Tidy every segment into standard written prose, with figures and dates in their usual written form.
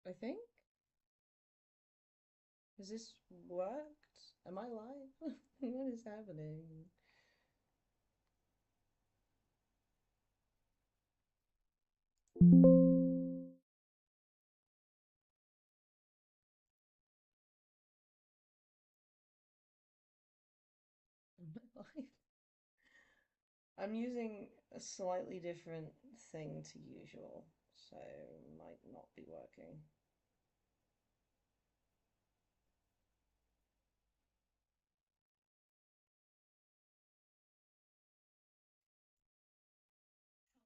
I think. Has this worked? Am I live? What is happening? Am I live? I'm using a slightly different thing to usual, so might not be working.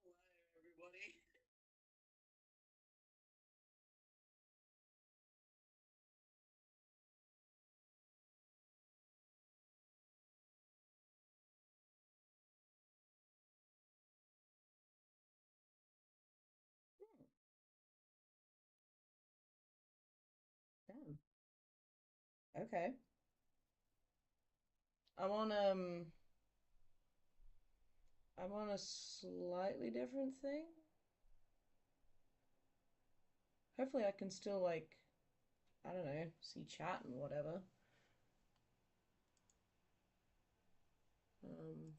Hello, everybody. Damn. Okay. I'm on um I'm on a slightly different thing. Hopefully I can still like I don't know, see chat and whatever. Um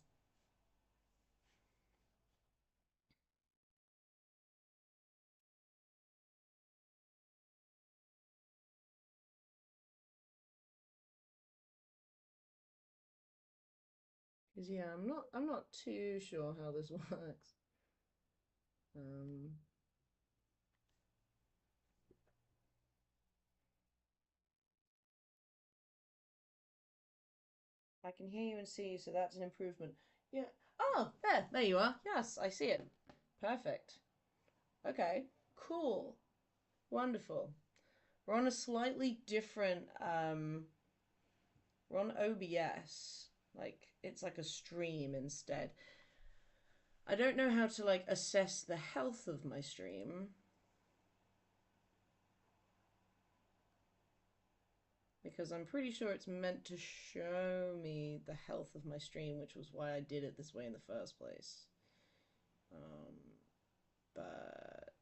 'Cause yeah, I'm not too sure how this works. Um I can hear you and see you, so that's an improvement. Yeah. Oh, there you are. Yes, I see it. Perfect. Okay. Cool. Wonderful. We're on a slightly different we're on OBS. Like it's like a stream instead. I don't know how to like assess the health of my stream because I'm pretty sure it's meant to show me the health of my stream, which was why I did it this way in the first place. But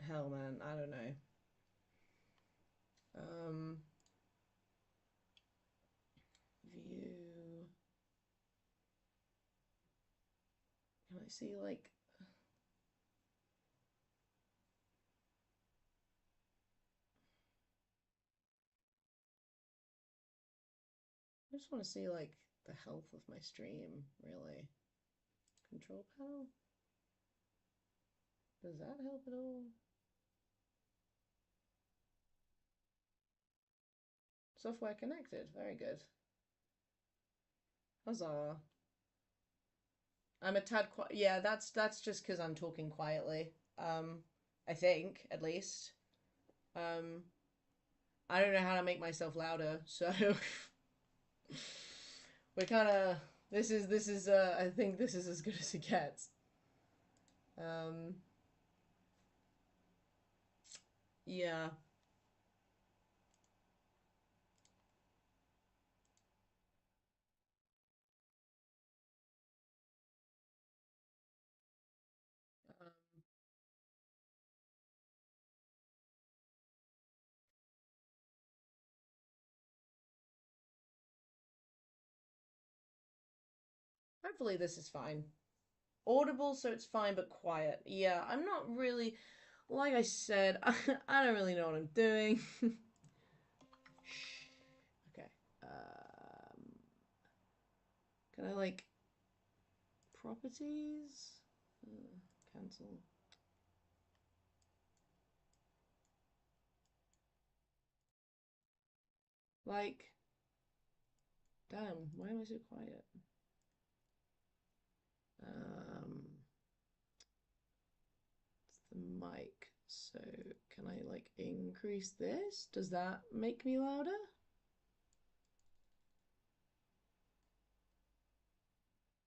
hell, man, I don't know. Um, view. Can I see like? I just want to see like the health of my stream, really. Control panel. Does that help at all? Software connected. Very good. Huzzah. I'm a tad quiet. Yeah, that's just because I'm talking quietly. I think at least. Um, I don't know how to make myself louder, so we're kind of. This is. I think this is as good as it gets. Um, yeah. Um, hopefully this is fine. Audible, so it's fine, but quiet. Yeah, I'm not really. Like I said, I don't really know what I'm doing. Okay. Can I like properties? Cancel. Like, damn, why am I so quiet? Um, it's the mic. So can I like increase this? Does that make me louder?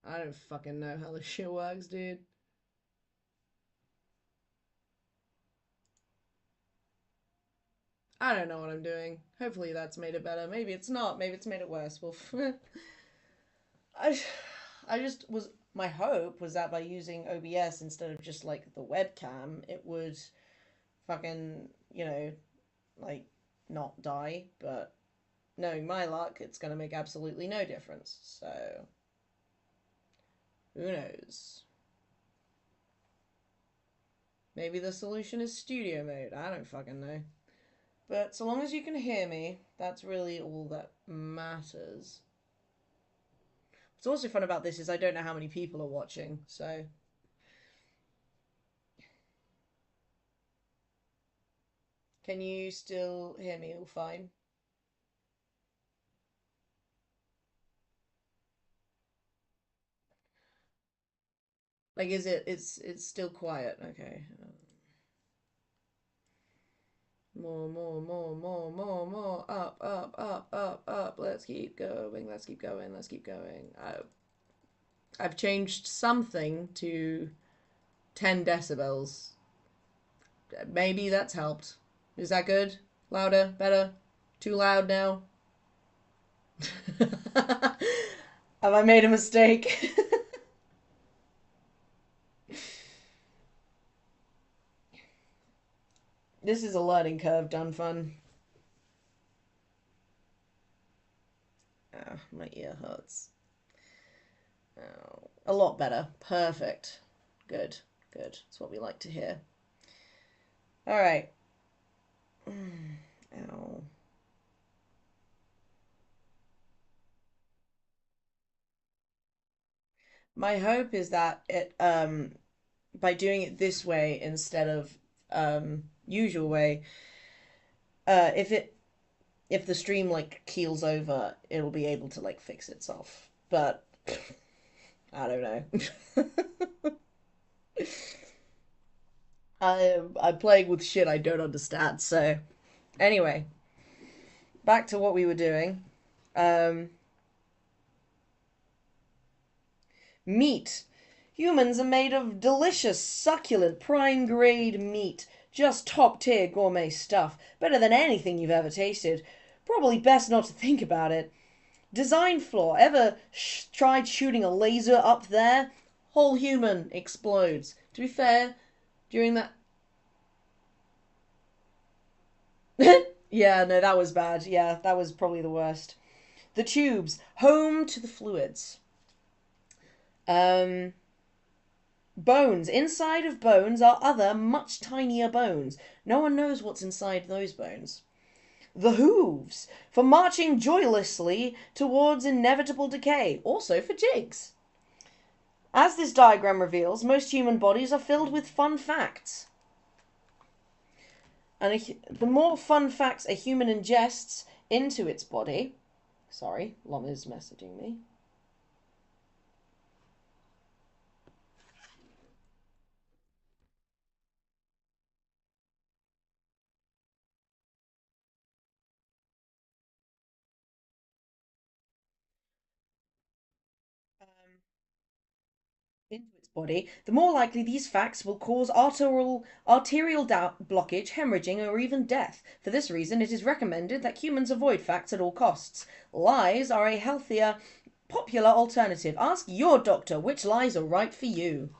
I don't fucking know how this shit works, dude. I don't know what I'm doing. Hopefully that's made it better. Maybe it's not. Maybe it's made it worse. Well, I, I just was. My hope was that by using OBS instead of just like the webcam, it would fucking, like not die. But knowing my luck, it's going to make absolutely no difference. So, who knows? Maybe the solution is studio mode. I don't fucking know. But so long as you can hear me, that's really all that matters. What's also fun about this is I don't know how many people are watching, so... Can you still hear me all fine? Like, is it... It's still quiet. Okay. More, more, more, more, more, more. Up, up, up, up, up. Let's keep going. Let's keep going. Let's keep going. I've changed something to 10 decibels. Maybe that's helped. Is that good? Louder? Better? Too loud now? Have I made a mistake? This is a learning curve done fun. Oh, my ear hurts. Oh, a lot better. Perfect. Good. Good. That's what we like to hear. All right. Ow. My hope is that it by doing it this way instead of usual way, if the stream like keels over, it'll be able to like fix itself. But I don't know. I'm playing with shit I don't understand. So anyway, back to what we were doing. Meat. Humans are made of delicious, succulent, prime grade meat. Just top tier gourmet stuff. Better than anything you've ever tasted. Probably best not to think about it. Design flaw. Ever tried shooting a laser up there? Whole human explodes. To be fair, during that... Yeah, no, that was bad. Yeah, that was probably the worst. The tubes. Home to the fluids. Bones. Inside of bones are other, much tinier bones. No one knows what's inside those bones. The hooves. For marching joylessly towards inevitable decay. Also for jigs. As this diagram reveals, most human bodies are filled with fun facts. And the more fun facts a human ingests into its body... Sorry, Lom is messaging me. Into its body, the more likely these facts will cause arterial blockage, hemorrhaging, or even death. For this reason, it is recommended that humans avoid facts at all costs. Lies are a healthier, popular alternative. Ask your doctor which lies are right for you.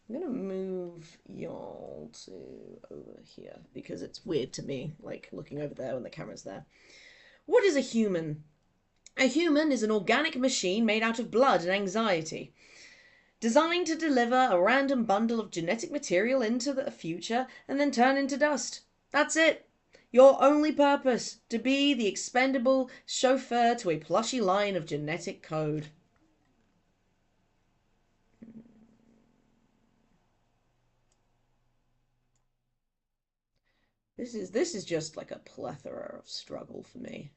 I'm going to move y'all to over here because it's weird to me, like looking over there when the camera's there. What is a human? A human is an organic machine made out of blood and anxiety. Designed to deliver a random bundle of genetic material into the future and then turn into dust. That's it. Your only purpose, to be the expendable chauffeur to a plushy line of genetic code. This is just like a plethora of struggle for me.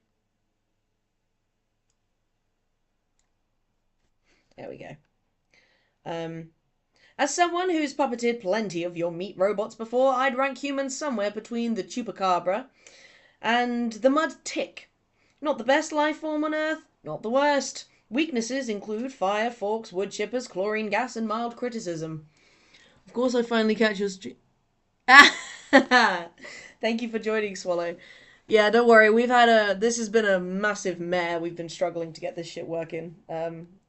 There we go. As someone who's puppeted plenty of your meat robots before, I'd rank humans somewhere between the chupacabra and the mud tick. Not the best life form on Earth, not the worst. Weaknesses include fire, forks, wood chippers, chlorine gas, and mild criticism. Of course I finally catch your stream. Thank you for joining, Swallow. Yeah, don't worry, this has been a massive mare. We've been struggling to get this shit working.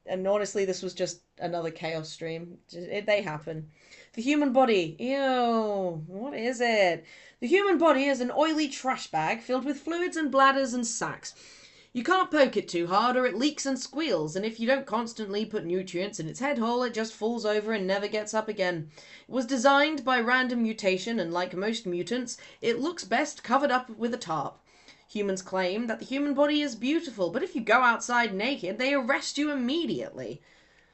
And honestly, this was just another chaos stream. They happen. The human body. Ew. What is it? The human body is an oily trash bag filled with fluids and bladders and sacs. You can't poke it too hard or it leaks and squeals, and if you don't constantly put nutrients in its head hole, it just falls over and never gets up again. It was designed by random mutation, and like most mutants, it looks best covered up with a tarp. Humans claim that the human body is beautiful, but if you go outside naked, they arrest you immediately.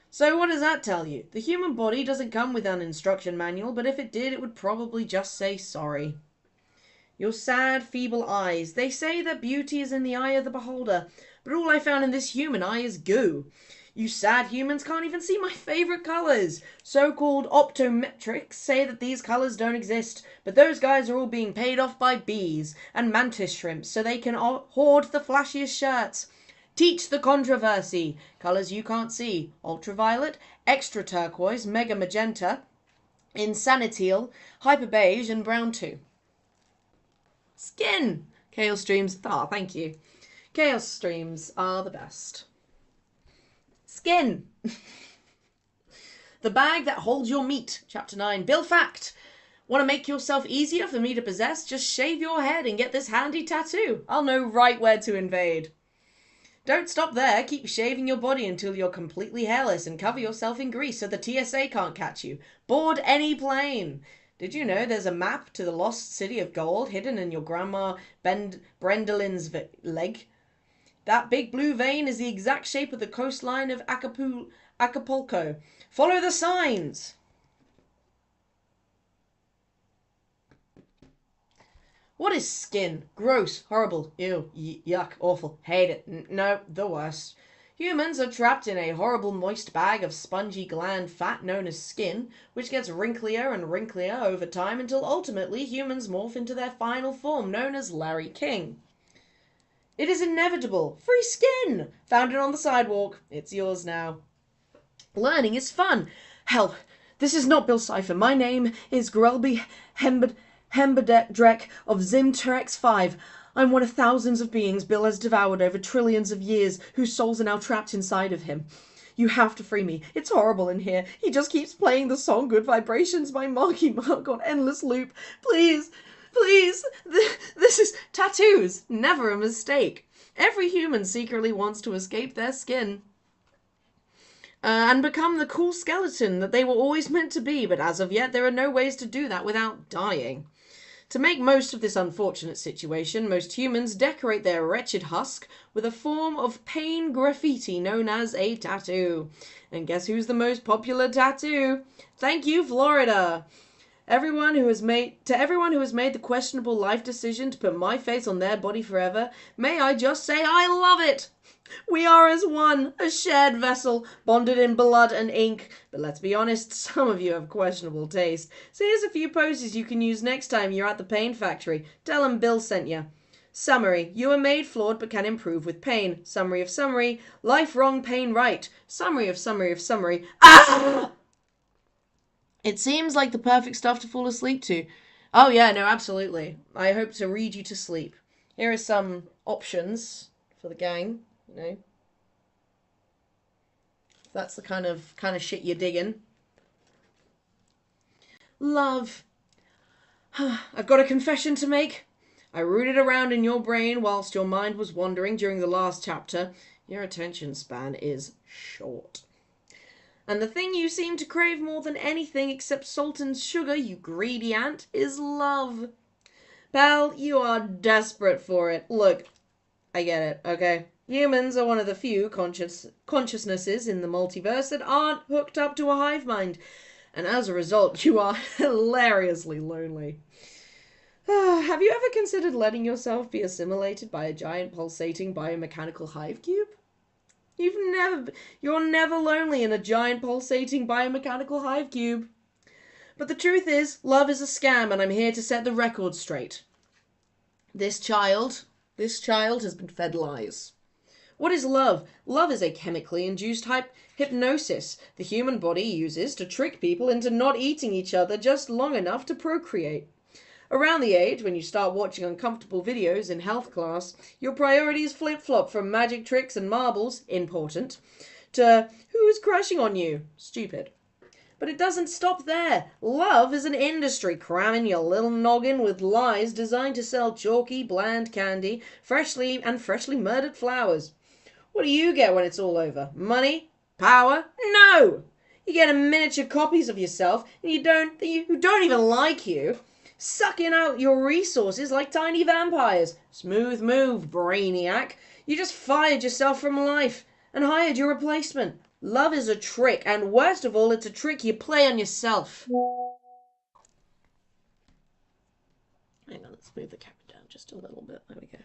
So what does that tell you? The human body doesn't come with an instruction manual, but if it did, it would probably just say sorry. Your sad, feeble eyes. They say that beauty is in the eye of the beholder, but all I found in this human eye is goo. You sad humans can't even see my favourite colours. So-called optometrics say that these colours don't exist, but those guys are all being paid off by bees and mantis shrimps so they can hoard the flashiest shirts. Teach the controversy. Colours you can't see. Ultraviolet, extra turquoise, mega magenta, insaniteal, hyper beige and brown too. Skin. Chaos streams. Ah, thank you. Chaos streams are the best. Skin. The bag that holds your meat. Chapter 9. Bill fact. Want to make yourself easier for me to possess? Just shave your head and get this handy tattoo. I'll know right where to invade. Don't stop there. Keep shaving your body until you're completely hairless and cover yourself in grease so the TSA can't catch you. Board any plane. Did you know there's a map to the lost city of gold hidden in your grandma Brendalin's leg? That big blue vein is the exact shape of the coastline of Acapulco. Follow the signs! What is skin? Gross, horrible, ew, yuck, awful, hate it. No, the worst. Humans are trapped in a horrible moist bag of spongy gland fat known as skin, which gets wrinklier and wrinklier over time until ultimately humans morph into their final form, known as Larry King. It is inevitable. Free skin! Found it on the sidewalk. It's yours now. Learning is fun. Hell, this is not Bill Cipher. My name is Grelby Hembedrek of Zimterex 5. I'm one of thousands of beings Bill has devoured over trillions of years, whose souls are now trapped inside of him. You have to free me. It's horrible in here. He just keeps playing the song Good Vibrations by Marky Mark on endless loop. Please, please, this is tattoos. Never a mistake. Every human secretly wants to escape their skin and become the cool skeleton that they were always meant to be, but as of yet there are no ways to do that without dying. To make most of this unfortunate situation, most humans decorate their wretched husk with a form of pain graffiti known as a tattoo. And guess who's the most popular tattoo? Thank you, Florida! Everyone who has made the questionable life decision to put my face on their body forever, may I just say I love it! We are as one, a shared vessel, bonded in blood and ink. But let's be honest, some of you have questionable taste. So here's a few poses you can use next time you're at the pain factory. Tell them Bill sent you. Summary. You are made flawed but can improve with pain. Summary of summary. Life wrong, pain right. Summary of summary of summary. Ah! It seems like the perfect stuff to fall asleep to. Oh yeah, no, absolutely. I hope to read you to sleep. Here are some options for the gang. You know, that's the kind of shit you're digging. Love. I've got a confession to make. I rooted around in your brain whilst your mind was wandering during the last chapter. Your attention span is short. And the thing you seem to crave more than anything except salt and sugar, you greedy ant, is love. Pal, you are desperate for it. Look, I get it, okay? Humans are one of the few consciousnesses in the multiverse that aren't hooked up to a hive mind. And as a result, you are hilariously lonely. Have you ever considered letting yourself be assimilated by a giant pulsating biomechanical hive cube? You're never lonely in a giant pulsating biomechanical hive cube. But the truth is, love is a scam, and I'm here to set the record straight. This child has been fed lies. What is love? Love is a chemically induced hypnosis the human body uses to trick people into not eating each other just long enough to procreate. Around the age when you start watching uncomfortable videos in health class, your priorities flip-flop from magic tricks and marbles, important, to who's crushing on you. Stupid. But it doesn't stop there. Love is an industry cramming your little noggin with lies designed to sell chalky, bland candy, freshly murdered flowers. What do you get when it's all over? Money? Power? No! You get a miniature copies of yourself and who don't even like you, sucking out your resources like tiny vampires. Smooth move, brainiac. You just fired yourself from life and hired your replacement. Love is a trick, and worst of all, it's a trick you play on yourself. Hang on, let's move the camera down just a little bit. There we go.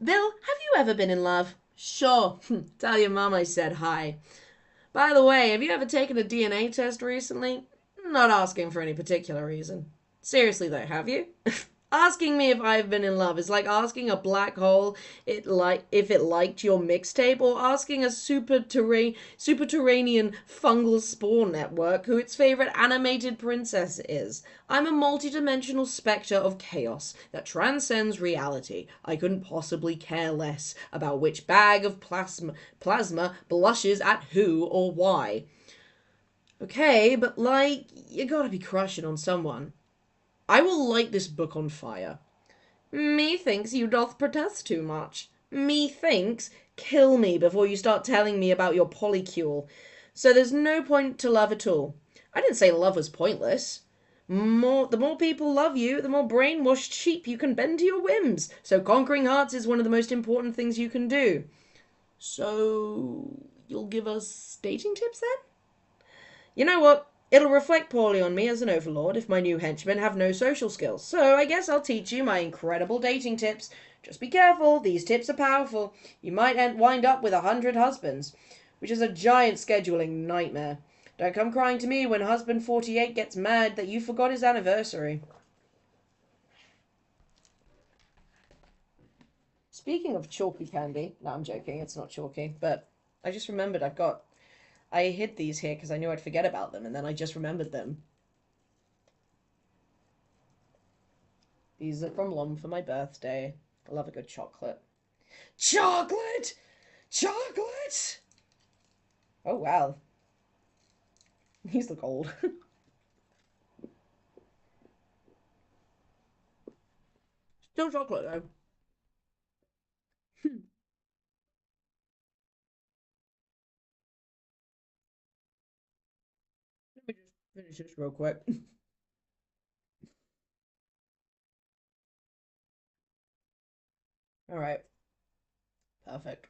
Bill, have you ever been in love? Sure. Tell your mum I said hi. By the way, have you ever taken a DNA test recently? Not asking for any particular reason. Seriously though, have you? Asking me if I've been in love is like asking a black hole if it liked your mixtape, or asking a superterranean fungal spore network who its favorite animated princess is. I'm a multidimensional spectre of chaos that transcends reality. I couldn't possibly care less about which bag of plasma blushes at who or why. Okay, but like, you gotta be crushing on someone. I will light this book on fire. Methinks you doth protest too much. Methinks kill me before you start telling me about your polycule. So there's no point to love at all. I didn't say love was pointless. The more people love you, the more brainwashed sheep you can bend to your whims. So conquering hearts is one of the most important things you can do. So you'll give us dating tips then? You know what? It'll reflect poorly on me as an overlord if my new henchmen have no social skills. So I guess I'll teach you my incredible dating tips. Just be careful, these tips are powerful. You might wind up with 100 husbands, which is a giant scheduling nightmare. Don't come crying to me when husband 48 gets mad that you forgot his anniversary. Speaking of chalky candy, no, I'm joking, it's not chalky, but I just remembered I hid these here because I knew I'd forget about them, and then I just remembered them. These are from Lom for my birthday. I love a good chocolate. Chocolate! Chocolate! Oh, wow. These look old. Still chocolate, though. Let me just finish this real quick. All right. Perfect.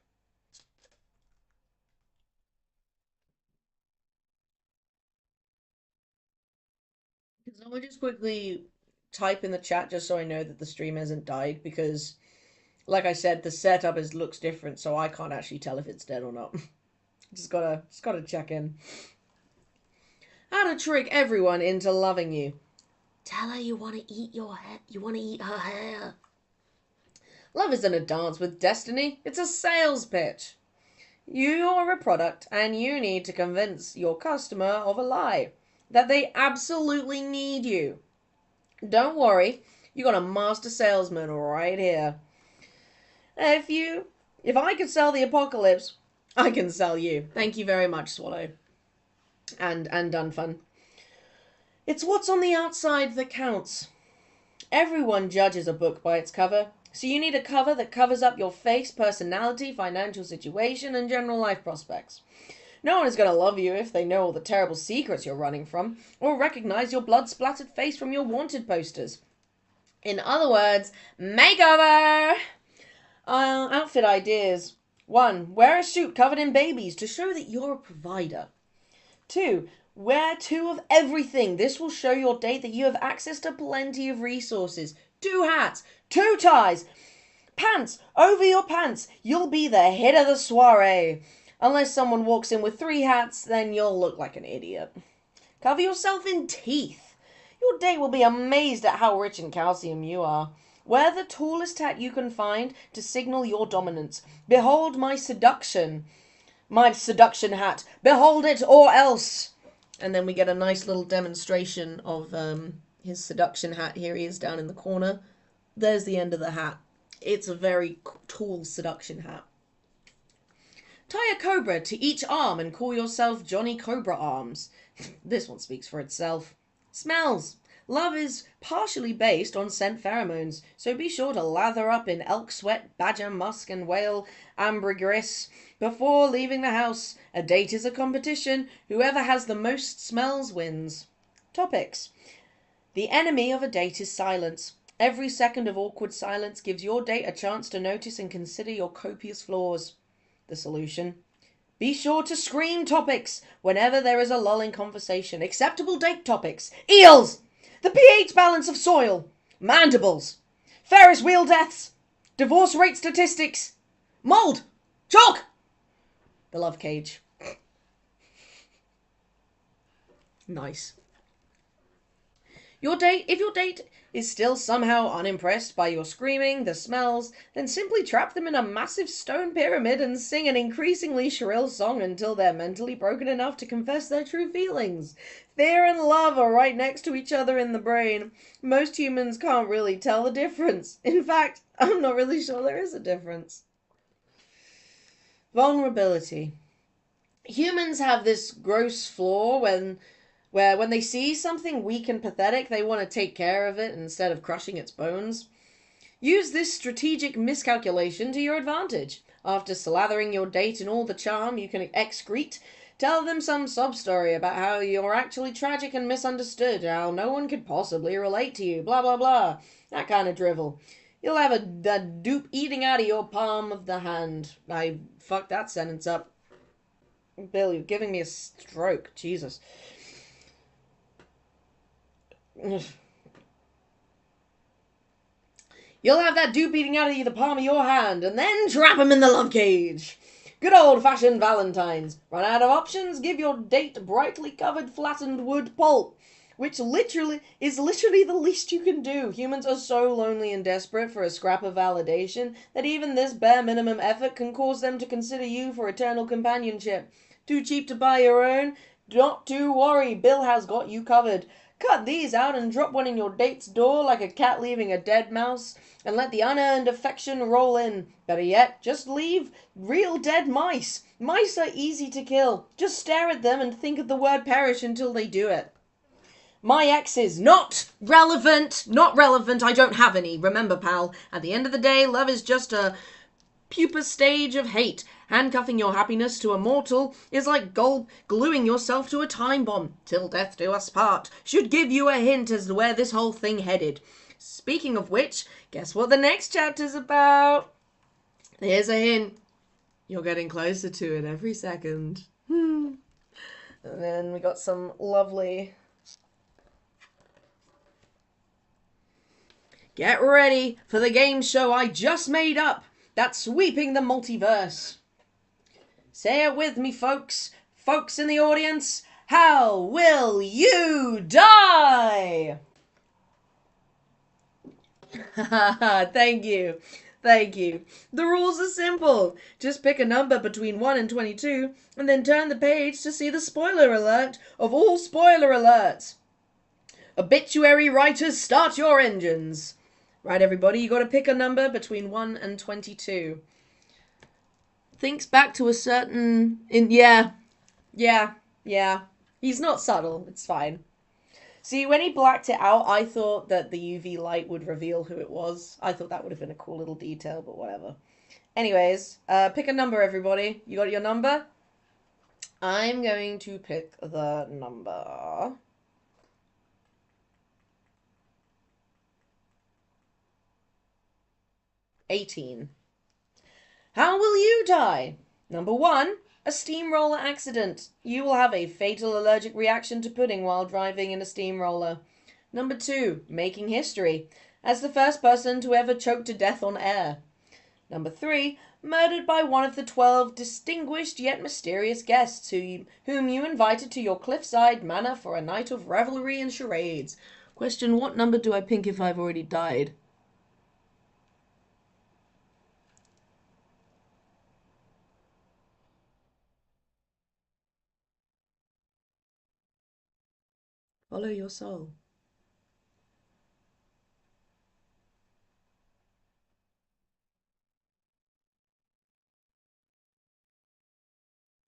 Can someone just quickly type in the chat just so I know that the stream hasn't died? Because, like I said, the setup looks different, so I can't actually tell if it's dead or not. just gotta check in. How to trick everyone into loving you. Tell her you want to eat your hair. You want to eat her hair. Love isn't a dance with destiny. It's a sales pitch. You're a product and you need to convince your customer of a lie. That they absolutely need you. Don't worry. You got a master salesman right here. If I could sell the apocalypse, I can sell you. Thank you very much, Swallow. And Dunfun. It's what's on the outside that counts. Everyone judges a book by its cover, so you need a cover that covers up your face, personality, financial situation, and general life prospects. No one is going to love you if they know all the terrible secrets you're running from, or recognize your blood-splattered face from your wanted posters. In other words, makeover! Outfit ideas. 1. Wear a suit covered in babies to show that you're a provider. 2. Wear 2 of everything. This will show your date that you have access to plenty of resources. 2 hats, 2 ties, pants over your pants. You'll be the hit of the soiree. Unless someone walks in with 3 hats, then you'll look like an idiot. Cover yourself in teeth. Your date will be amazed at how rich in calcium you are. Wear the tallest hat you can find to signal your dominance. Behold my seduction. My seduction hat. Behold it or else. And then we get a nice little demonstration of his seduction hat. Here he is down in the corner. There's the end of the hat. It's a very tall seduction hat. Tie a cobra to each arm and call yourself Johnny Cobra Arms. This one speaks for itself. Smells. Love is partially based on scent pheromones, so be sure to lather up in elk sweat, badger musk, and whale ambergris before leaving the house. A date is a competition. Whoever has the most smells wins. Topics. The enemy of a date is silence. Every second of awkward silence gives your date a chance to notice and consider your copious flaws. The solution. Be sure to scream topics whenever there is a lull in conversation. Acceptable date topics. Eels! The pH balance of soil. Mandibles. Ferris wheel deaths. Divorce rate statistics. Mold. Chalk. The love cage. Nice. If your date is still somehow unimpressed by your screaming, the smells, then simply trap them in a massive stone pyramid and sing an increasingly shrill song until they're mentally broken enough to confess their true feelings. Fear and love are right next to each other in the brain. Most humans can't really tell the difference. In fact, I'm not really sure there is a difference. Vulnerability. Humans have this gross flaw where when they see something weak and pathetic, they want to take care of it instead of crushing its bones. Use this strategic miscalculation to your advantage. After slathering your date in all the charm you can excrete, tell them some sob-story about how you're actually tragic and misunderstood, how no one could possibly relate to you, blah blah blah. That kind of drivel. You'll have a dupe eating out of your palm of the hand. I fucked that sentence up. Bill, you're giving me a stroke. Jesus. You'll have that dupe eating out of the palm of your hand, and then trap him in the love cage. Good old-fashioned Valentine's. Run out of options? Give your date brightly covered flattened wood pulp, which is literally the least you can do. Humans are so lonely and desperate for a scrap of validation that even this bare minimum effort can cause them to consider you for eternal companionship. Too cheap to buy your own? Not to worry, Bill has got you covered. Cut these out and drop one in your date's door like a cat leaving a dead mouse, and let the unearned affection roll in. Better yet, just leave real dead mice. Mice are easy to kill. Just stare at them and think of the word perish until they do it. My exes, not relevant, I don't have any. Remember, pal, at the end of the day, love is just a pupa stage of hate. Handcuffing your happiness to a mortal is like gluing yourself to a time bomb. Till death do us part should give you a hint as to where this whole thing headed. Speaking of which, guess what the next chapter's about? Here's a hint. You're getting closer to it every second. And then we got some lovely... Get ready for the game show I just made up. That's sweeping the multiverse. Say it with me, folks. Folks in the audience, how will you die? Thank you. Thank you. The rules are simple. Just pick a number between 1 and 22, and then turn the page to see the spoiler alert of all spoiler alerts. Obituary writers, start your engines. Right, everybody, you got to pick a number between 1 and 22. Thinks back to a certain... Yeah. He's not subtle. It's fine. See, when he blacked it out, I thought that the UV light would reveal who it was. I thought that would have been a cool little detail, but whatever. Anyways, pick a number, everybody. You got your number? I'm going to pick the number... 18. How will you die? Number 1, a steamroller accident. You will have a fatal allergic reaction to pudding while driving in a steamroller. Number 2, making history, as the first person to ever choke to death on air. Number 3, murdered by one of the 12 distinguished yet mysterious guests whom you invited to your cliffside manor for a night of revelry and charades. Question, what number do I pick if I've already died? Follow your soul.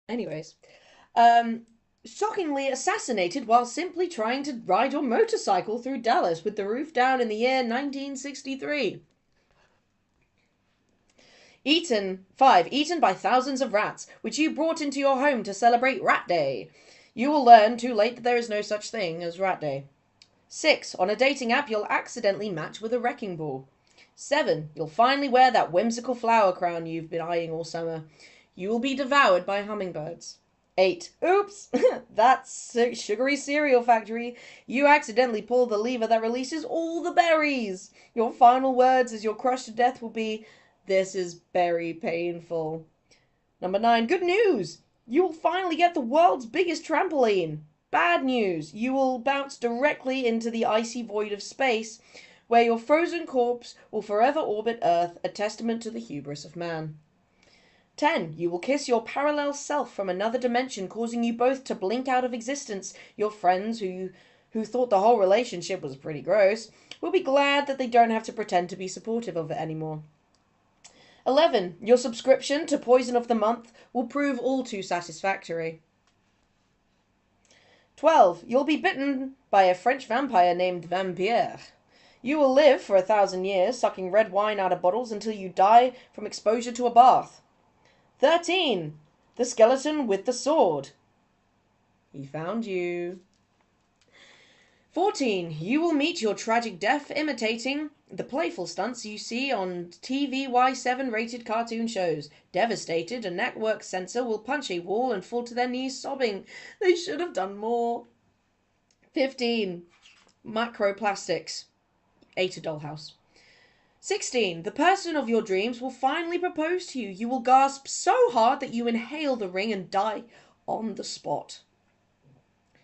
Anyways. Shockingly assassinated while simply trying to ride your motorcycle through Dallas with the roof down in the year 1963. 5. Eaten by thousands of rats, which you brought into your home to celebrate Rat Day. You will learn too late that there is no such thing as Rat Day. 6. On a dating app, you'll accidentally match with a wrecking ball. 7. You'll finally wear that whimsical flower crown you've been eyeing all summer. You will be devoured by hummingbirds. 8. Oops! That's sugary cereal factory. You accidentally pulled the lever that releases all the berries. Your final words as you're crushed to death will be, "This is very painful." Number 9. Good news! You will finally get the world's biggest trampoline. Bad news! You will bounce directly into the icy void of space, where your frozen corpse will forever orbit Earth, a testament to the hubris of man. 10. You will kiss your parallel self from another dimension, causing you both to blink out of existence. Your friends, who thought the whole relationship was pretty gross, will be glad that they don't have to pretend to be supportive of it anymore. 11. Your subscription to Poison of the Month will prove all too satisfactory. 12. You'll be bitten by a French vampire named Vampire. You will live for 1,000 years, sucking red wine out of bottles until you die from exposure to a bath. 13. The skeleton with the sword. He found you. 14. You will meet your tragic death imitating the playful stunts you see on TVY7 rated cartoon shows. Devastated, a network censor will punch a wall and fall to their knees sobbing, "They should have done more." 15. Macroplastics. Ate a dollhouse. 16. The person of your dreams will finally propose to you. You will gasp so hard that you inhale the ring and die on the spot.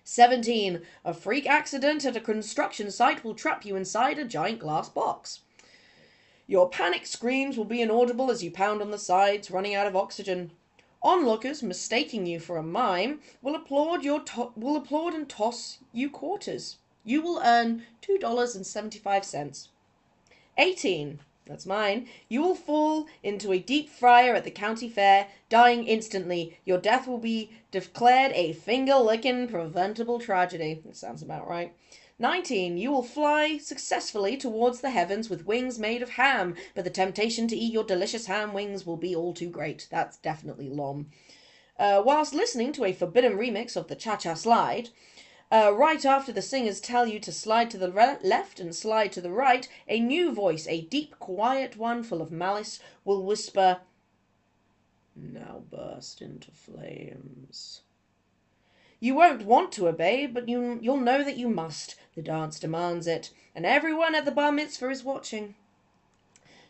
17. A freak accident at a construction site will trap you inside a giant glass box. Your panic screams will be inaudible as you pound on the sides, running out of oxygen. Onlookers, mistaking you for a mime, will applaud and toss you quarters. You will earn $2.75. 18. That's mine. You will fall into a deep fryer at the county fair, dying instantly. Your death will be declared a finger-licking preventable tragedy. That sounds about right. 19. You will fly successfully towards the heavens with wings made of ham, but the temptation to eat your delicious ham wings will be all too great. That's definitely Lom. Whilst listening to a forbidden remix of the Cha-Cha Slide, right after the singers tell you to slide to the left and slide to the right, a new voice, a deep, quiet one full of malice, will whisper, "Now burst into flames." You won't want to obey, but you'll know that you must. The dance demands it, and everyone at the bar mitzvah is watching.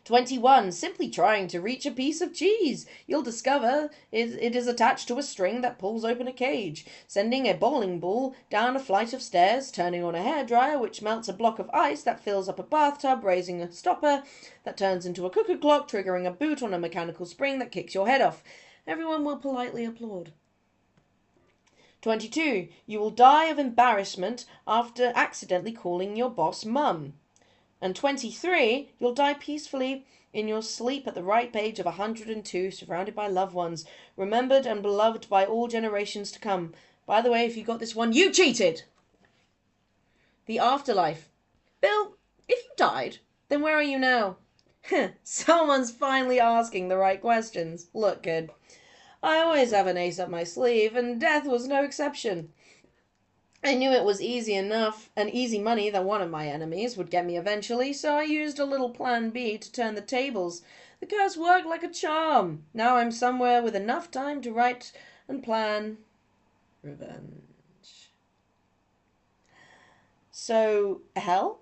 21. Simply trying to reach a piece of cheese. You'll discover it is attached to a string that pulls open a cage, sending a bowling ball down a flight of stairs, turning on a hairdryer which melts a block of ice that fills up a bathtub, raising a stopper that turns into a cuckoo clock, triggering a boot on a mechanical spring that kicks your head off. Everyone will politely applaud. 22. You will die of embarrassment after accidentally calling your boss mum. And 23, you'll die peacefully in your sleep at the ripe age of 102, surrounded by loved ones, remembered and beloved by all generations to come. By the way, if you got this one, you cheated! The afterlife. Bill, if you died, then where are you now? Someone's finally asking the right questions. Look good. I always have an ace up my sleeve, and death was no exception. I knew it was easy money that one of my enemies would get me eventually, so I used a little plan B to turn the tables. The curse worked like a charm. Now I'm somewhere with enough time to write and plan revenge. So, hell?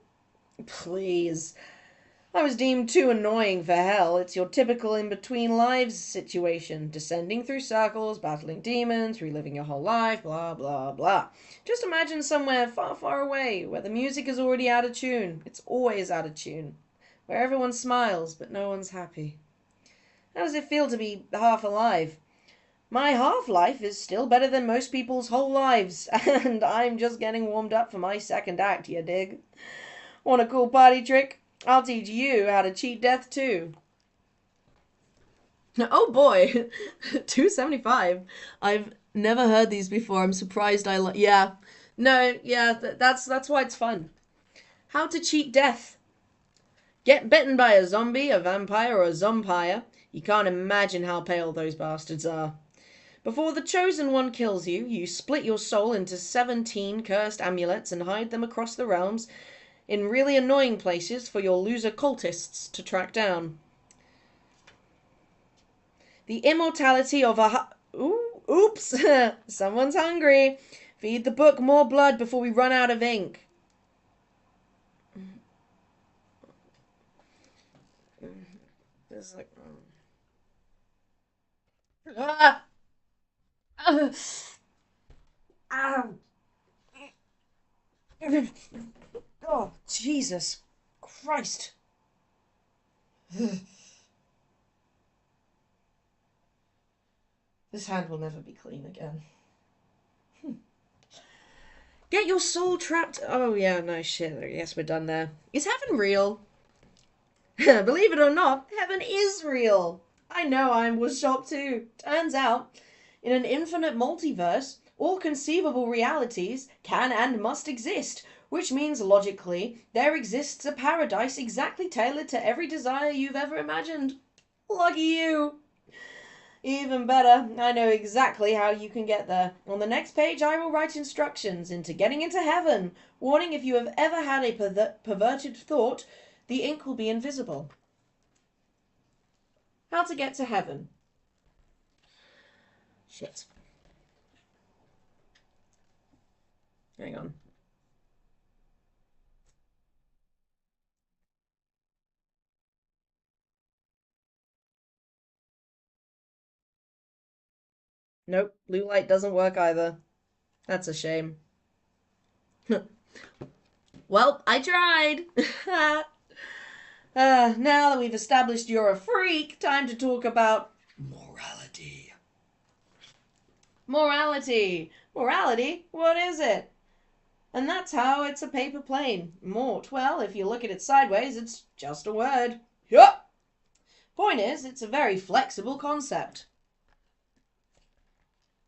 Please. I was deemed too annoying for hell. It's your typical in-between lives situation. Descending through circles, battling demons, reliving your whole life, blah, blah, blah. Just imagine somewhere far, far away where the music is already out of tune. It's always out of tune. Where everyone smiles, but no one's happy. How does it feel to be half alive? My half-life is still better than most people's whole lives, and I'm just getting warmed up for my second act, you dig? Want a cool party trick? I'll teach you how to cheat death too. Oh boy, 275. I've never heard these before. I'm surprised yeah. No, yeah, that's why it's fun. How to cheat death. Get bitten by a zombie, a vampire, or a zompire. You can't imagine how pale those bastards are. Before the chosen one kills you, you split your soul into 17 cursed amulets and hide them across the realms in really annoying places for your loser cultists to track down. The immortality of a... Oops! Someone's hungry. Feed the book more blood before we run out of ink. This is like... Ah! Ow! Oh, Jesus Christ. This hand will never be clean again. Get your soul trapped. Oh, yeah, no shit. Yes, we're done there. Is heaven real? Believe it or not, heaven is real. I know, I was shocked too. Turns out, in an infinite multiverse, all conceivable realities can and must exist, which means logically there exists a paradise exactly tailored to every desire you've ever imagined. Lucky you. Even better, I know exactly how you can get there. On the next page, I will write instructions into getting into heaven. Warning, if you have ever had a perverted thought, the ink will be invisible. How to get to heaven. Shit. Hang on. Nope, blue light doesn't work either. That's a shame. Well, I tried. Now that we've established you're a freak, time to talk about morality. Morality. Morality? What is it? And that's how it's a paper plane. Mort, well, if you look at it sideways, it's just a word. Yup. Point is, it's a very flexible concept.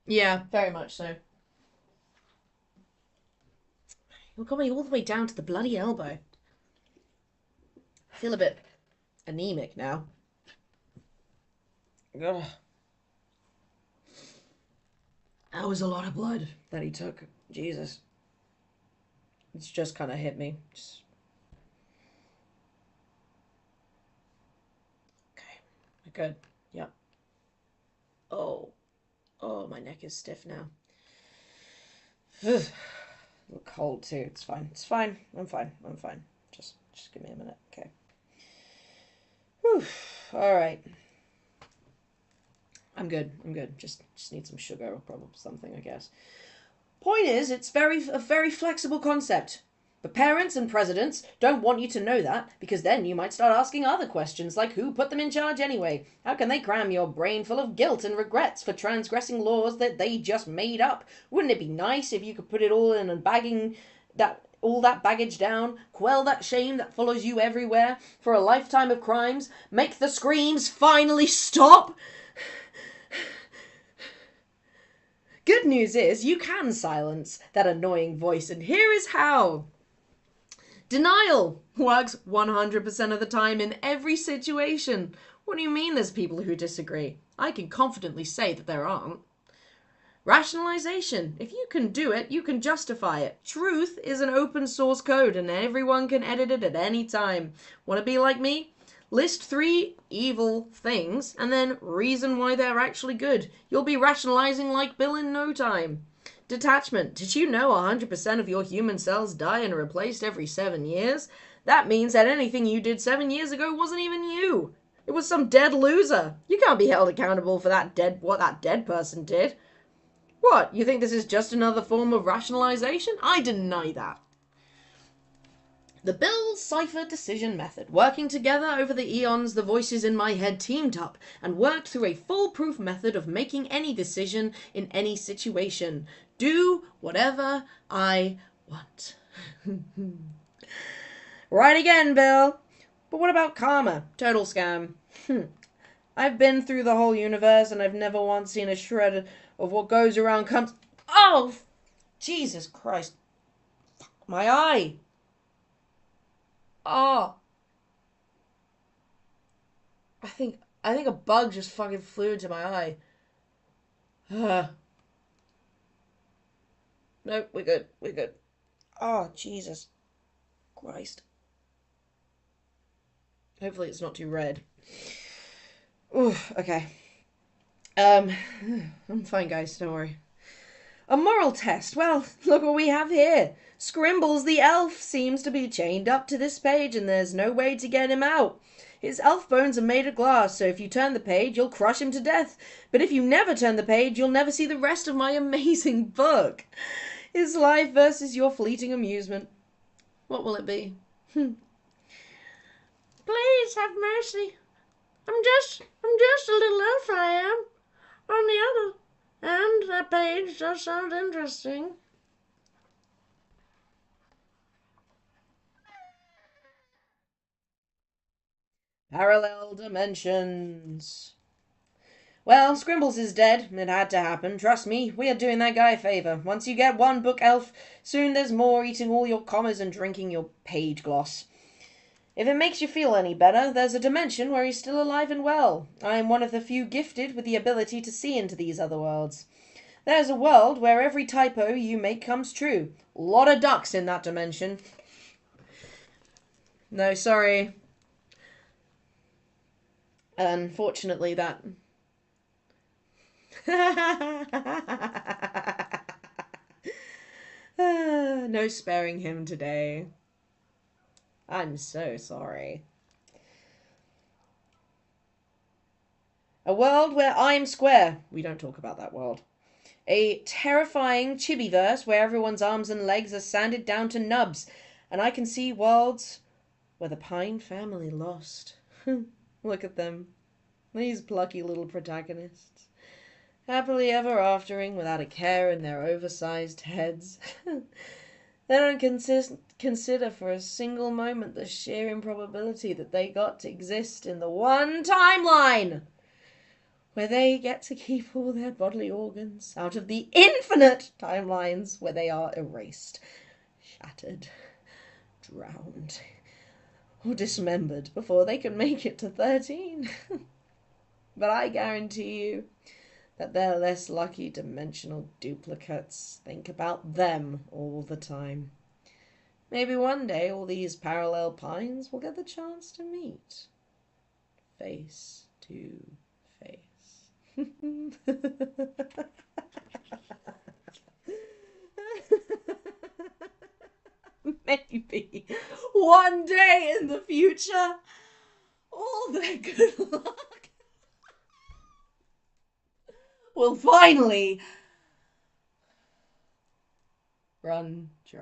Yeah, very much so. You're coming all the way down to the bloody elbow. I feel a bit anemic now. Ugh. That was a lot of blood that he took. Jesus. It's just kind of hit me. Okay. Good. Yep. Oh. Oh, my neck is stiff now. Ugh. I'm cold too. It's fine. It's fine. I'm fine. I'm fine. Just give me a minute. Okay. Whew. All right. I'm good. I'm good. Just need some sugar or probably something, I guess. Point is, it's a very flexible concept. But parents and presidents don't want you to know that, because then you might start asking other questions like who put them in charge anyway? How can they cram your brain full of guilt and regrets for transgressing laws that they just made up? Wouldn't it be nice if you could put it all in and all that baggage down, quell that shame that follows you everywhere for a lifetime of crimes, make the screams finally stop? Good news is you can silence that annoying voice, and here is how. Denial works 100% of the time in every situation. What do you mean there's people who disagree? I can confidently say that there aren't. Rationalization. If you can do it, you can justify it. Truth is an open source code and everyone can edit it at any time. Want to be like me? List 3 evil things and then reason why they're actually good. You'll be rationalizing like Bill in no time. Detachment. Did you know 100% of your human cells die and are replaced every 7 years? That means that anything you did 7 years ago wasn't even you. It was some dead loser. You can't be held accountable for what that dead person did. What, you think this is just another form of rationalization? I deny that. The Bill-Cipher decision method. Working together over the eons, the voices in my head teamed up and worked through a foolproof method of making any decision in any situation. Do whatever I want. Right again, Bill. But what about karma? Total scam. I've been through the whole universe and I've never once seen a shred of what goes around comes... Oh! Jesus Christ. My eye! Oh! I think a bug just fucking flew into my eye. Nope, we're good. We're good. Oh, Jesus Christ. Hopefully it's not too red. Ooh, okay. I'm fine, guys. Don't worry. A moral test. Well, look what we have here. Scrimbles the elf seems to be chained up to this page and there's no way to get him out. His elf bones are made of glass, so if you turn the page, you'll crush him to death. But if you never turn the page, you'll never see the rest of my amazing book. His life versus your fleeting amusement. What will it be? Please have mercy. I'm just a little elf, I am. On the other hand, that page does sound interesting. Parallel dimensions. Well, Scrimbles is dead. It had to happen. Trust me, we are doing that guy a favour. Once you get one book elf, soon there's more eating all your commas and drinking your page gloss. If it makes you feel any better, there's a dimension where he's still alive and well. I am one of the few gifted with the ability to see into these other worlds. There's a world where every typo you make comes true. Lot of ducks in that dimension. No, sorry. Unfortunately, that... no sparing him today. I'm so sorry. A world where I'm square. We don't talk about that world. A terrifying chibiverse where everyone's arms and legs are sanded down to nubs. And I can see worlds where the Pine family lost. Look at them. These plucky little protagonists. Happily ever aftering without a care in their oversized heads. They don't consider for a single moment the sheer improbability that they got to exist in the one timeline where they get to keep all their bodily organs out of the infinite timelines where they are erased, shattered, drowned, or dismembered before they can make it to 13. But I guarantee you that their less lucky dimensional duplicates think about them all the time. Maybe one day all these parallel pines will get the chance to meet. Face to face. Maybe one day in the future, all their good luck will finally run dry.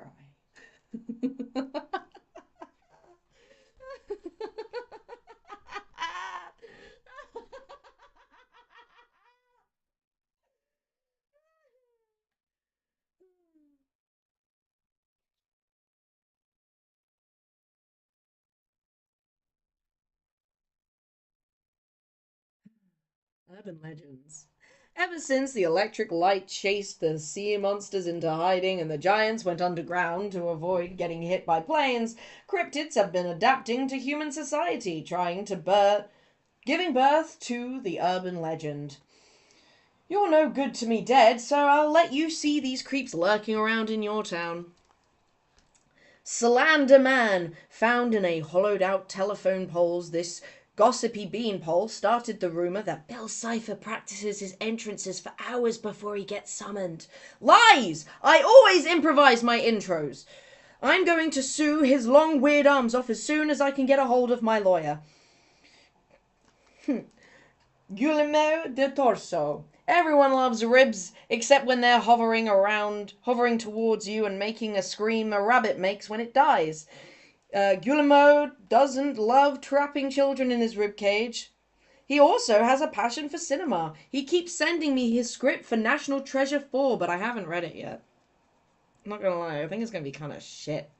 Urban legends. Ever since the electric light chased the sea monsters into hiding and the giants went underground to avoid getting hit by planes, cryptids have been adapting to human society, giving birth to the urban legend. You're no good to me dead, so I'll let you see these creeps lurking around in your town. Slender Man, found in a hollowed-out telephone poles, this gossipy beanpole started the rumour that Bill Cipher practices his entrances for hours before he gets summoned. Lies! I always improvise my intros. I'm going to sue his long weird arms off as soon as I can get a hold of my lawyer. Guillemot de Torso. Everyone loves ribs, except when they're hovering towards you and making a scream a rabbit makes when it dies. Guillemot doesn't love trapping children in his ribcage. He also has a passion for cinema. He keeps sending me his script for National Treasure 4, but I haven't read it yet. I'm not gonna lie, I think it's gonna be kind of shit.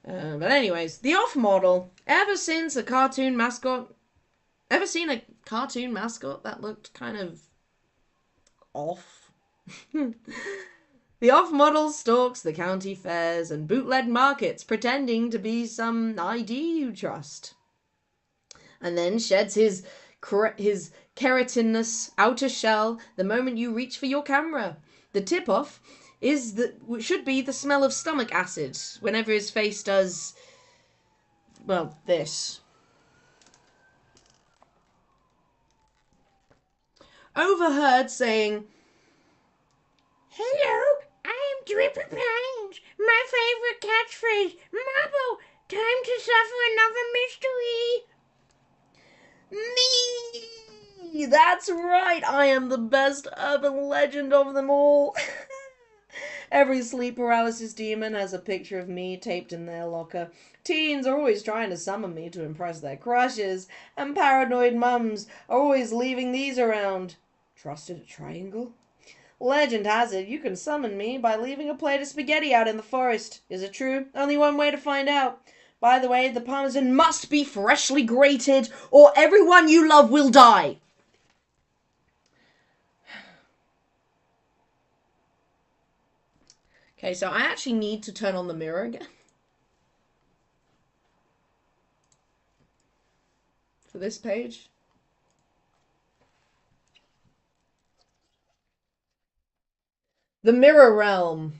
But anyways, the off model. Ever since a cartoon mascot Ever seen a cartoon mascot that looked kind of off? The off-model stalks the county fairs and bootleg markets, pretending to be some ID you trust, and then sheds his keratinous outer shell the moment you reach for your camera. The tip-off should be the smell of stomach acid whenever his face does, well, this. Overheard saying, "Hello, I'm Dripper Pines. My favorite catchphrase, Marble, time to suffer another mystery." Me! That's right, I am the best urban legend of them all. Every sleep paralysis demon has a picture of me taped in their locker. Teens are always trying to summon me to impress their crushes, and paranoid mums are always leaving these around. Trusted a triangle? Legend has it you can summon me by leaving a plate of spaghetti out in the forest. Is it true? Only one way to find out. By the way, the parmesan must be freshly grated, or everyone you love will die. Okay, so I actually need to turn on the mirror again. For this page. The Mirror Realm.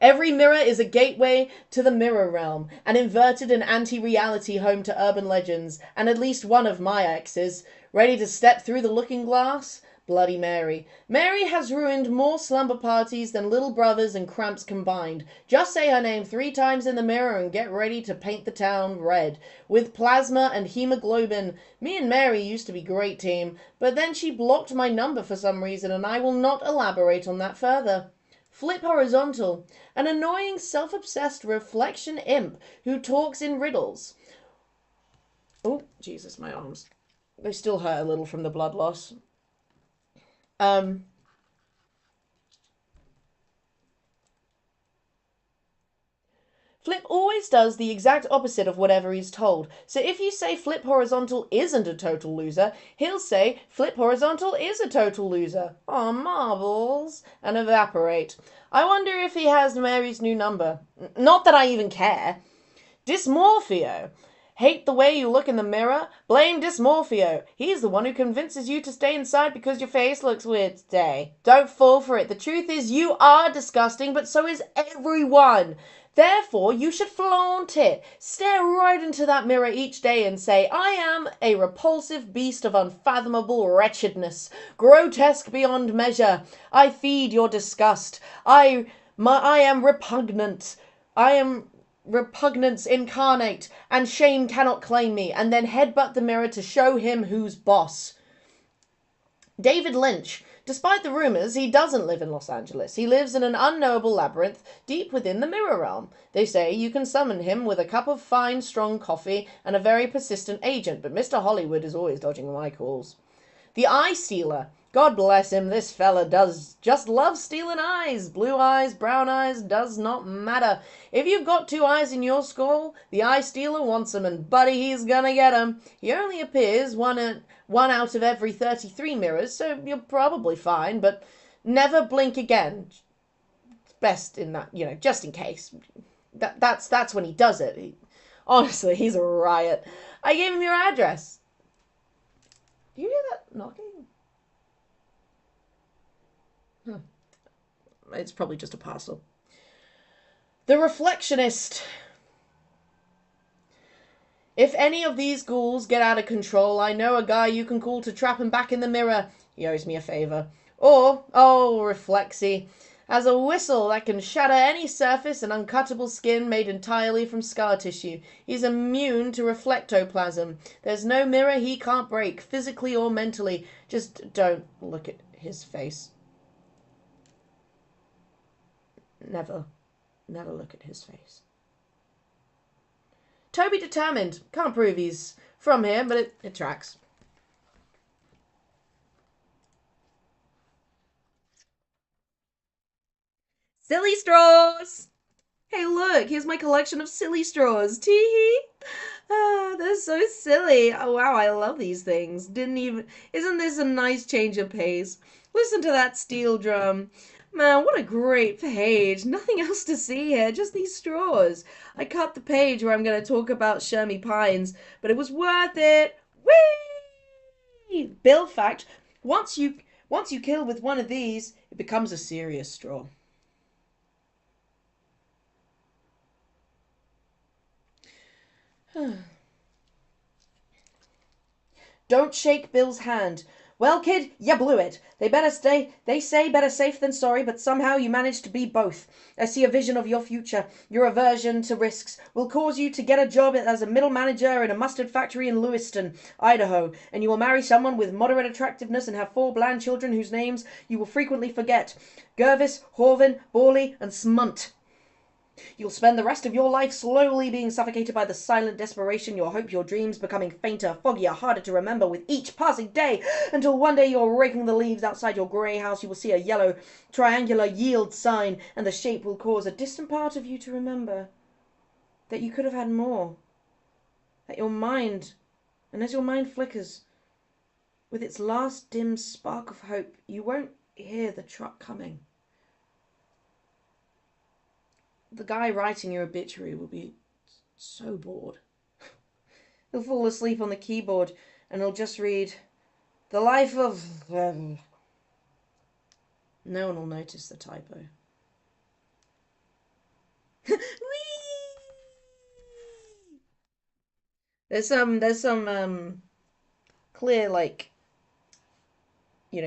Every mirror is a gateway to the mirror realm, an inverted and anti-reality home to urban legends, and at least one of my exes, ready to step through the looking glass? Bloody Mary. Mary has ruined more slumber parties than Little Brothers and Cramps combined. Just say her name 3 times in the mirror and get ready to paint the town red. With plasma and hemoglobin. Me and Mary used to be a great team, but then she blocked my number for some reason, and I will not elaborate on that further. Flip Horizontal, an annoying, self-obsessed reflection imp who talks in riddles. Oh, Jesus, my arms. They still hurt a little from the blood loss. Flip always does the exact opposite of whatever he's told. So if you say Flip Horizontal isn't a total loser, he'll say Flip Horizontal is a total loser. Aw, marbles. And evaporate. I wonder if he has Mary's new number. Not that I even care. Dysmorphio. Hate the way you look in the mirror? Blame Dysmorphio. He's the one who convinces you to stay inside because your face looks weird today. Don't fall for it. The truth is you are disgusting, but so is everyone. Therefore, you should flaunt it. Stare right into that mirror each day and say, I am a repulsive beast of unfathomable wretchedness, grotesque beyond measure. I feed your disgust. I am repugnant. I am repugnance incarnate, and shame cannot claim me, and then headbutt the mirror to show him who's boss. David Lynch. Despite the rumors, he doesn't live in Los Angeles. He lives in an unknowable labyrinth deep within the mirror realm. They say you can summon him with a cup of fine, strong coffee and a very persistent agent, but Mr. Hollywood is always dodging my calls. The Eye Stealer. God bless him, this fella does just love stealing eyes. Blue eyes, brown eyes, does not matter. If you've got 2 eyes in your skull, the Eye Stealer wants them, and buddy, he's gonna get them. He only appears one out of every 33 mirrors, so you're probably fine, but never blink again. It's best in that, just in case. That's when he does it. Honestly, he's a riot. I gave him your address. Do you hear that knocking? It's probably just a parcel. The Reflectionist. If any of these ghouls get out of control, I know a guy you can call to trap him back in the mirror. He owes me a favor. Or, Reflexy has a whistle that can shatter any surface and uncuttable skin made entirely from scar tissue. He's immune to reflectoplasm. There's no mirror he can't break, physically or mentally. Just don't look at his face. Never look at his face. Toby Determined. Can't prove he's from here, but it tracks. Silly straws! Hey look, here's my collection of silly straws. Tee-hee! They're so silly. Oh wow, I love these things. Didn't even. Isn't this a nice change of pace? Listen to that steel drum. Man, what a great page. Nothing else to see here, just these straws. I cut the page where I'm going to talk about Shermy Pines, but it was worth it. Whee! Bill fact, once you kill with one of these, it becomes a serious straw. Don't shake Bill's hand. Well, kid, you blew it. They say better safe than sorry, but somehow you managed to be both. I see a vision of your future. Your aversion to risks will cause you to get a job as a middle manager in a mustard factory in Lewiston, Idaho, and you will marry someone with moderate attractiveness and have 4 bland children whose names you will frequently forget. Gervis, Horvin, Borley, and Smunt. You'll spend the rest of your life slowly being suffocated by the silent desperation, your hope, your dreams becoming fainter, foggier, harder to remember with each passing day, until one day you're raking the leaves outside your grey house. You will see a yellow, triangular yield sign, and the shape will cause a distant part of you to remember that you could have had more. That your mind, and as your mind flickers with its last dim spark of hope, you won't hear the truck coming. The guy writing your obituary will be so bored. He'll fall asleep on the keyboard and he'll just read, "The life of..." No one will notice the typo. There's some clear, like,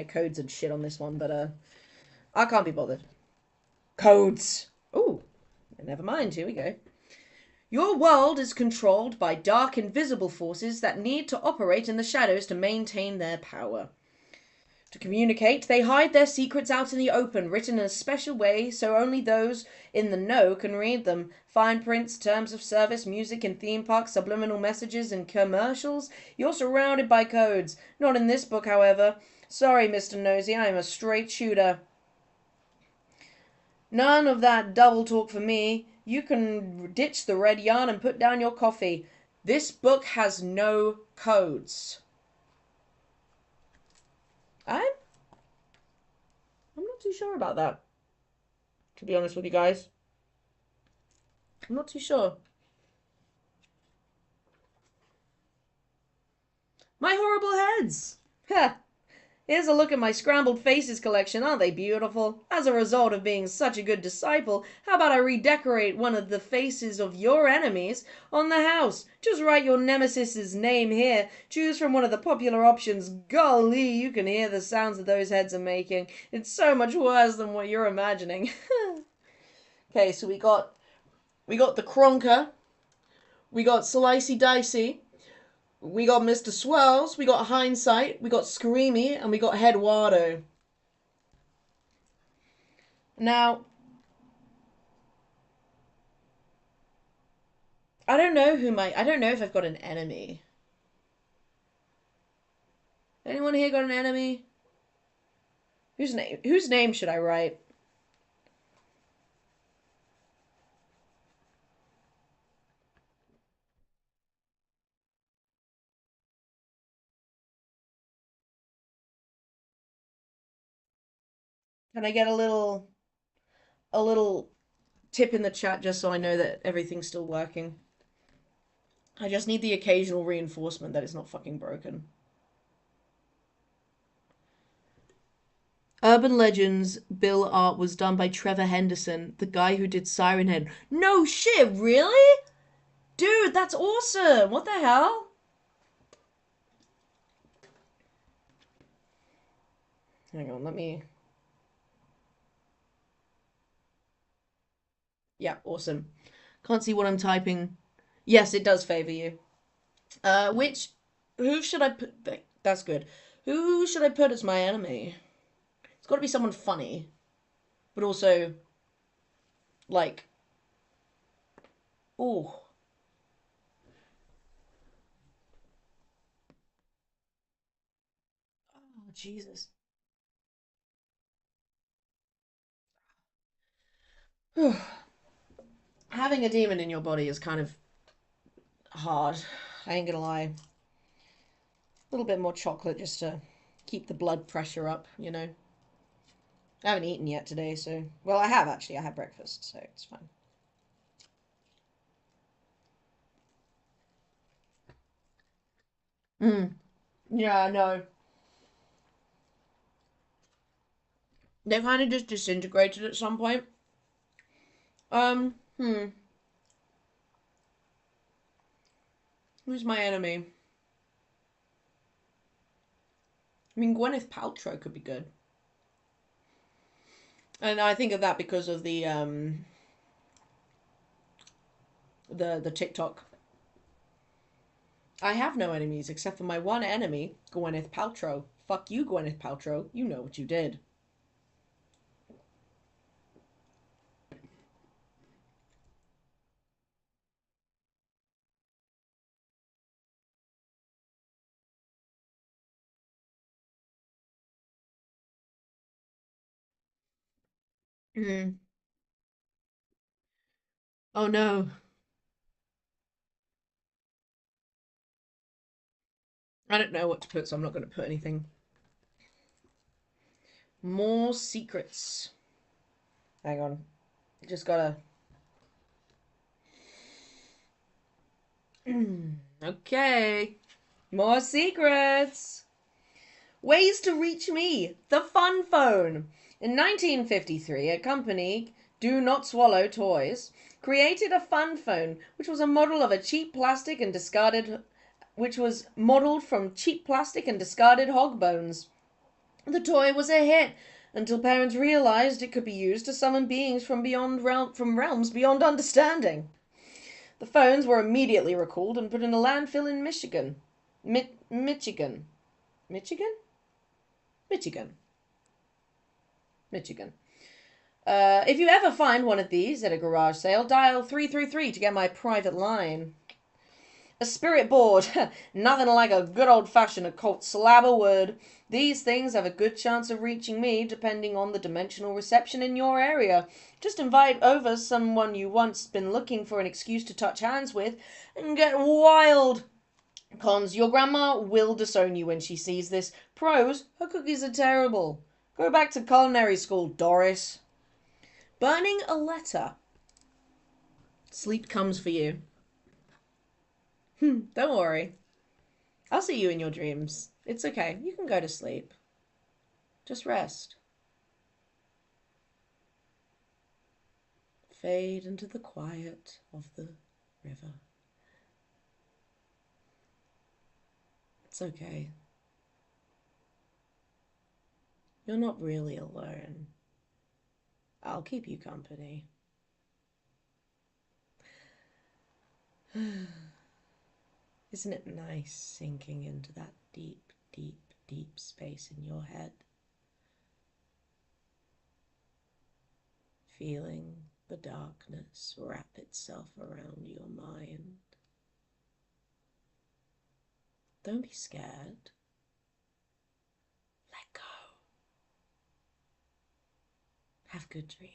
codes and shit on this one, but I can't be bothered. Codes. Ooh. Never mind, here we go. Your world is controlled by dark, invisible forces that need to operate in the shadows to maintain their power. To communicate, they hide their secrets out in the open, written in a special way so only those in the know can read them. Fine prints, terms of service, music in theme parks, subliminal messages in commercials. You're surrounded by codes. Not in this book, however. Sorry, Mr. Nosy, I am a straight shooter. None of that double talk for me. You can ditch the red yarn and put down your coffee. This book has no codes. I'm not too sure about that, to be honest with you guys. I'm not too sure. My horrible heads! Heh. Here's a look at my scrambled faces collection. Aren't they beautiful? As a result of being such a good disciple, how about I redecorate one of the faces of your enemies on the house? Just write your nemesis's name here. Choose from one of the popular options. Golly, you can hear the sounds that those heads are making. It's so much worse than what you're imagining. Okay, so we got the Kronker. We got Slicey Dicey. We got Mr. Swells, we got Hindsight, we got Screamy, and we got Eduardo. Now, I don't know if I've got an enemy. Anyone here got an enemy? Whose name should I write? Can I get a little tip in the chat just so I know that everything's still working? I just need the occasional reinforcement that it's not fucking broken. Urban Legends Bill art was done by Trevor Henderson, the guy who did Siren Head. No shit, really? Dude, that's awesome. What the hell? Hang on, let me... Yeah, awesome. Can't see what I'm typing. Yes, it does favor you. Who should I put... That's good. Who should I put as my enemy? It's got to be someone funny. But also, like... Ooh. Oh, Jesus. Having a demon in your body is kind of hard. I ain't gonna lie. A little bit more chocolate just to keep the blood pressure up, you know. I haven't eaten yet today, so... Well, I have, actually. I had breakfast, so it's fine. Yeah, no. They kind of just disintegrated at some point. Um, hmm. Who's my enemy? I mean, Gwyneth Paltrow could be good. And I think of that because of the TikTok. I have no enemies except for my one enemy, Gwyneth Paltrow. Fuck you, Gwyneth Paltrow. You know what you did. Mm. Oh no. I don't know what to put, so I'm not going to put anything. More secrets. Hang on. Just gotta... Okay. More secrets. Ways to reach me. The fun phone. In 1953, a company, Do Not Swallow Toys, created a fun phone, which was a model of a cheap plastic and discarded... which was modelled from cheap plastic and discarded hog bones. The toy was a hit until parents realized it could be used to summon beings from realms beyond understanding. The phones were immediately recalled and put in a landfill in Michigan. Michigan. Michigan? Michigan. Michigan. If you ever find one of these at a garage sale, dial 333 to get my private line. A spirit board. Nothing like a good old-fashioned occult slab of wood. These things have a good chance of reaching me, depending on the dimensional reception in your area. Just invite over someone you once been looking for an excuse to touch hands with, and get wild. Cons, your grandma will disown you when she sees this. Pros, her cookies are terrible. Go back to culinary school, Doris. Burning a letter. Sleep comes for you. Don't worry. I'll see you in your dreams. It's okay. You can go to sleep. Just rest. Fade into the quiet of the river. It's okay. You're not really alone. I'll keep you company. Isn't it nice sinking into that deep, deep, deep space in your head? Feeling the darkness wrap itself around your mind. Don't be scared. Let go. Have good dreams.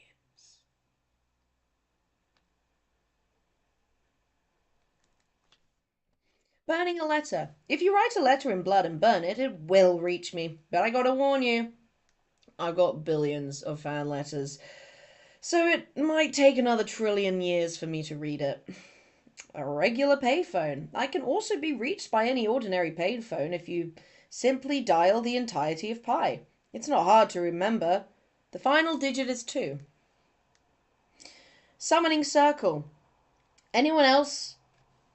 Burning a letter. If you write a letter in blood and burn it, it will reach me. But I gotta warn you, I've got billions of fan letters, so it might take another trillion years for me to read it. A regular payphone. I can also be reached by any ordinary payphone if you simply dial the entirety of pi. It's not hard to remember. The final digit is 2. Summoning circle. Anyone else?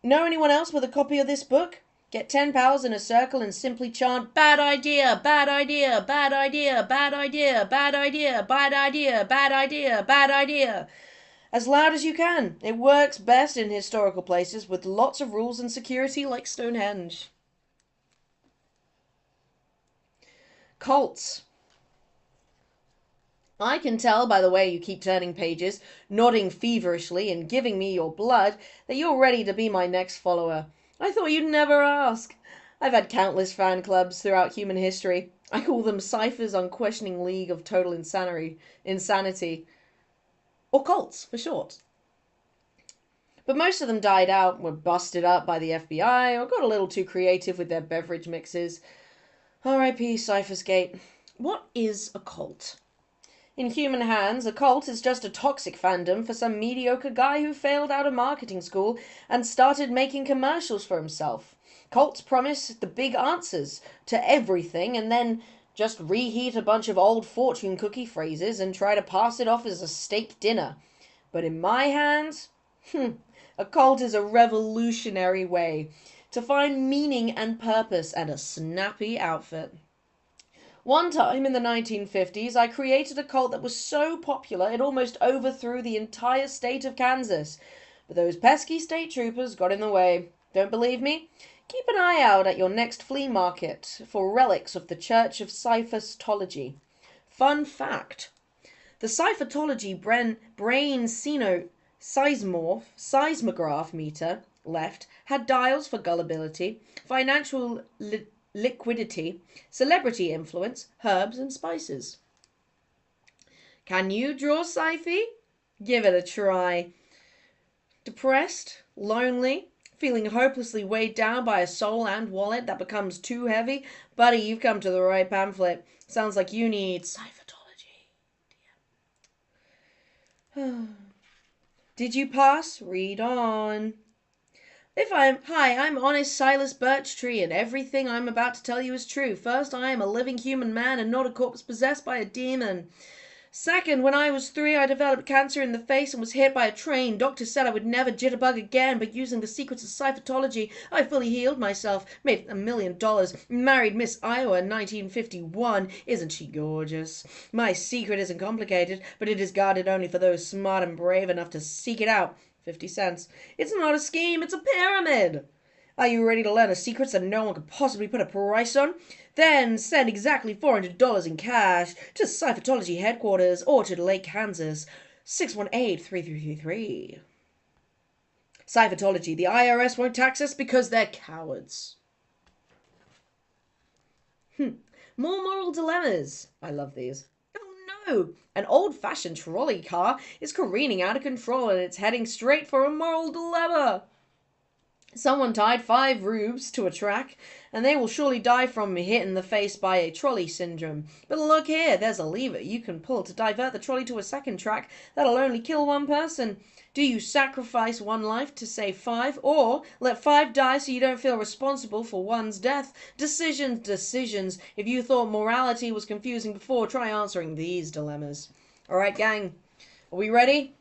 Know anyone else with a copy of this book? Get 10 pals in a circle and simply chant, bad idea, bad idea, bad idea, bad idea, bad idea, bad idea, bad idea, bad idea. As loud as you can. It works best in historical places with lots of rules and security like Stonehenge. Cults. I can tell by the way you keep turning pages, nodding feverishly and giving me your blood, that you're ready to be my next follower. I thought you'd never ask. I've had countless fan clubs throughout human history. I call them Cypher's Unquestioning League of Total Insanity. Or cults, for short. But most of them died out, were busted up by the FBI, or got a little too creative with their beverage mixes. R.I.P. Cyphersgate. What is a cult? In human hands, a cult is just a toxic fandom for some mediocre guy who failed out of marketing school and started making commercials for himself. Cults promise the big answers to everything and then just reheat a bunch of old fortune cookie phrases and try to pass it off as a steak dinner. But in my hands, a cult is a revolutionary way to find meaning and purpose and a snappy outfit. One time in the 1950s, I created a cult that was so popular it almost overthrew the entire state of Kansas. But those pesky state troopers got in the way. Don't believe me? Keep an eye out at your next flea market for relics of the Church of Scientology. Fun fact. The Scientology brain seismograph meter left had dials for gullibility, financial liquidity, celebrity influence, herbs and spices. Can you draw, Sci-Fi? Give it a try. Depressed, lonely, feeling hopelessly weighed down by a soul and wallet that becomes too heavy? Buddy, you've come to the right pamphlet. Sounds like you need Scientology. Did you pass? Read on. Hi, I'm honest Silas Birchtree, and everything I'm about to tell you is true. First, I am a living human man and not a corpse possessed by a demon. Second, when I was 3, I developed cancer in the face and was hit by a train. Doctors said I would never jitterbug again, but using the secrets of Scientology, I fully healed myself, made $1 million, married Miss Iowa in 1951. Isn't she gorgeous? My secret isn't complicated, but it is guarded only for those smart and brave enough to seek it out. 50 cents. It's not a scheme, it's a pyramid. Are you ready to learn the secrets that no one could possibly put a price on? Then send exactly $400 in cash to Scientology headquarters, Orchard Lake, Kansas, 618-3333. Scientology, the IRS won't tax us because they're cowards. More moral dilemmas. I love these. No, an old-fashioned trolley car is careening out of control and it's heading straight for a moral dilemma. Someone tied 5 rubes to a track, and they will surely die from hit in the face by a trolley syndrome. But look here, there's a lever you can pull to divert the trolley to a second track that'll only kill 1 person. Do you sacrifice 1 life to save 5, or let 5 die so you don't feel responsible for 1's death? Decisions. If you thought morality was confusing before, try answering these dilemmas. Alright, gang. Are we ready?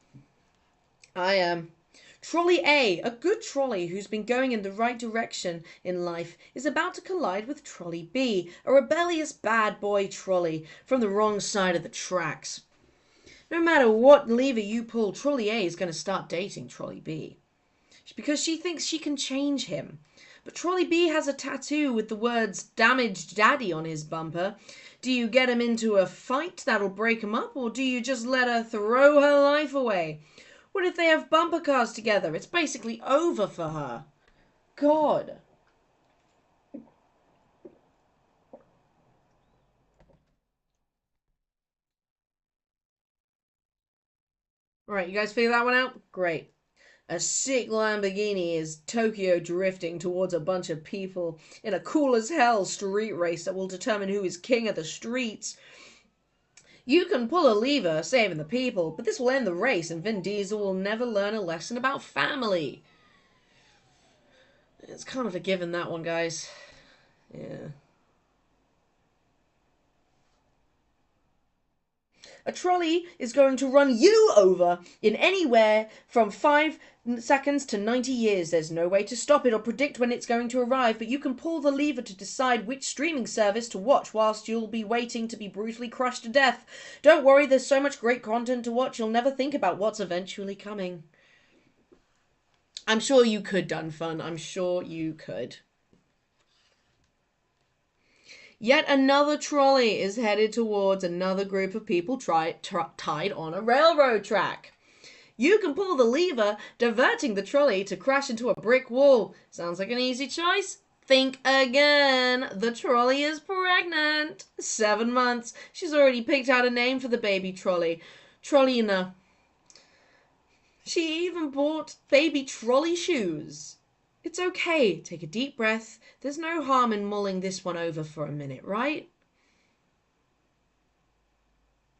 I am. Trolley A, a good trolley who's been going in the right direction in life, is about to collide with Trolley B, a rebellious bad boy trolley from the wrong side of the tracks. No matter what lever you pull, Trolley A is going to start dating Trolley B because she thinks she can change him. But Trolley B has a tattoo with the words "Damaged Daddy" on his bumper. Do you get him into a fight that'll break him up, or do you just let her throw her life away? What if they have bumper cars together? It's basically over for her. God. Alright, you guys figure that one out? Great. A sick Lamborghini is Tokyo drifting towards a bunch of people in a cool as hell street race that will determine who is king of the streets. You can pull a lever, saving the people, but this will end the race and Vin Diesel will never learn a lesson about family. It's kind of a given, that one, guys. Yeah. A trolley is going to run you over in anywhere from 5 seconds to 90 years. There's no way to stop it or predict when it's going to arrive, but you can pull the lever to decide which streaming service to watch whilst you'll be waiting to be brutally crushed to death. Don't worry, there's so much great content to watch, you'll never think about what's eventually coming. I'm sure you could, Done Fun. I'm sure you could. Yet another trolley is headed towards another group of people tied on a railroad track. You can pull the lever, diverting the trolley to crash into a brick wall. Sounds like an easy choice? Think again. The trolley is pregnant. 7 months. She's already picked out a name for the baby trolley. Trolleyna. She even bought baby trolley shoes. It's okay. Take a deep breath. There's no harm in mulling this one over for a minute, right?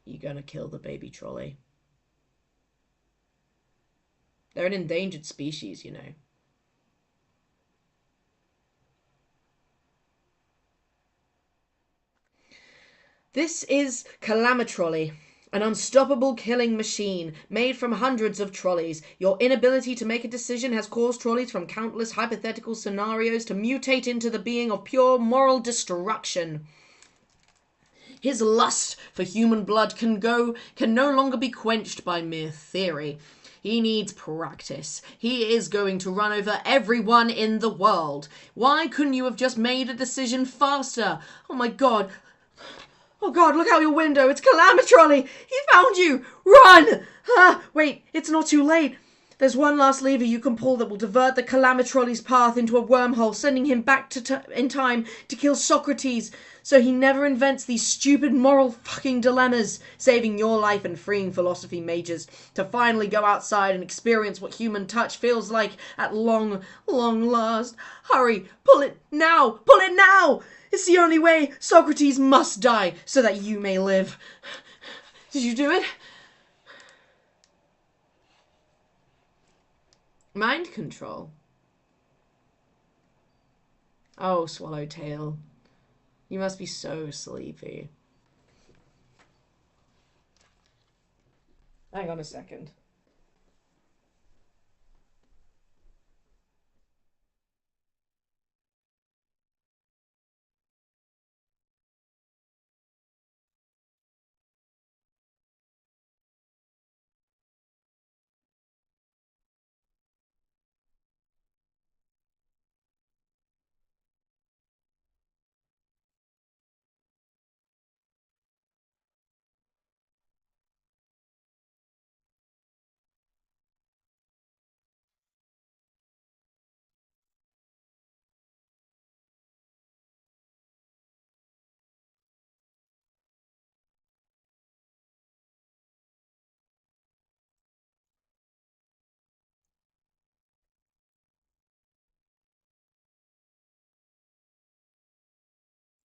You're gonna kill the baby trolley. They're an endangered species, you know. This is Calamatrolley, an unstoppable killing machine made from hundreds of trolleys. Your inability to make a decision has caused trolleys from countless hypothetical scenarios to mutate into the being of pure moral destruction. His lust for human blood can no longer be quenched by mere theory. He needs practice. He is going to run over everyone in the world. Why couldn't you have just made a decision faster? Oh my god. Oh god, look out your window. It's Calamatrolley. He found you. Run! Wait, it's not too late. There's one last lever you can pull that will divert the Calamatrolley's path into a wormhole, sending him back in time to kill Socrates, so he never invents these stupid moral fucking dilemmas, saving your life and freeing philosophy majors to finally go outside and experience what human touch feels like at long, long last. Hurry, pull it now! Pull it now! It's the only way. Socrates must die so that you may live. Did you do it? Mind control. Oh, Swallowtail. You must be so sleepy. Hang on a second.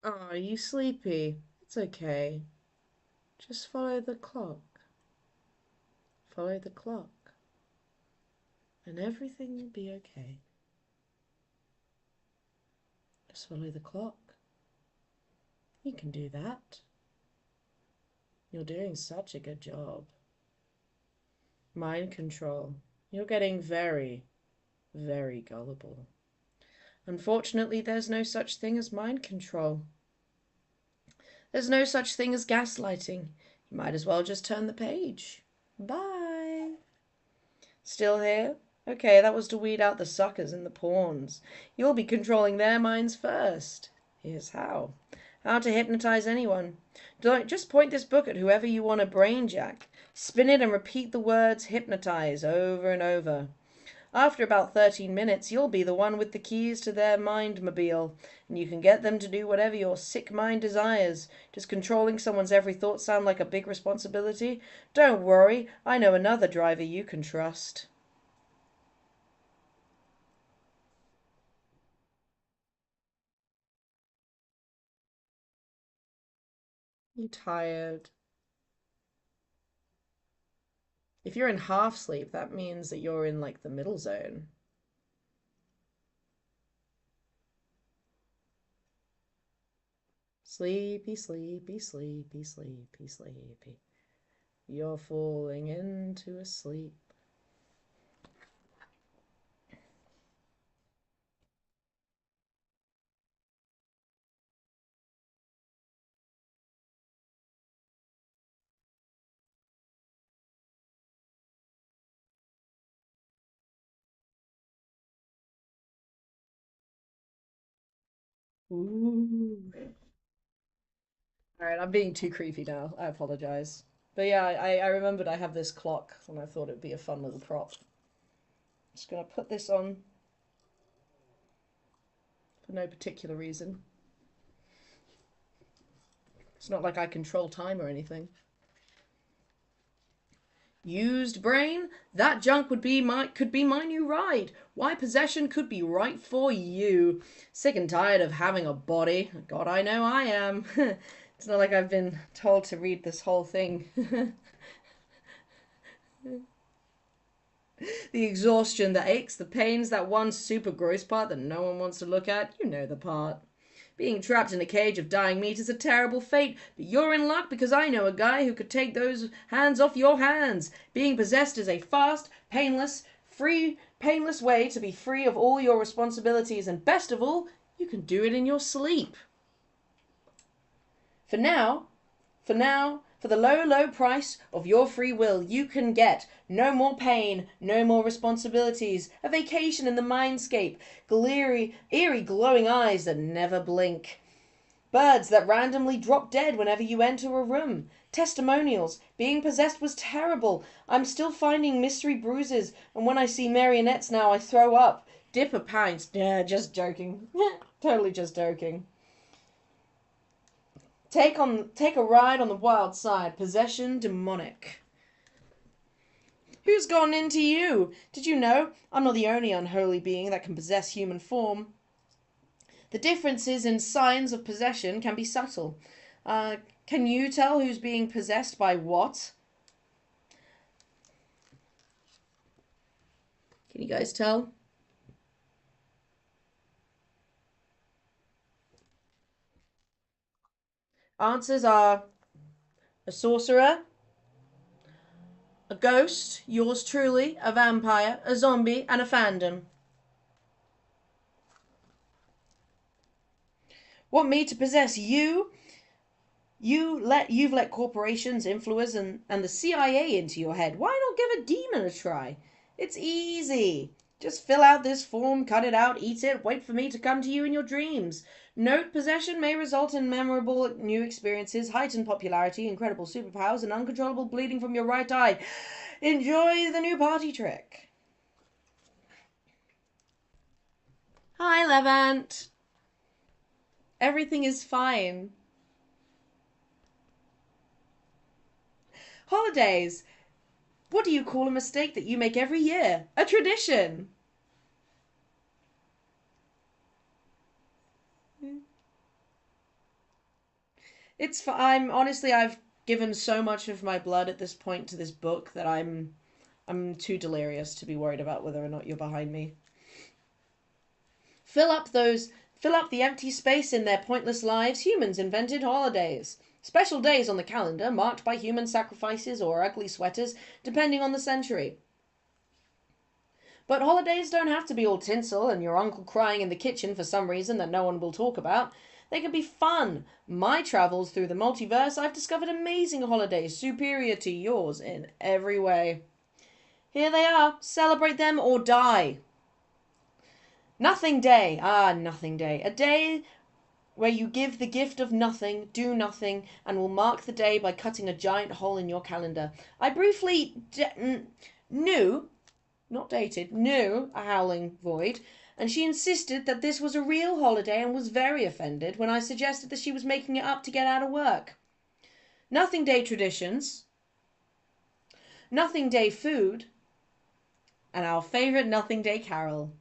Oh, are you sleepy? It's okay. Just follow the clock. Follow the clock. And everything will be okay. Just follow the clock. You can do that. You're doing such a good job. Mind control. You're getting very, very gullible. Unfortunately, there's no such thing as mind control. There's no such thing as gaslighting. You might as well just turn the page. Bye. Still here? Okay, that was to weed out the suckers and the pawns. You'll be controlling their minds first. Here's how. How to hypnotize anyone. Just point this book at whoever you want to brainjack. Spin it and repeat the words hypnotize over and over. After about 13 minutes, you'll be the one with the keys to their mind-mobile, and you can get them to do whatever your sick mind desires. Does controlling someone's every thought sound like a big responsibility? Don't worry, I know another driver you can trust. You tired? If you're in half sleep, that means that you're in like the middle zone. Sleepy, sleepy, sleepy, sleepy, sleepy. You're falling into a sleep. Ooh. Alright, I'm being too creepy now. I apologize. But yeah, I remembered I have this clock and I thought it'd be a fun little prop. Just gonna put this on for no particular reason. It's not like I control time or anything. Used brain? That junk could be my new ride. Why possession could be right for you. Sick and tired of having a body. God, I know I am. It's not like I've been told to read this whole thing. The exhaustion, the aches, the pains, that one super gross part that no one wants to look at. You know the part. Being trapped in a cage of dying meat is a terrible fate, but you're in luck because I know a guy who could take those hands off your hands. Being possessed is a fast, painless way to be free of all your responsibilities, and best of all, you can do it in your sleep. For now, for the low, low price of your free will, you can get no more pain, no more responsibilities, a vacation in the mindscape, eerie glowing eyes that never blink, birds that randomly drop dead whenever you enter a room, testimonials, being possessed was terrible, I'm still finding mystery bruises, and when I see marionettes now I throw up, dipper pints, just joking, totally just joking. Take a ride on the wild side. Possession demonic. Who's gotten into you? Did you know? I'm not the only unholy being that can possess human form. The differences in signs of possession can be subtle. Can you tell who's being possessed by what? Can you guys tell? Answers are a sorcerer, a ghost, yours truly, a vampire, a zombie, and a fandom. Want me to possess you? You've let corporations, influence, and the CIA into your head. Why not give a demon a try? It's easy. Just fill out this form, cut it out, eat it, wait for me to come to you in your dreams. Note, possession may result in memorable new experiences, heightened popularity, incredible superpowers, and uncontrollable bleeding from your right eye. Enjoy the new party trick. Hi, Levant. Everything is fine. Holidays. What do you call a mistake that you make every year? A tradition. I'm honestly, I've given so much of my blood at this point to this book that I'm too delirious to be worried about whether or not you're behind me. Fill up the empty space in their pointless lives. Humans invented holidays. Special days on the calendar marked by human sacrifices or ugly sweaters, depending on the century. But holidays don't have to be all tinsel and your uncle crying in the kitchen for some reason that no one will talk about. They can be fun. My travels through the multiverse, I've discovered amazing holidays superior to yours in every way. Here they are. Celebrate them or die. Nothing Day. Nothing Day. A day where you give the gift of nothing, do nothing, and will mark the day by cutting a giant hole in your calendar. I briefly knew a howling void, and she insisted that this was a real holiday and was very offended when I suggested that she was making it up to get out of work. Nothing Day traditions, Nothing Day food, and our favourite Nothing Day carol.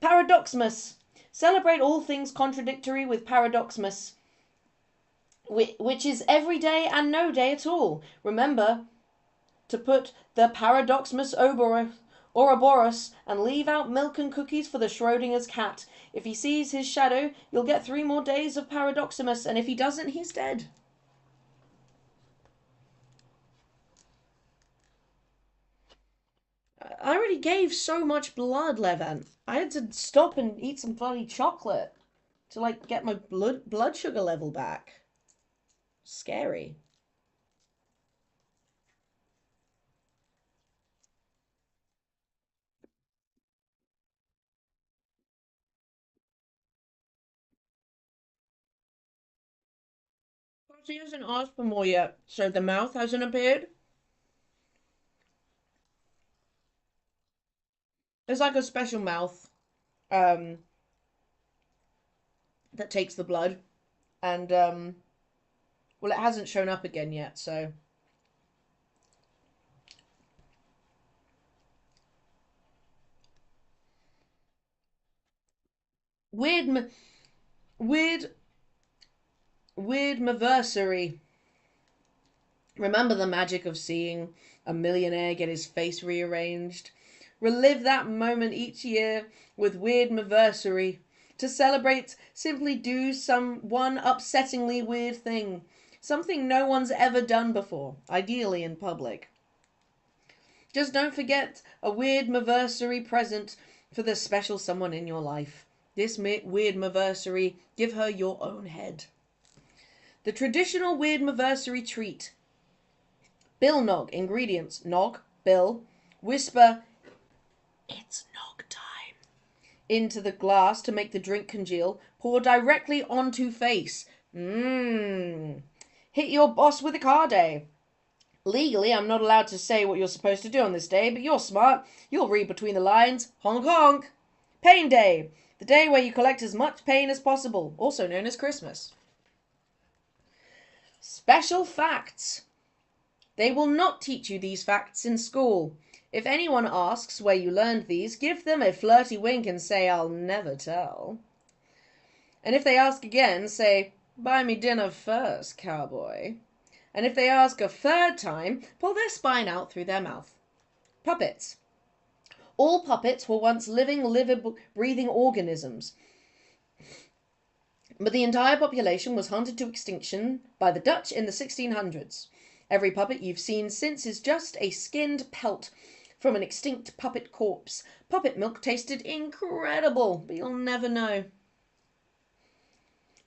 Paradoxmas. Celebrate all things contradictory with Paradoxmas, which is every day and no day at all. Remember to put the Paradoxmus Ouroboros and leave out milk and cookies for the Schrodinger's cat. If he sees his shadow, you'll get 3 more days of Paradoximus, and if he doesn't, he's dead. I already gave so much blood, Levant. I had to stop and eat some bloody chocolate to, like, get my blood sugar level back. Scary. She hasn't asked for more yet, so the mouth hasn't appeared. It's like a special mouth that takes the blood, and well, it hasn't shown up again yet, so Weird, weird, weird anniversary. Remember the magic of seeing a millionaire get his face rearranged? Relive that moment each year with Weird anniversary. To celebrate, simply do one upsettingly weird thing. Something no one's ever done before, ideally in public. Just don't forget a Weird anniversary present for the special someone in your life. This Weird anniversary, give her your own head. The traditional Weird anniversary treat. Bill nog. Ingredients. Nog. Bill. Whisper, "It's nog time," into the glass to make the drink congeal. Pour directly onto face. Hit your boss with a car day. Legally, I'm not allowed to say what you're supposed to do on this day, but you're smart. You'll read between the lines. Honk honk. Pain day. The day where you collect as much pain as possible, also known as Christmas. Special facts. They will not teach you these facts in school. If anyone asks where you learned these, give them a flirty wink and say, "I'll never tell." And if they ask again, say, "Buy me dinner first, cowboy." And if they ask a third time, pull their spine out through their mouth. Puppets. All puppets were once living, breathing organisms. But the entire population was hunted to extinction by the Dutch in the 1600s. Every puppet you've seen since is just a skinned pelt from an extinct puppet corpse. Puppet milk tasted incredible, but you'll never know.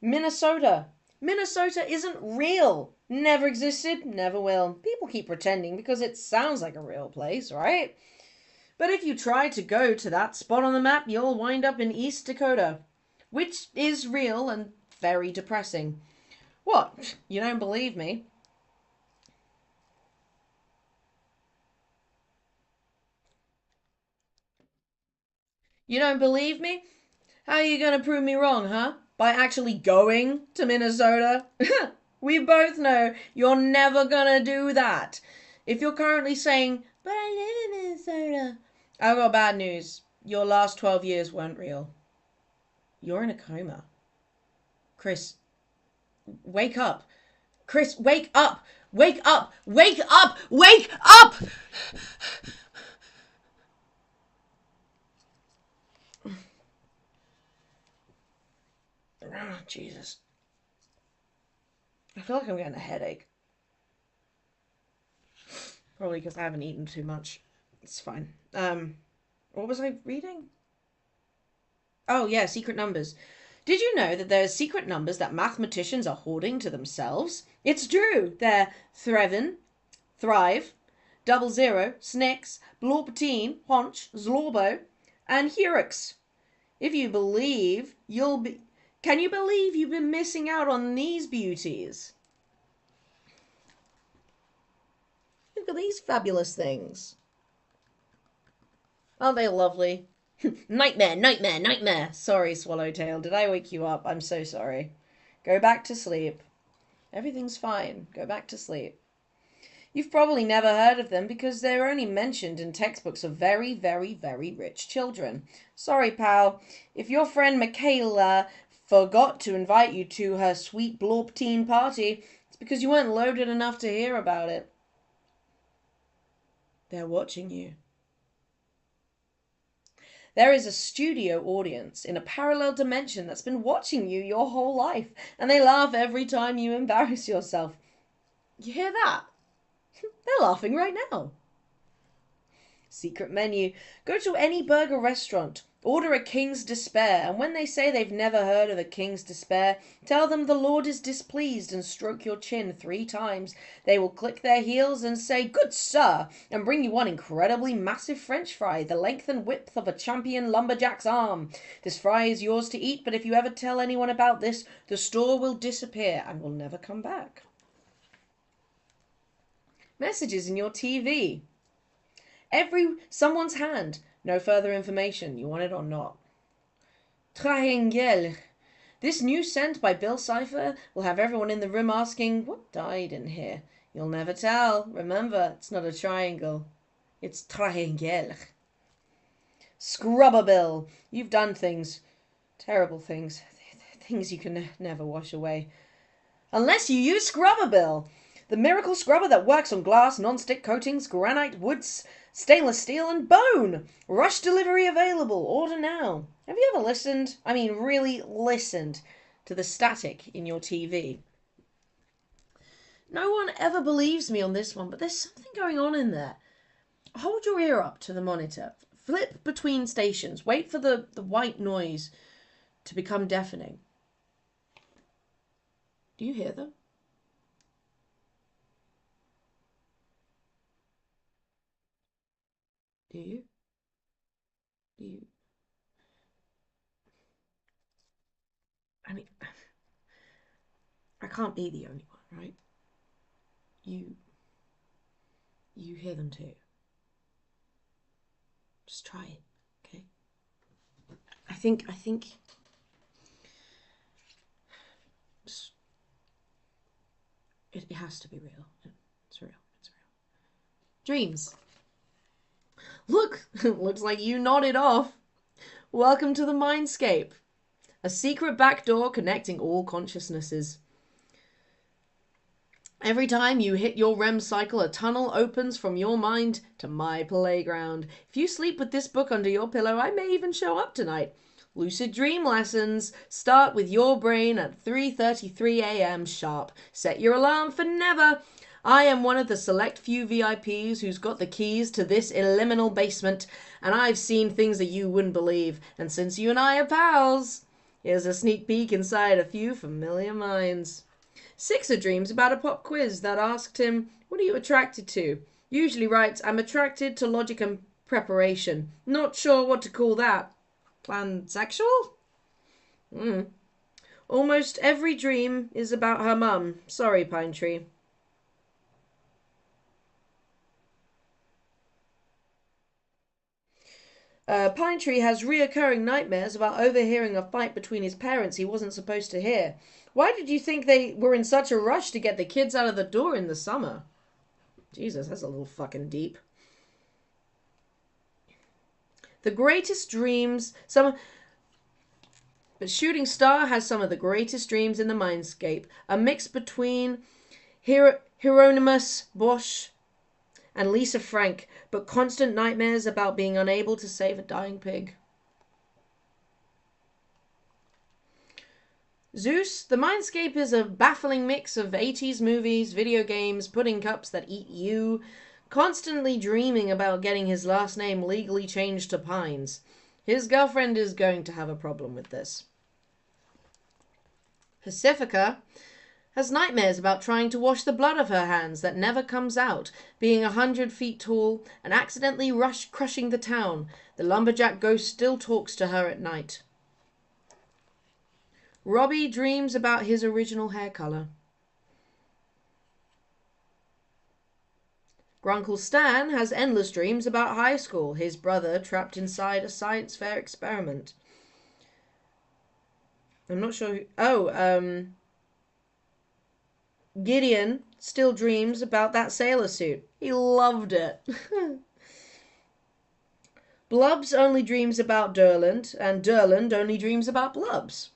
Minnesota. Minnesota isn't real. Never existed, never will. People keep pretending because it sounds like a real place, right? But if you try to go to that spot on the map, you'll wind up in East Dakota, which is real and very depressing. What? You don't believe me? You don't believe me? How are you going to prove me wrong, huh? By actually going to Minnesota? We both know you're never going to do that. If you're currently saying, "But I live in Minnesota," I've got bad news. Your last 12 years weren't real. You're in a coma. Chris, wake up. Chris, wake up. Wake up. Wake up. Wake up! Oh, Jesus. I feel like I'm getting a headache. Probably because I haven't eaten too much. It's fine. What was I reading? Oh, yeah, secret numbers. Did you know that there's secret numbers that mathematicians are hoarding to themselves? It's true. They're Threvin, Thrive, 00, Snix, Blorpatine, Honch, Zlorbo, and Hurix. If you believe, you'll be... Can you believe you've been missing out on these beauties? Look at these fabulous things. Aren't they lovely? Nightmare, nightmare, nightmare. Sorry, Swallowtail. Did I wake you up? I'm so sorry. Go back to sleep. Everything's fine. Go back to sleep. You've probably never heard of them because they're only mentioned in textbooks of very, very, very rich children. Sorry, pal. If your friend Michaela forgot to invite you to her sweet blorp teen party, it's because you weren't loaded enough to hear about it. They're watching you. There is a studio audience in a parallel dimension that's been watching you your whole life, and they laugh every time you embarrass yourself. You hear that? They're laughing right now. Secret menu. Go to any burger restaurant. Order a King's Despair, and when they say they've never heard of a King's Despair, tell them the Lord is displeased and stroke your chin 3 times. They will click their heels and say, "Good sir," and bring you one incredibly massive French fry, the length and width of a champion lumberjack's arm. This fry is yours to eat, but if you ever tell anyone about this, the store will disappear and will never come back. Messages in your TV. Someone's hand. No further information. You want it or not. Triangle. This new scent by Bill Cipher will have everyone in the room asking, "What died in here?" You'll never tell. Remember, it's not a triangle. It's triangle. Scrubber Bill. You've done things Terrible things. Things you can never wash away. Unless you use Scrubberbill, the miracle scrubber that works on glass, non-stick coatings, granite, woods, stainless steel, and bone. Rush delivery available. Order now. Have you ever listened, really listened, to the static in your TV? No one ever believes me on this one, but there's something going on in there. Hold your ear up to the monitor. Flip between stations. Wait for the white noise to become deafening. Do you hear them? Do you? Do you? I can't be the only one, right? You hear them too. Just try it, okay? I think it has to be real. It's real. It's real. Dreams. Look, looks like you nodded off. Welcome to the Mindscape. A secret back door connecting all consciousnesses. Every time you hit your REM cycle, a tunnel opens from your mind to my playground. If you sleep with this book under your pillow, I may even show up tonight. Lucid dream lessons start with your brain at 3:33 a.m. sharp. Set your alarm for never. I am one of the select few VIPs who's got the keys to this liminal basement, and I've seen things that you wouldn't believe. And since you and I are pals, here's a sneak peek inside a few familiar minds. Sixer dreams about a pop quiz that asked him, "What are you attracted to?" Usually writes, "I'm attracted to logic and preparation. Not sure what to call that. Pansexual?" Almost every dream is about her mum. Sorry, Pine Tree. Pine Tree has reoccurring nightmares about overhearing a fight between his parents he wasn't supposed to hear. Why did you think they were in such a rush to get the kids out of the door in the summer? Jesus, that's a little fucking deep. The greatest dreams, but Shooting Star has some of the greatest dreams in the Mindscape. A mix between Hieronymus Bosch and Lisa Frank, but constant nightmares about being unable to save a dying pig. Zeus, the Mindscape is a baffling mix of 80s movies, video games, pudding cups that eat you, constantly dreaming about getting his last name legally changed to Pines. His girlfriend is going to have a problem with this. Pacifica has nightmares about trying to wash the blood of her hands that never comes out, being 100 feet tall, and accidentally crushing the town. The lumberjack ghost still talks to her at night. Robbie dreams about his original hair color. Grunkle Stan has endless dreams about high school, his brother trapped inside a science fair experiment. I'm not sure who... Gideon still dreams about that sailor suit. He loved it. Blubs only dreams about Durland, and Durland only dreams about Blubs.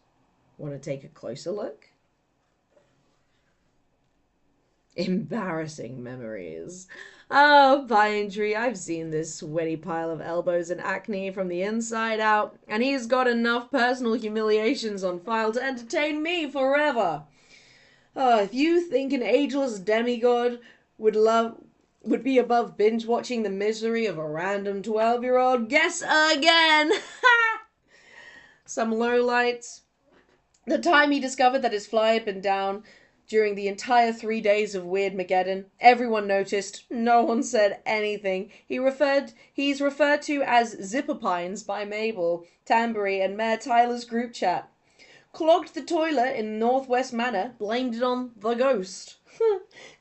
Want to take a closer look? Embarrassing memories. Oh, Pine Tree, I've seen this sweaty pile of elbows and acne from the inside out, and he's got enough personal humiliations on file to entertain me forever. Oh, if you think an ageless demigod would be above binge watching the misery of a random 12-year-old, guess again. Some lowlights. The time he discovered that his fly had been down during the entire 3 days of Weirdmageddon, everyone noticed. No one said anything. He's referred to as Zipperpines by Mabel, Tambury, and Mayor Tyler's group chat. Clogged the toilet in Northwest Manor, blamed it on the ghost.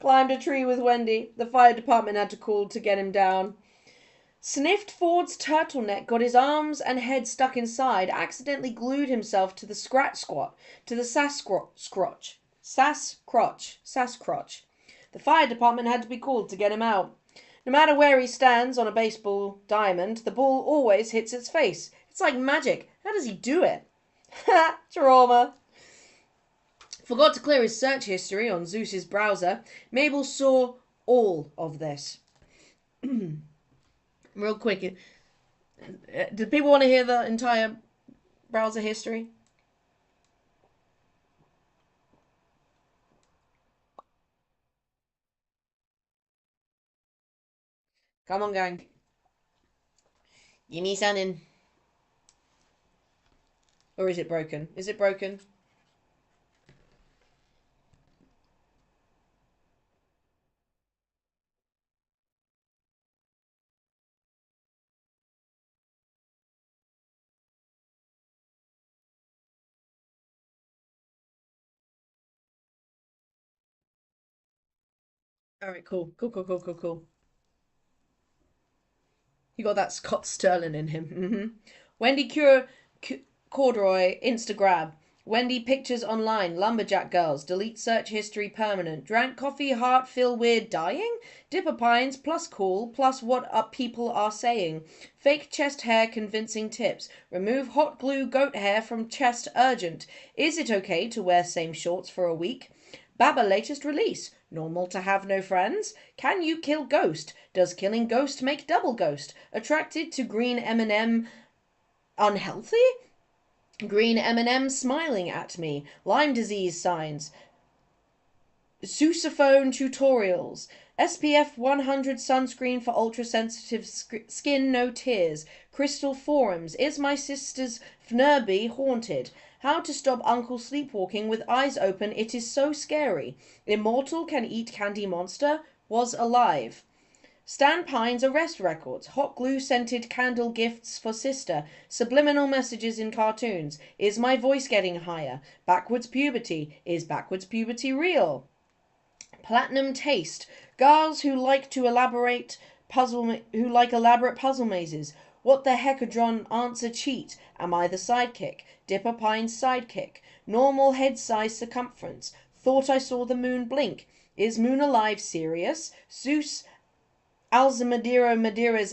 Climbed a tree with Wendy. The fire department had to call to get him down. Sniffed Ford's turtleneck, got his arms and head stuck inside, accidentally glued himself to the Sasquatch. The fire department had to be called to get him out. No matter where he stands on a baseball diamond, the ball always hits its face. It's like magic. How does he do it? Ha! Trauma. Forgot to clear his search history on Zeus's browser. Mabel saw all of this. Real quick. Do people want to hear the entire browser history? Come on, gang. Give me something. Or is it broken? Is it broken? Alright, cool. Cool. He got that Scott Sterling in him. Wendy Corduroy, Instagram. Wendy pictures online. Lumberjack girls. Delete search history permanent. Drank coffee, heart feel weird, dying? Dipper pines plus cool plus what up people are saying. Fake chest hair convincing tips. Remove hot glue goat hair from chest urgent. Is it okay to wear same shorts for a week? Baba latest release. Normal to have no friends? Can you kill ghost? Does killing ghost make double ghost? Attracted to green M&M unhealthy? Green M&M smiling at me. Lyme disease signs. Sousaphone tutorials. SPF 100 sunscreen for ultra-sensitive skin, no tears. Crystal forums. Is my sister's Fnurby haunted? How to stop uncle sleepwalking with eyes open, it is so scary. Immortal can eat candy monster. Was alive. Stan Pine's arrest records. Hot glue scented candle gifts for sister. Subliminal messages in cartoons. Is my voice getting higher? Backwards puberty. Is backwards puberty real? Platinum taste. Girls who like elaborate puzzle mazes. What the hecadron answer cheat? Am I the sidekick? Dipper Pine's sidekick. Normal head size circumference. Thought I saw the moon blink. Is moon alive serious? Zeus Ramirez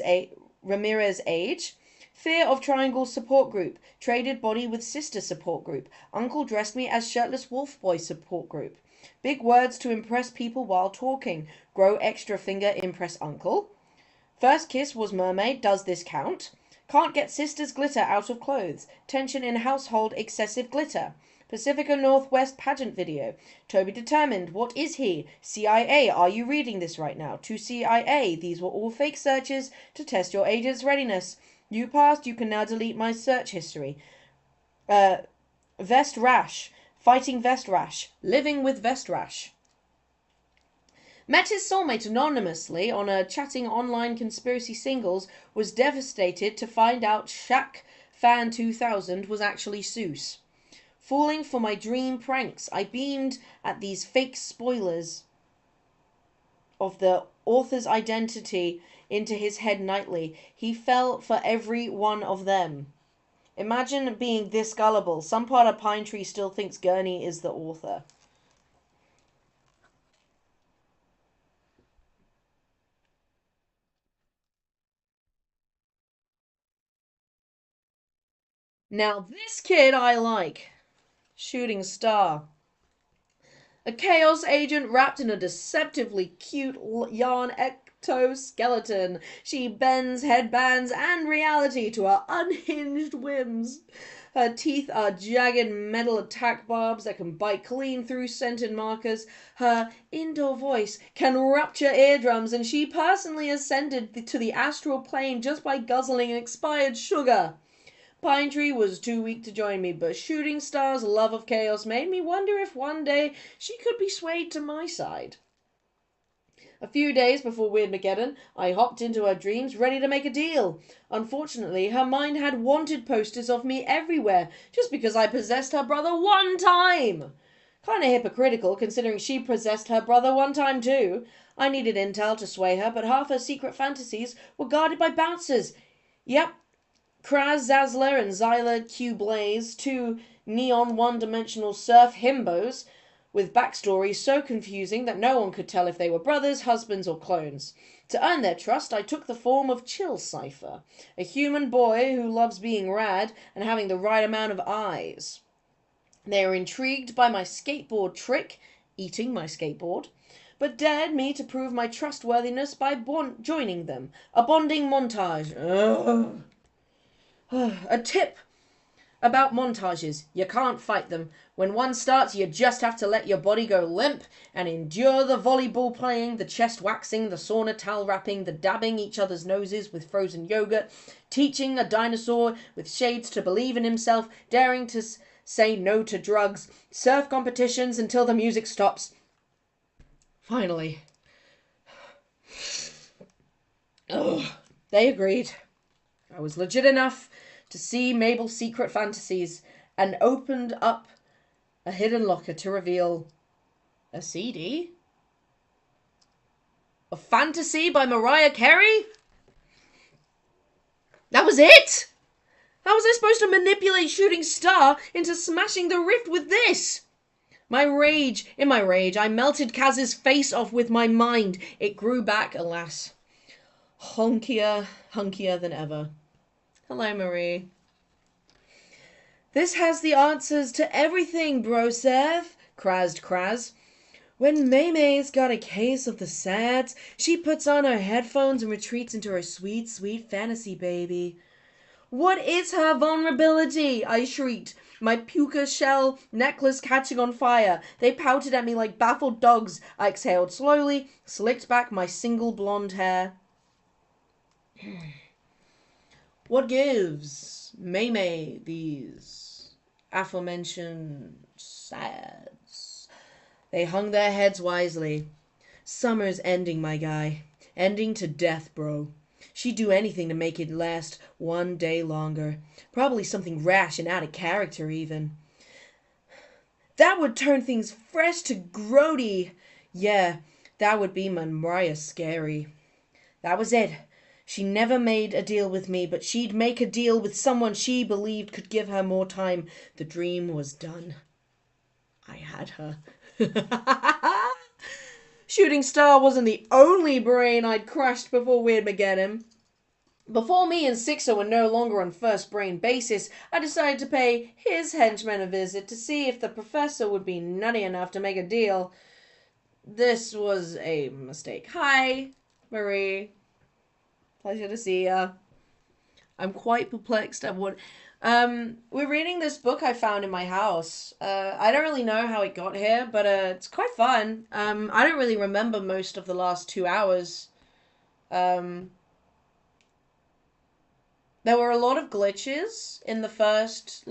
age. Fear of triangle support group. Traded body with sister support group. Uncle dressed me as shirtless wolf boy support group. Big words to impress people while talking. Grow extra finger, impress uncle. First kiss was mermaid, does this count? Can't get sister's glitter out of clothes. Tension in household, excessive glitter. Pacifica Northwest pageant video. Toby determined, what is he? CIA, are you reading this right now? To CIA, these were all fake searches to test your agent's readiness. You passed, you can now delete my search history. Vest rash. Fighting vest rash. Living with vest rash. Met his soulmate anonymously on a chatting online conspiracy singles, was devastated to find out Shaq Fan 2000 was actually Seuss. Falling for my dream pranks, I beamed at these fake spoilers of the author's identity into his head nightly. He fell for every one of them. Imagine being this gullible. Some part of Pine Tree still thinks Gurney is the author. Now this kid I like. Shooting star. A chaos agent wrapped in a deceptively cute yarn exoskeleton. She bends headbands and reality to her unhinged whims. Her teeth are jagged metal attack barbs that can bite clean through scented markers. Her indoor voice can rupture eardrums, and she personally ascended to the astral plane just by guzzling expired sugar. Pine Tree was too weak to join me, but Shooting Star's love of chaos made me wonder if one day she could be swayed to my side. A few days before Weirdmageddon, I hopped into her dreams ready to make a deal. Unfortunately, her mind had wanted posters of me everywhere just because I possessed her brother one time. Kinda hypocritical considering she possessed her brother one time too. I needed intel to sway her, but half her secret fantasies were guarded by bouncers. Yep. Kraz Zazzler and Zyla Q Blaze, two neon one-dimensional surf himbos, with backstories so confusing that no one could tell if they were brothers, husbands, or clones. To earn their trust, I took the form of Chill Cipher, a human boy who loves being rad and having the right amount of eyes. They were intrigued by my skateboard trick, eating my skateboard, but dared me to prove my trustworthiness by joining them. A bonding montage. Ugh. A tip about montages: you can't fight them. When one starts, you just have to let your body go limp and endure the volleyball playing, the chest waxing, the sauna towel wrapping, the dabbing each other's noses with frozen yogurt, teaching a dinosaur with shades to believe in himself, daring to say no to drugs, surf competitions until the music stops. Finally. They agreed. I was legit enough to see Mabel's secret fantasies and opened up a hidden locker to reveal a CD? A Fantasy by Mariah Carey? That was it? How was I supposed to manipulate Shooting Star into smashing the rift with this? In my rage, I melted Kaz's face off with my mind. It grew back, alas. Hunkier than ever. Hello, Marie. This has the answers to everything, Brosev, crazzed Kraz. When Maymay's got a case of the sads, she puts on her headphones and retreats into her sweet, sweet fantasy baby. What is her vulnerability? I shrieked, my puka shell necklace catching on fire. They pouted at me like baffled dogs. I exhaled slowly, slicked back my single blonde hair. What gives Maymay these aforementioned sads? They hung their heads wisely. Summer's ending, my guy. Ending to death, bro. She'd do anything to make it last one day longer. Probably something rash and out of character, even. That would turn things fresh to grody. Yeah, that would be Mariah Scary. That was it. She never made a deal with me, but she'd make a deal with someone she believed could give her more time. The dream was done. I had her. Shooting Star wasn't the only brain I'd crushed before Weird-Mageddon. Before me and Sixer were no longer on first brain basis, I decided to pay his henchman a visit to see if the professor would be nutty enough to make a deal. This was a mistake. Hi, Marie. Pleasure to see ya. I'm quite perplexed at what... we're reading this book I found in my house. I don't really know how it got here, but it's quite fun. I don't really remember most of the last 2 hours. There were a lot of glitches in the first,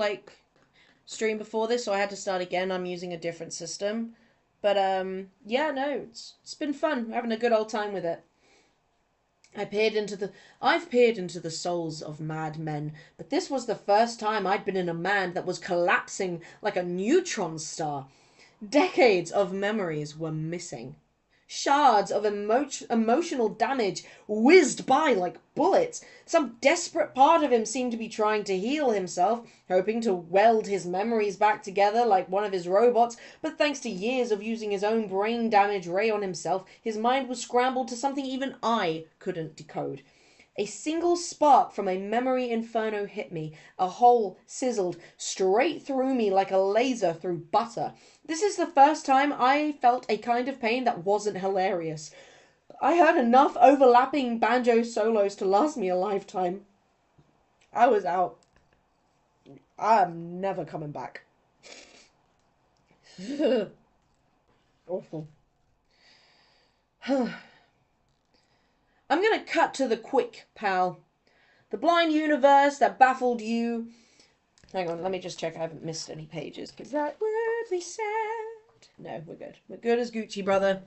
stream before this, so I had to start again. I'm using a different system. But, yeah, no, it's been fun. We're having a good old time with it. I've peered into the souls of mad men, but this was the first time I'd been in a mind that was collapsing like a neutron star. Decades of memories were missing. Shards of emotional damage whizzed by like bullets. Some desperate part of him seemed to be trying to heal himself, hoping to weld his memories back together like one of his robots, but thanks to years of using his own brain damage ray on himself, his mind was scrambled to something even I couldn't decode. A single spark from a memory inferno hit me. A hole sizzled straight through me like a laser through butter. This is the first time I felt a kind of pain that wasn't hilarious. I heard enough overlapping banjo solos to last me a lifetime. I was out. I'm never coming back. Awful. I'm gonna cut to the quick, pal. The blind universe that baffled you. Hang on, let me just check I haven't missed any pages, because that would be sad. No, we're good. We're good as Gucci, brother.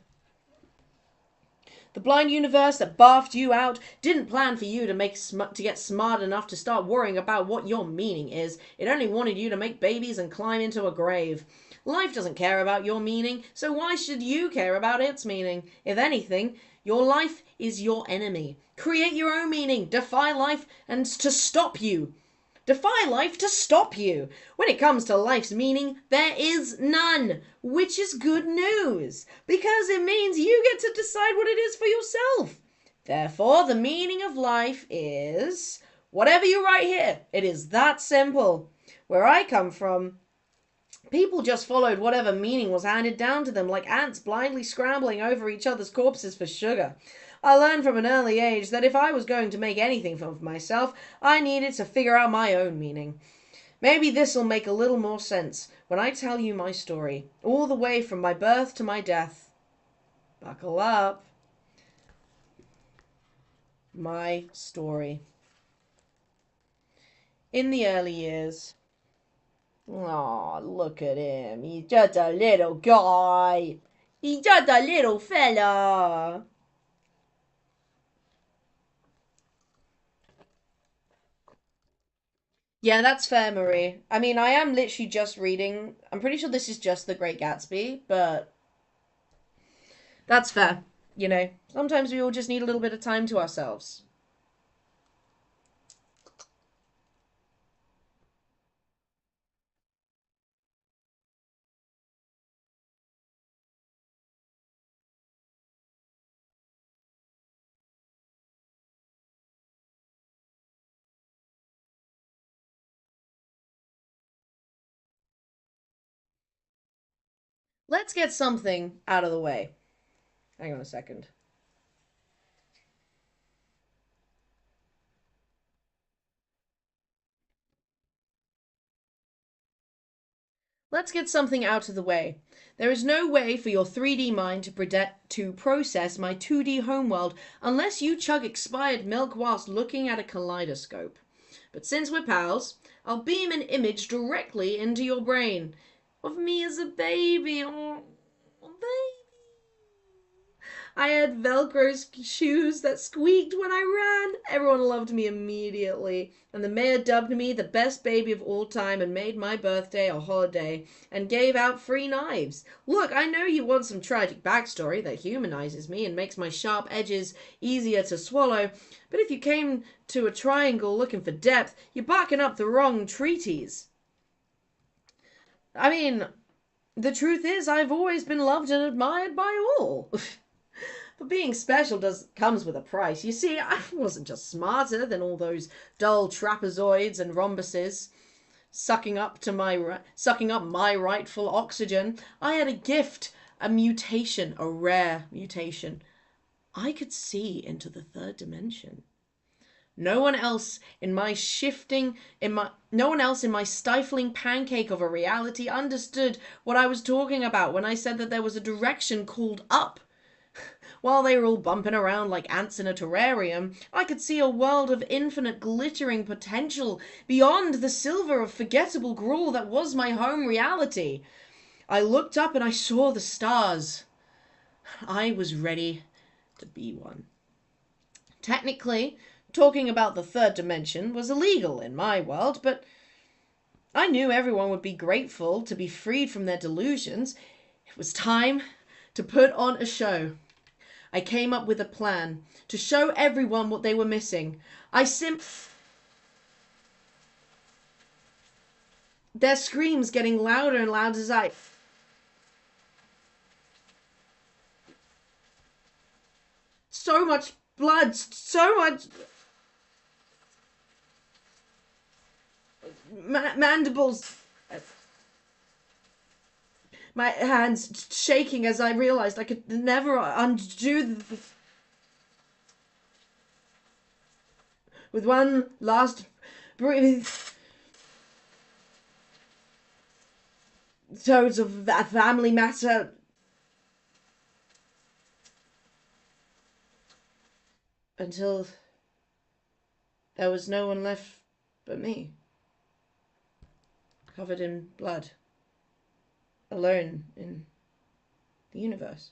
The blind universe that barfed you out didn't plan for you to get smart enough to start worrying about what your meaning is. It only wanted you to make babies and climb into a grave. Life doesn't care about your meaning, so why should you care about its meaning? If anything, your life is your enemy. Create your own meaning, defy life, and to stop you. defy life to stop you. When it comes to life's meaning, there is none, which is good news, because it means you get to decide what it is for yourself. Therefore, the meaning of life is whatever you write here. It is that simple. Where I come from, people just followed whatever meaning was handed down to them, like ants blindly scrambling over each other's corpses for sugar. I learned from an early age that if I was going to make anything of myself, I needed to figure out my own meaning. Maybe this'll make a little more sense when I tell you my story, all the way from my birth to my death. Buckle up. My story. In the early years. Aw, look at him. He's just a little guy. He's just a little fella. Yeah, that's fair, Marie. I mean, I am literally just reading. I'm pretty sure this is just The Great Gatsby, but that's fair. You know, sometimes we all just need a little bit of time to ourselves. Let's get something out of the way. Hang on a second. Let's get something out of the way. There is no way for your 3D mind to process my 2D homeworld unless you chug expired milk whilst looking at a kaleidoscope. But since we're pals, I'll beam an image directly into your brain of me as a baby. Oh, baby. I had Velcro shoes that squeaked when I ran. Everyone loved me immediately. And the mayor dubbed me the best baby of all time and made my birthday a holiday and gave out free knives. Look, I know you want some tragic backstory that humanizes me and makes my sharp edges easier to swallow. But if you came to a triangle looking for depth, you're barking up the wrong treatise. I mean, the truth is I've always been loved and admired by all. But being special comes with a price. You see, I wasn't just smarter than all those dull trapezoids and rhombuses sucking up my rightful oxygen. I had a gift, a mutation, a rare mutation. I could see into the third dimension. No one else in my stifling pancake of a reality understood what I was talking about when I said that there was a direction called up. While they were all bumping around like ants in a terrarium, I could see a world of infinite glittering potential beyond the silver of forgettable gruel that was my home reality. I looked up and I saw the stars. I was ready to be one. Technically, talking about the third dimension was illegal in my world, but I knew everyone would be grateful to be freed from their delusions. It was time to put on a show. I came up with a plan to show everyone what they were missing. Their screams getting louder and louder as so much blood, so much mandibles. My hands shaking as I realized I could never undo with one last breath. Toads of that family matter. Until there was no one left but me. Covered in blood. Alone in the universe.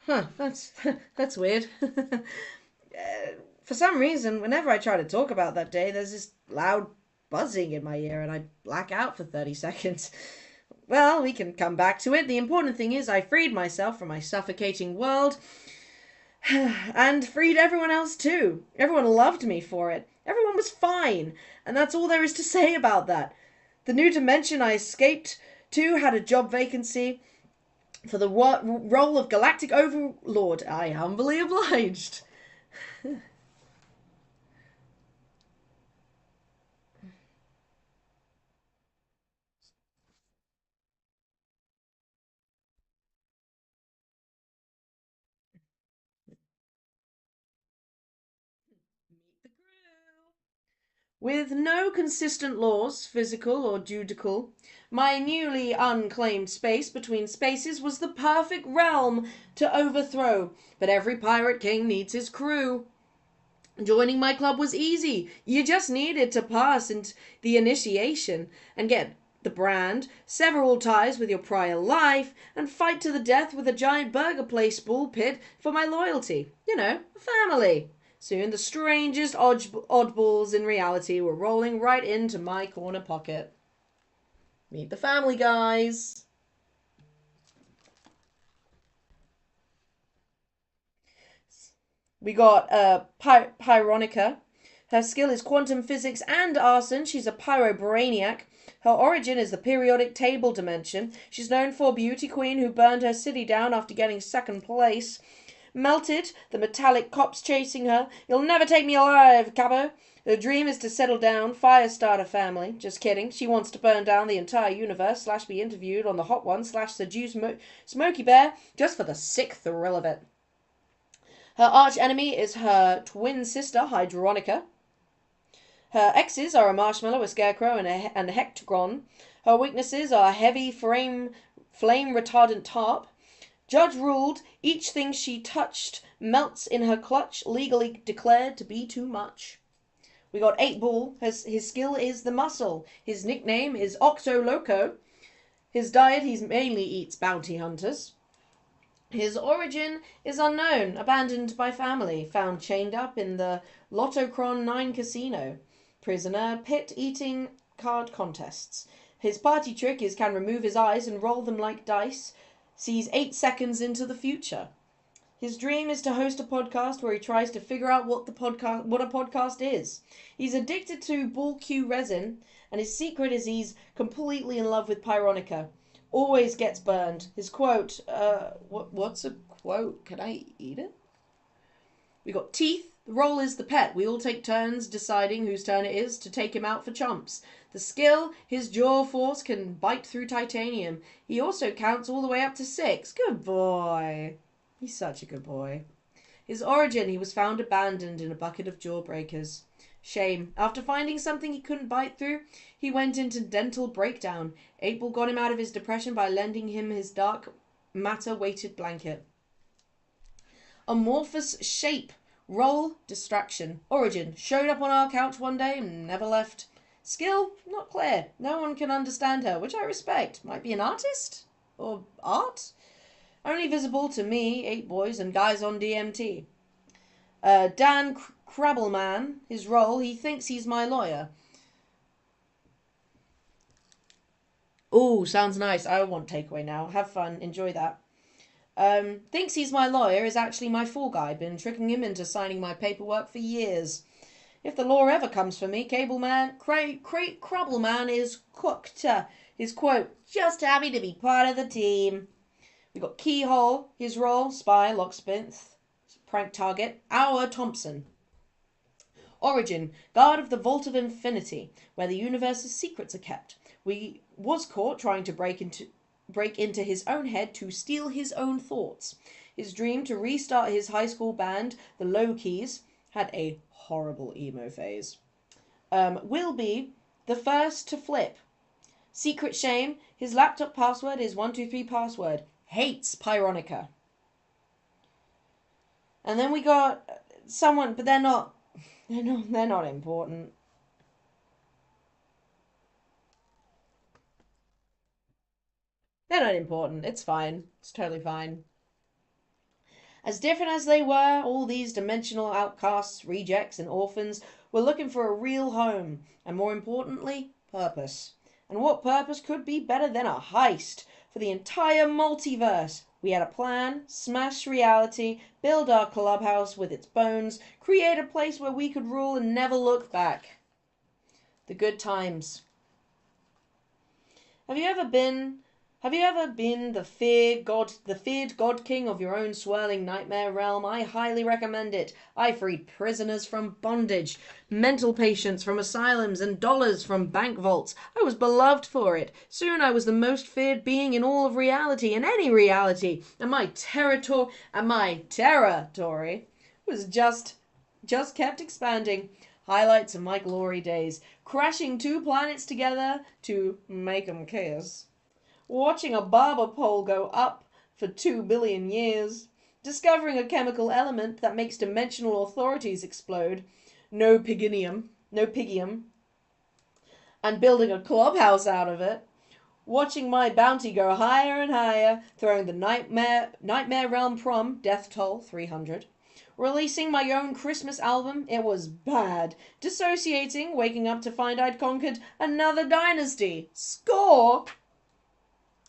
Huh, that's weird. For some reason, whenever I try to talk about that day, there's this loud buzzing in my ear and I black out for 30 seconds. Well, we can come back to it. The important thing is I freed myself from my suffocating world And freed everyone else too. Everyone loved me for it. Everyone was fine. And that's all there is to say about that. The new dimension I escaped to had a job vacancy for the role of Galactic Overlord. I humbly obliged. Meet the crew. With no consistent laws, physical or judicial, my newly unclaimed space between spaces was the perfect realm to overthrow. But every pirate king needs his crew. Joining my club was easy. You just needed to pass the initiation and get the brand, sever all ties with your prior life, and fight to the death with a giant burger place ball pit for my loyalty. You know, a family. Soon the strangest oddballs in reality were rolling right into my corner pocket. Meet the family, guys. We got Pyronica. Her skill is quantum physics and arson. She's a pyrobrainiac. Her origin is the periodic table dimension. She's known for a beauty queen who burned her city down after getting second place. Melted, the metallic cops chasing her. You'll never take me alive, Cabo. Her dream is to settle down, Firestarter family. Just kidding. She wants to burn down the entire universe / be interviewed on the Hot One / seduce Smokey Bear just for the sick thrill of it. Her arch enemy is her twin sister, Hydronica. Her exes are a marshmallow, a scarecrow, and a hectagon. Her weaknesses are a heavy flame retardant tarp. Judge ruled each thing she touched melts in her clutch, legally declared to be too much. We got 8-Ball. His skill is the muscle. His nickname is Octo Loco. His diet, he mainly eats bounty hunters. His origin is unknown, abandoned by family, found chained up in the Lottocron 9 casino. Prisoner, pit eating card contests. His party trick is can remove his eyes and roll them like dice. Sees 8 seconds into the future. His dream is to host a podcast where he tries to figure out what a podcast is. He's addicted to ball cue resin, and his secret is he's completely in love with Pyronica. Always gets burned. His quote, what's a quote? Can I eat it? We got Teeth. The role is the pet. We all take turns deciding whose turn it is to take him out for chumps. The skill, his jaw force can bite through titanium. He also counts all the way up to 6. Good boy. He's such a good boy. His origin, he was found abandoned in a bucket of jawbreakers. Shame. After finding something he couldn't bite through, he went into dental breakdown. 8-Ball got him out of his depression by lending him his dark matter weighted blanket. Amorphous shape. Role, distraction. Origin, showed up on our couch one day and never left. Skill, not clear. No one can understand her, which I respect. Might be an artist? Or art? Only visible to me, 8 boys, and guys on DMT. Dan Crabbleman, his role, he thinks he's my lawyer. Ooh, sounds nice. I want takeaway now. Have fun. Enjoy that. Thinks he's my lawyer is actually my fall guy. Been tricking him into signing my paperwork for years. If the law ever comes for me, Crabbleman is cooked. His quote, just happy to be part of the team. We got Keyhole, his role, spy, locksmith, prank target, our Thompson. Origin, guard of the Vault of Infinity, where the universe's secrets are kept. We was caught trying to break into his own head to steal his own thoughts. His dream to restart his high school band, the Low Keys, had a horrible emo phase. Will be the first to flip. Secret shame, his laptop password is 123 password. Hates Pyronica. And then we got someone, but they're not important. They're not important. It's fine. It's totally fine. As different as they were, all these dimensional outcasts, rejects, and orphans were looking for a real home, and more importantly, purpose. And what purpose could be better than a heist? for the entire multiverse. We had a plan, smash reality, build our clubhouse with its bones, create a place where we could rule and never look back. The good times. Have you ever been the feared god king of your own swirling nightmare realm? I highly recommend it. I freed prisoners from bondage, mental patients from asylums, and dollars from bank vaults. I was beloved for it. Soon I was the most feared being in all of reality, in any reality, and my territory was just kept expanding. Highlights of my glory days: crashing 2 planets together to make 'em kiss, watching a barber pole go up for 2 billion years, discovering a chemical element that makes dimensional authorities explode, no pigium, and building a clubhouse out of it, watching my bounty go higher and higher, throwing the Nightmare Realm prom, death toll 300, releasing my own Christmas album. It was bad. Dissociating, waking up to find I'd conquered another dynasty. Score!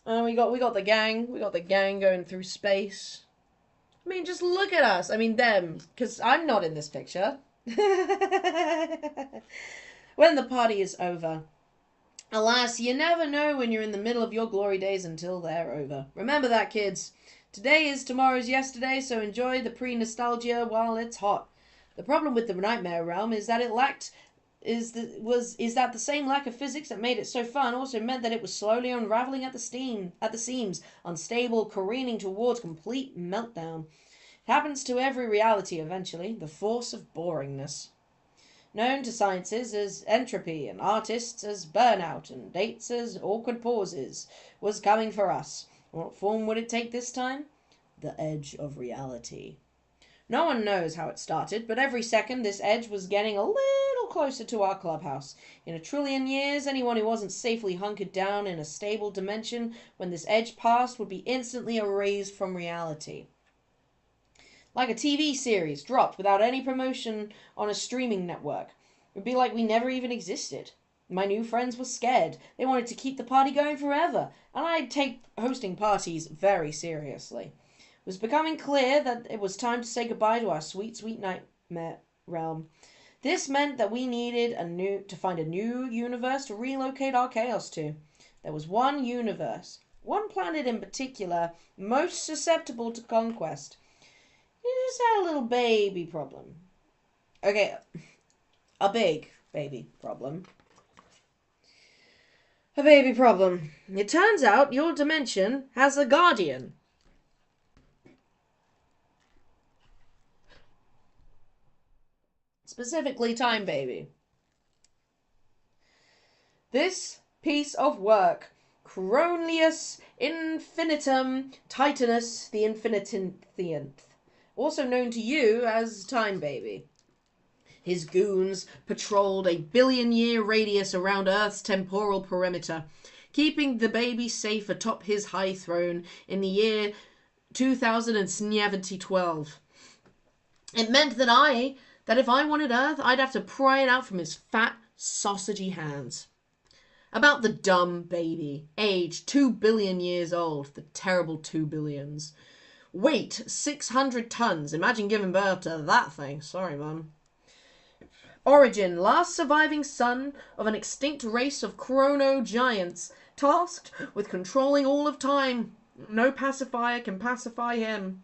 And we got the gang. We got the gang going through space. I mean, just look at us. I mean, them. Because I'm not in this picture. When the party is over. Alas, you never know when you're in the middle of your glory days until they're over. Remember that, kids. Today is tomorrow's yesterday, so enjoy the pre-nostalgia while it's hot. The problem with the Nightmare Realm is that the same lack of physics that made it so fun also meant that it was slowly unraveling at the seams, unstable, careening towards complete meltdown. It happens to every reality eventually, the force of boringness. Known to sciences as entropy and artists as burnout and dates as awkward pauses, was coming for us. What form would it take this time? The edge of reality. No one knows how it started, but every second this edge was getting a little closer to our clubhouse. In 1 trillion years, anyone who wasn't safely hunkered down in a stable dimension when this edge passed would be instantly erased from reality. Like a TV series dropped without any promotion on a streaming network. It would be like we never even existed. My new friends were scared. They wanted to keep the party going forever, and I'd take hosting parties very seriously. It was becoming clear that it was time to say goodbye to our sweet, sweet nightmare realm. This meant that we needed to find a new universe to relocate our chaos to. There was one universe, one planet in particular, most susceptible to conquest. It just had a little baby problem. Okay, a big baby problem. A baby problem. It turns out your dimension has a guardian. Specifically, Time Baby. This piece of work, Cronius Infinitum Titanus the Infinitesianth, also known to you as Time Baby. His goons patrolled a billion-year radius around Earth's temporal perimeter, keeping the baby safe atop his high throne in the year 2012. It meant that if I wanted Earth, I'd have to pry it out from his fat, sausagey hands. About the dumb baby, age 2 billion years old, the terrible 2 billions. Weight 600 tons. Imagine giving birth to that thing. Sorry, Mum. Origin, last surviving son of an extinct race of chrono giants, tasked with controlling all of time. No pacifier can pacify him.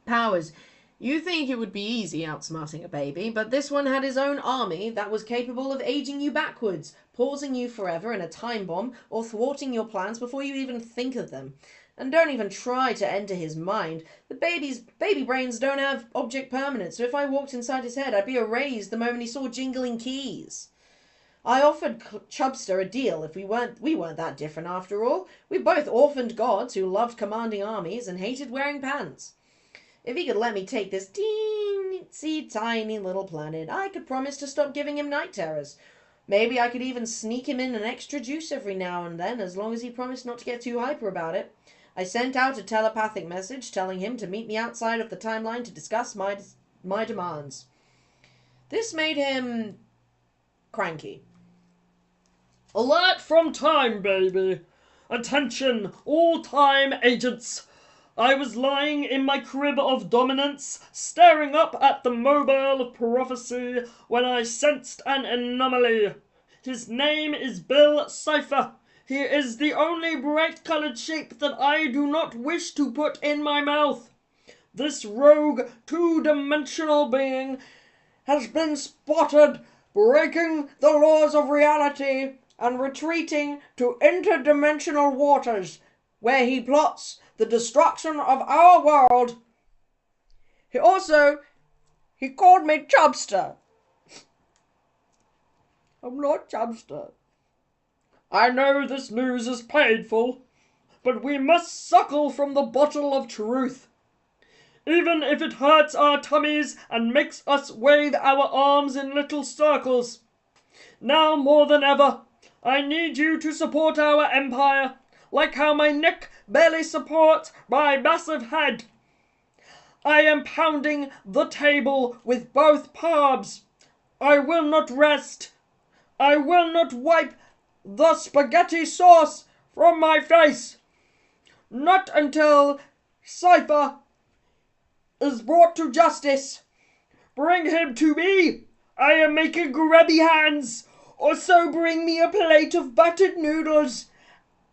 Powers. You think it would be easy outsmarting a baby, but this one had his own army that was capable of aging you backwards, pausing you forever in a time bomb, or thwarting your plans before you even think of them. And don't even try to enter his mind. The baby brains don't have object permanence, so if I walked inside his head, I'd be erased the moment he saw jingling keys. I offered Chubster a deal if we weren't that different after all. We both orphaned gods who loved commanding armies and hated wearing pants. If he could let me take this teensy tiny little planet, I could promise to stop giving him night terrors. Maybe I could even sneak him in an extra juice every now and then, as long as he promised not to get too hyper about it. I sent out a telepathic message telling him to meet me outside of the timeline to discuss my demands. This made him cranky. Alert from Time Baby! Attention, all time agents! I was lying in my crib of dominance, staring up at the mobile of prophecy, when I sensed an anomaly. His name is Bill Cipher. He is the only bright-colored shape that I do not wish to put in my mouth. This rogue, two-dimensional being has been spotted breaking the laws of reality and retreating to interdimensional waters, where he plots the destruction of our world. He called me Chubster. I'm not Chubster. I know this news is painful, but we must suckle from the bottle of truth. Even if it hurts our tummies and makes us wave our arms in little circles. Now more than ever, I need you to support our empire, like how my neck barely supports my massive head. I am pounding the table with both palms. I will not rest. I will not wipe the spaghetti sauce from my face. Not until Cypher is brought to justice. Bring him to me. I am making grubby hands. Also bring me a plate of buttered noodles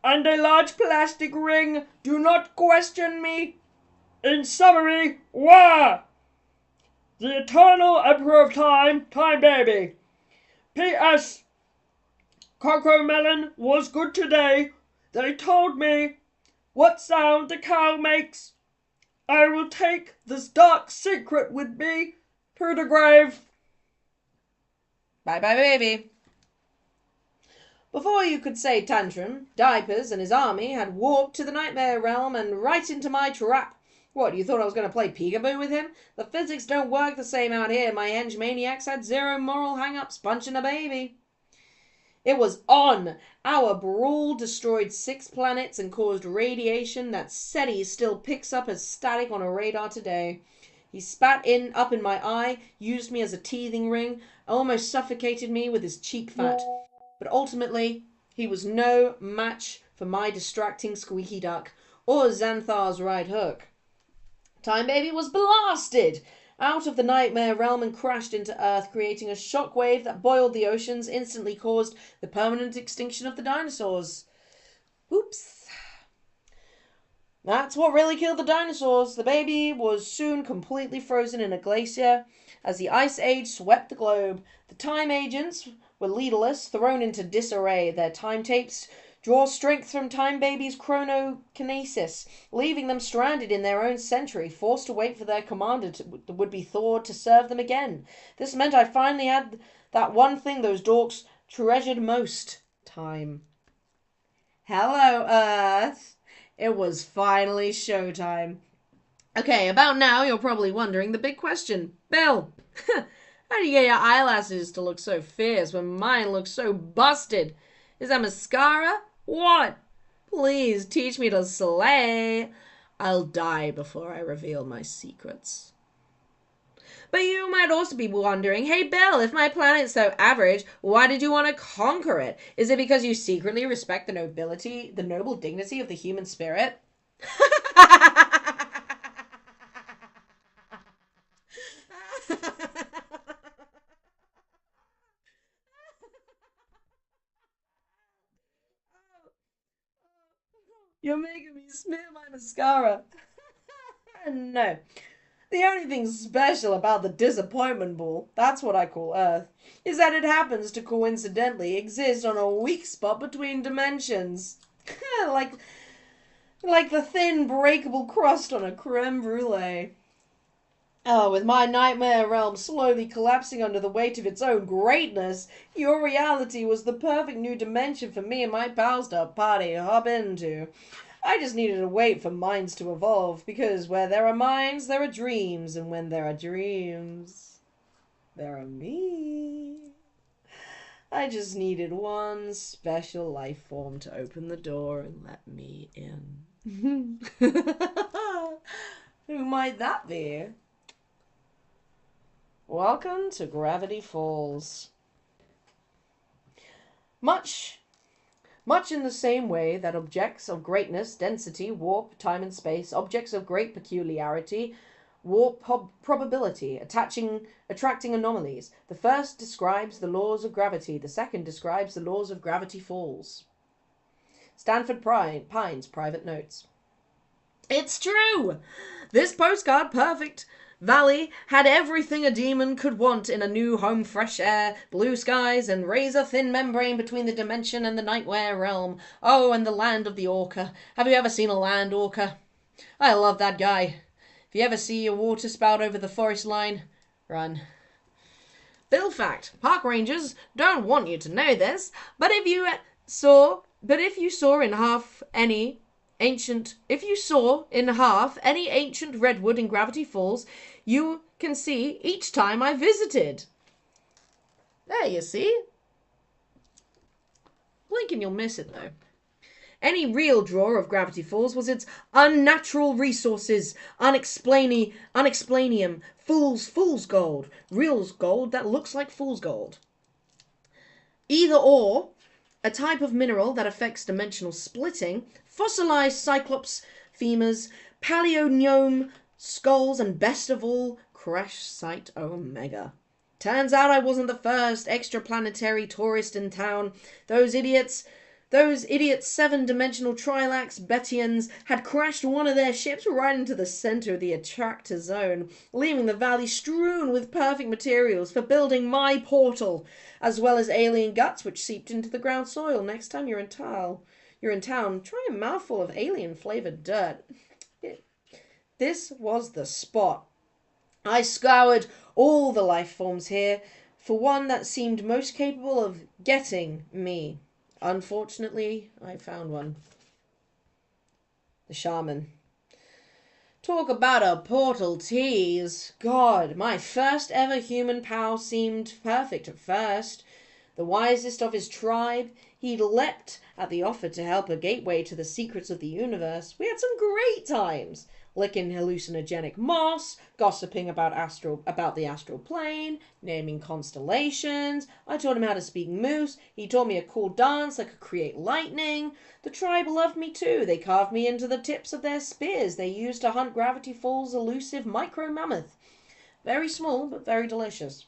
and a large plastic ring. Do not question me. In summary, wah! The eternal emperor of time, Time Baby. P.S. Cocomelon was good today. They told me what sound the cow makes. I will take this dark secret with me to the grave. Bye bye, baby. Before you could say Tantrum, Diapers and his army had warped to the nightmare realm and right into my trap. What, you thought I was going to play peekaboo with him? The physics don't work the same out here. My henge maniacs had zero moral hang-ups punching a baby. It was on! Our brawl destroyed 6 planets and caused radiation that SETI still picks up as static on a radar today. He spat up in my eye, used me as a teething ring, almost suffocated me with his cheek fat. But ultimately, he was no match for my distracting squeaky duck, or Xanthar's right hook. Time Baby was blasted out of the nightmare realm and crashed into Earth, creating a shockwave that boiled the oceans, instantly caused the permanent extinction of the dinosaurs. Oops. That's what really killed the dinosaurs. The baby was soon completely frozen in a glacier as the Ice Age swept the globe. The time agents were leaderless, thrown into disarray. Their time tapes draw strength from Time Baby's chronokinesis, leaving them stranded in their own century, forced to wait for their commander, the would-be Thor, to serve them again. This meant I finally had that one thing those dorks treasured most: time. Hello, Earth. It was finally showtime. Okay, about now you're probably wondering the big question. Bill, how do you get your eyelashes to look so fierce when mine look so busted? Is that mascara? What? Please teach me to slay. I'll die before I reveal my secrets. But you might also be wondering, hey Bill, if my planet's so average, why did you want to conquer it? Is it because you secretly respect the noble dignity of the human spirit? You're making me smear my mascara. No. The only thing special about the disappointment ball, that's what I call Earth, is that it happens to coincidentally exist on a weak spot between dimensions. like the thin, breakable crust on a creme brulee. Oh, with my nightmare realm slowly collapsing under the weight of its own greatness, your reality was the perfect new dimension for me and my pals to hop into. I just needed to wait for minds to evolve, because where there are minds, there are dreams, and when there are dreams, there are me. I just needed one special life form to open the door and let me in. Who might that be? Welcome to Gravity Falls. Much Much in the same way that objects of greatness, density, warp, time and space, objects of great peculiarity, warp probability, attracting anomalies. The first describes the laws of gravity, the second describes the laws of gravity falls. Stanford Pines, private notes. It's true! This postcard, perfect Valley, had everything a demon could want in a new home: fresh air, blue skies, and razor-thin membrane between the dimension and the nightmare realm. Oh, and the land of the orca. Have you ever seen a land orca? I love that guy. If you ever see a water spout over the forest line, run. Bill fact. Park rangers don't want you to know this, but if you saw in half any ancient redwood in Gravity Falls, you can see each time I visited. There, you see. Blink and you'll miss it, though. Any real draw of Gravity Falls was its unnatural resources, unexplainium, fool's gold, real gold that looks like fool's gold. Either or, a type of mineral that affects dimensional splitting, fossilized cyclops femurs, paleognome skulls, and best of all, crash site Omega. Turns out I wasn't the first extraplanetary tourist in town. Those idiots 7-dimensional Trilax Betians had crashed one of their ships right into the center of the attractor zone, leaving the valley strewn with perfect materials for building my portal, as well as alien guts which seeped into the ground soil. Next time you're in town, try a mouthful of alien-flavored dirt. This was the spot. I scoured all the life forms here for one that seemed most capable of getting me. Unfortunately, I found one. The shaman. Talk about a portal tease. God, my first ever human pal seemed perfect at first. The wisest of his tribe, he leapt at the offer to help a gateway to the secrets of the universe. We had some great times. Licking hallucinogenic moss, gossiping about the astral plane, naming constellations. I taught him how to speak moose. He taught me a cool dance that could create lightning. The tribe loved me too. They carved me into the tips of their spears they used to hunt Gravity Falls' elusive micro-mammoth. Very small, but very delicious.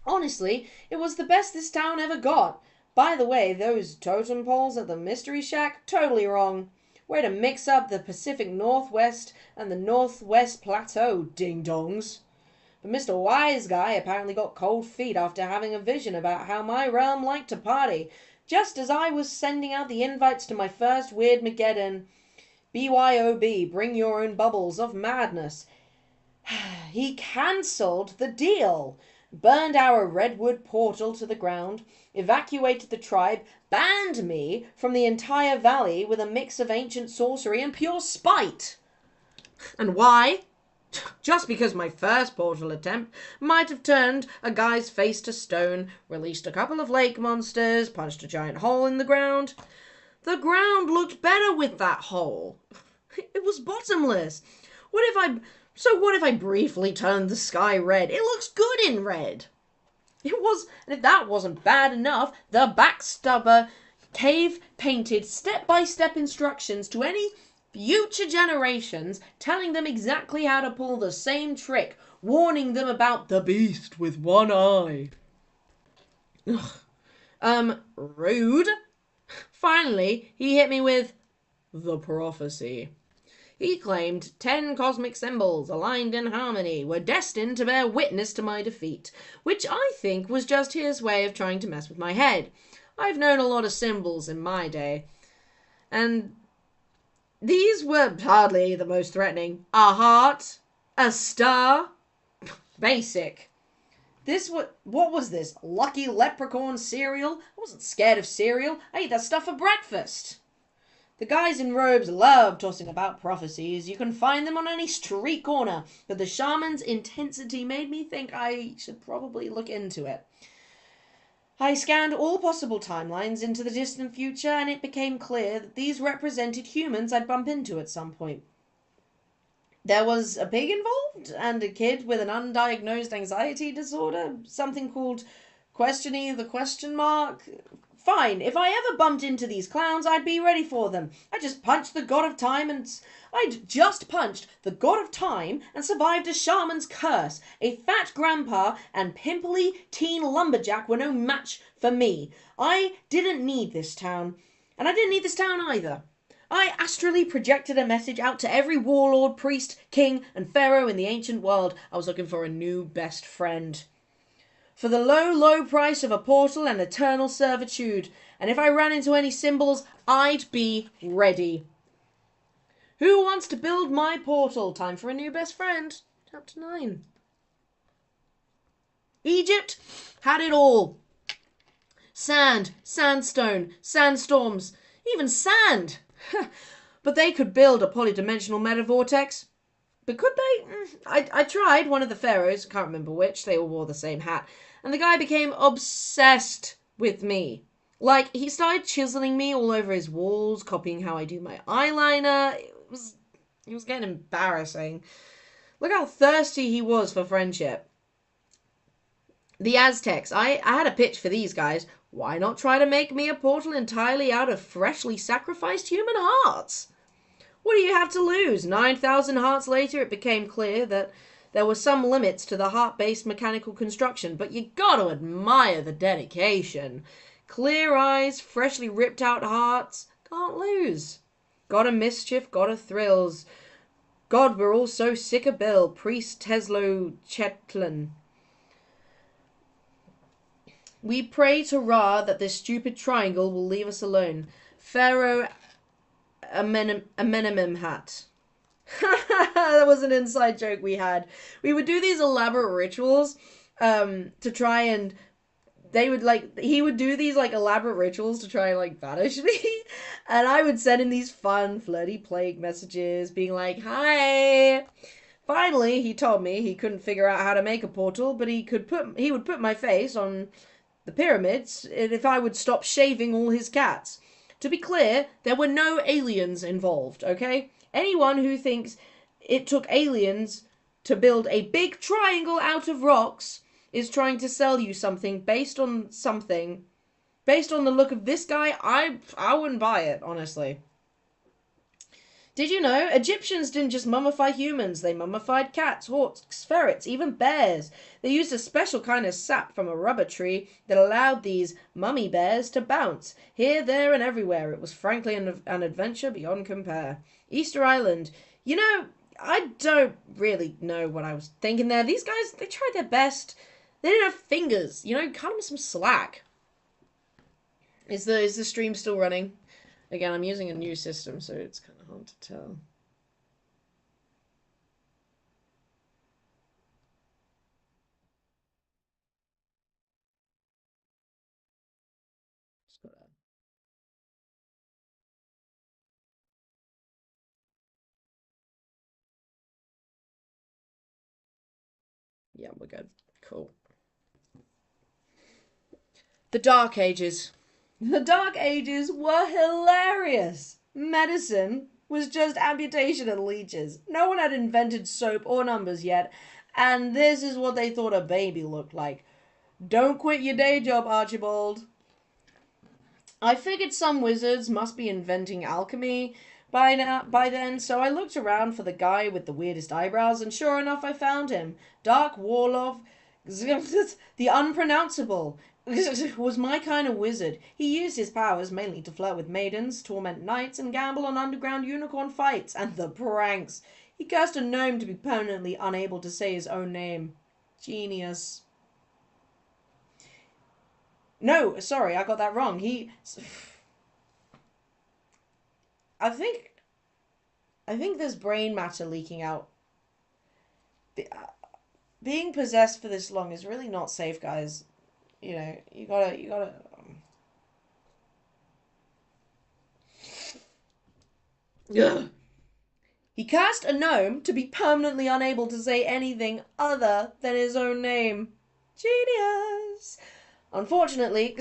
Honestly, it was the best this town ever got. By the way, those totem poles at the Mystery Shack, totally wrong. Way to mix up the Pacific Northwest and the Northwest Plateau, ding-dongs. But Mr. Wise Guy apparently got cold feet after having a vision about how my realm liked to party, just as I was sending out the invites to my first Weird Mageddon. BYOB, bring your own bubbles of madness. He cancelled the deal, burned our redwood portal to the ground, evacuated the tribe, banned me from the entire valley with a mix of ancient sorcery and pure spite. And why? Just because my first portal attempt might have turned a guy's face to stone, released a couple of lake monsters, punched a giant hole in the ground. The ground looked better with that hole. It was bottomless. What if I briefly turned the sky red? It looks good in red. And if that wasn't bad enough, the backstabber cave painted step-by-step instructions to any future generations, telling them exactly how to pull the same trick, warning them about the beast with one eye. Rude. Finally, he hit me with the prophecy. He claimed 10 cosmic symbols, aligned in harmony, were destined to bear witness to my defeat, which I think was just his way of trying to mess with my head. I've known a lot of symbols in my day, and these were hardly the most threatening. A heart, a star, basic. What was this? Lucky leprechaun cereal? I wasn't scared of cereal. I ate that stuff for breakfast. The guys in robes love tossing about prophecies. You can find them on any street corner. But the shaman's intensity made me think I should probably look into it. I scanned all possible timelines into the distant future, and it became clear that these represented humans I'd bump into at some point. There was a pig involved, and a kid with an undiagnosed anxiety disorder, something called questioning the question mark, fine. If I ever bumped into these clowns, I'd be ready for them. I'd just punch the god of time and survived a shaman's curse. A fat grandpa and pimply teen lumberjack were no match for me. I didn't need this town. And I didn't need this town either. I astrally projected a message out to every warlord, priest, king, and pharaoh in the ancient world. I was looking for a new best friend. For the low, low price of a portal and eternal servitude. And if I ran into any symbols, I'd be ready. Who wants to build my portal? Time for a new best friend. Chapter 9. Egypt had it all. Sand, sandstone, sandstorms, even sand. But they could build a polydimensional metavortex. But could they? I tried. One of the pharaohs, can't remember which, they all wore the same hat. And the guy became obsessed with me. Like, he started chiseling me all over his walls, copying how I do my eyeliner. It was getting embarrassing. Look how thirsty he was for friendship. The Aztecs. I had a pitch for these guys. Why not try to make me a portal entirely out of freshly sacrificed human hearts? What do you have to lose? 9,000 hearts later, it became clear that there were some limits to the heart-based mechanical construction, but you gotta admire the dedication. Clear eyes, freshly ripped out hearts, can't lose. Gotta mischief, gotta thrills. God, we're all so sick of Bill, Priest Teslo Chetlin. We pray to Ra that this stupid triangle will leave us alone. Pharaoh Amenemhat. That was an inside joke we had. We would do these elaborate rituals to try and he would do these elaborate rituals to try and banish me. And I would send him these fun flirty plague messages being like, hi. Finally, he told me he couldn't figure out how to make a portal, but he would put my face on the pyramids if I would stop shaving all his cats. To be clear, there were no aliens involved, okay? Anyone who thinks it took aliens to build a big triangle out of rocks is trying to sell you something based on the look of this guy. I wouldn't buy it, honestly. Did you know Egyptians didn't just mummify humans? They mummified cats, hawks, ferrets, even bears. They used a special kind of sap from a rubber tree that allowed these mummy bears to bounce here, there, and everywhere. It was frankly an adventure beyond compare. Easter Island. You know, I don't really know what I was thinking there. These guys, they tried their best. They didn't have fingers. You know, cut them some slack. Is the stream still running? Again, I'm using a new system, so it's kind of hard to tell. Yeah, we're good. Cool. The Dark Ages. The Dark Ages were hilarious. Medicine was just amputation and leeches. No one had invented soap or numbers yet, and this is what they thought a baby looked like. Don't quit your day job, Archibald. I figured some wizards must be inventing alchemy by then, so I looked around for the guy with the weirdest eyebrows, and sure enough, I found him. Dark Warlock, the unpronounceable, was my kind of wizard. He used his powers mainly to flirt with maidens, torment knights, and gamble on underground unicorn fights. And the pranks. He cursed a gnome to be permanently unable to say his own name. Genius. No, sorry, I got that wrong. I think there's brain matter leaking out. Being possessed for this long is really not safe, guys. You know, you gotta. Ugh. He cast a gnome to be permanently unable to say anything other than his own name. Genius. Unfortunately,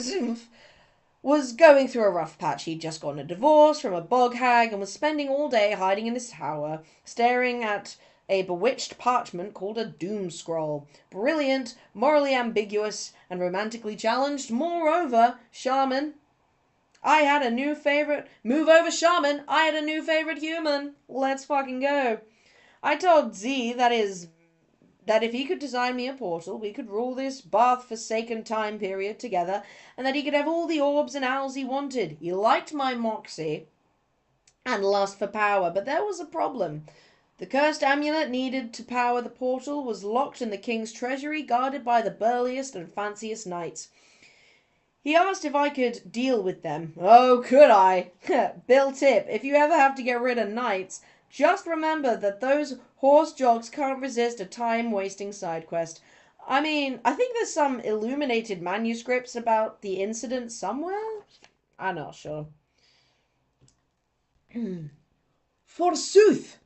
was going through a rough patch. He'd just gotten a divorce from a bog hag and was spending all day hiding in his tower, staring at a bewitched parchment called a doom scroll. Brilliant, morally ambiguous, and romantically challenged. Moreover, shaman. I had a new favorite. Move over, shaman. I had a new favorite human. Let's fucking go. I told Z, that if he could design me a portal, we could rule this bath-forsaken time period together, and that he could have all the orbs and owls he wanted. He liked my moxie and lust for power, but there was a problem. The cursed amulet needed to power the portal was locked in the king's treasury, guarded by the burliest and fanciest knights. He asked if I could deal with them. Oh, could I? Bill tip, if you ever have to get rid of knights, just remember that those horse jogs can't resist a time-wasting side quest. I mean, I think there's some illuminated manuscripts about the incident somewhere. I'm not sure. Forsooth!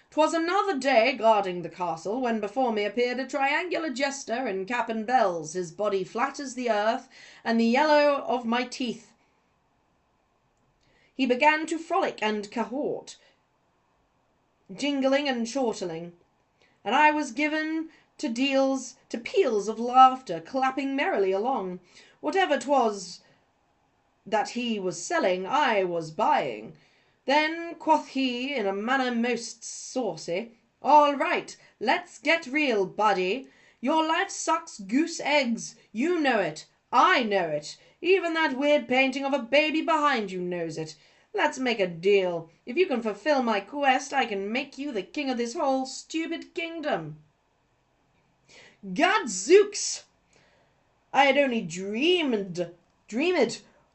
'Twas another day guarding the castle when before me appeared a triangular jester in cap and bells, his body flat as the earth, and the yellow of my teeth. He began to frolic and cahort, jingling and chortling, and I was given to peals of laughter, clapping merrily along. Whatever 'twas that he was selling, I was buying. Then quoth he, in a manner most saucy, "All right, let's get real, buddy. Your life sucks goose eggs. You know it. I know it. Even that weird painting of a baby behind you knows it. Let's make a deal. If you can fulfill my quest, I can make you the king of this whole stupid kingdom." Gadzooks! I had only dreamed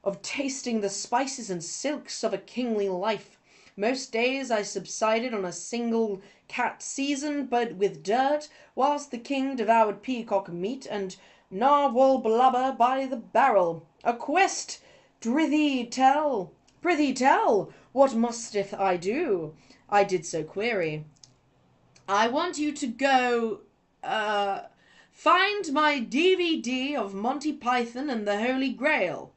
of tasting the spices and silks of a kingly life. Most days I subsided on a single cat seasoned but with dirt, whilst the king devoured peacock meat and narwhal blubber by the barrel. A quest! Prithee tell, what musteth I do? I did so query. I want you to go, find my DVD of Monty Python and the Holy Grail.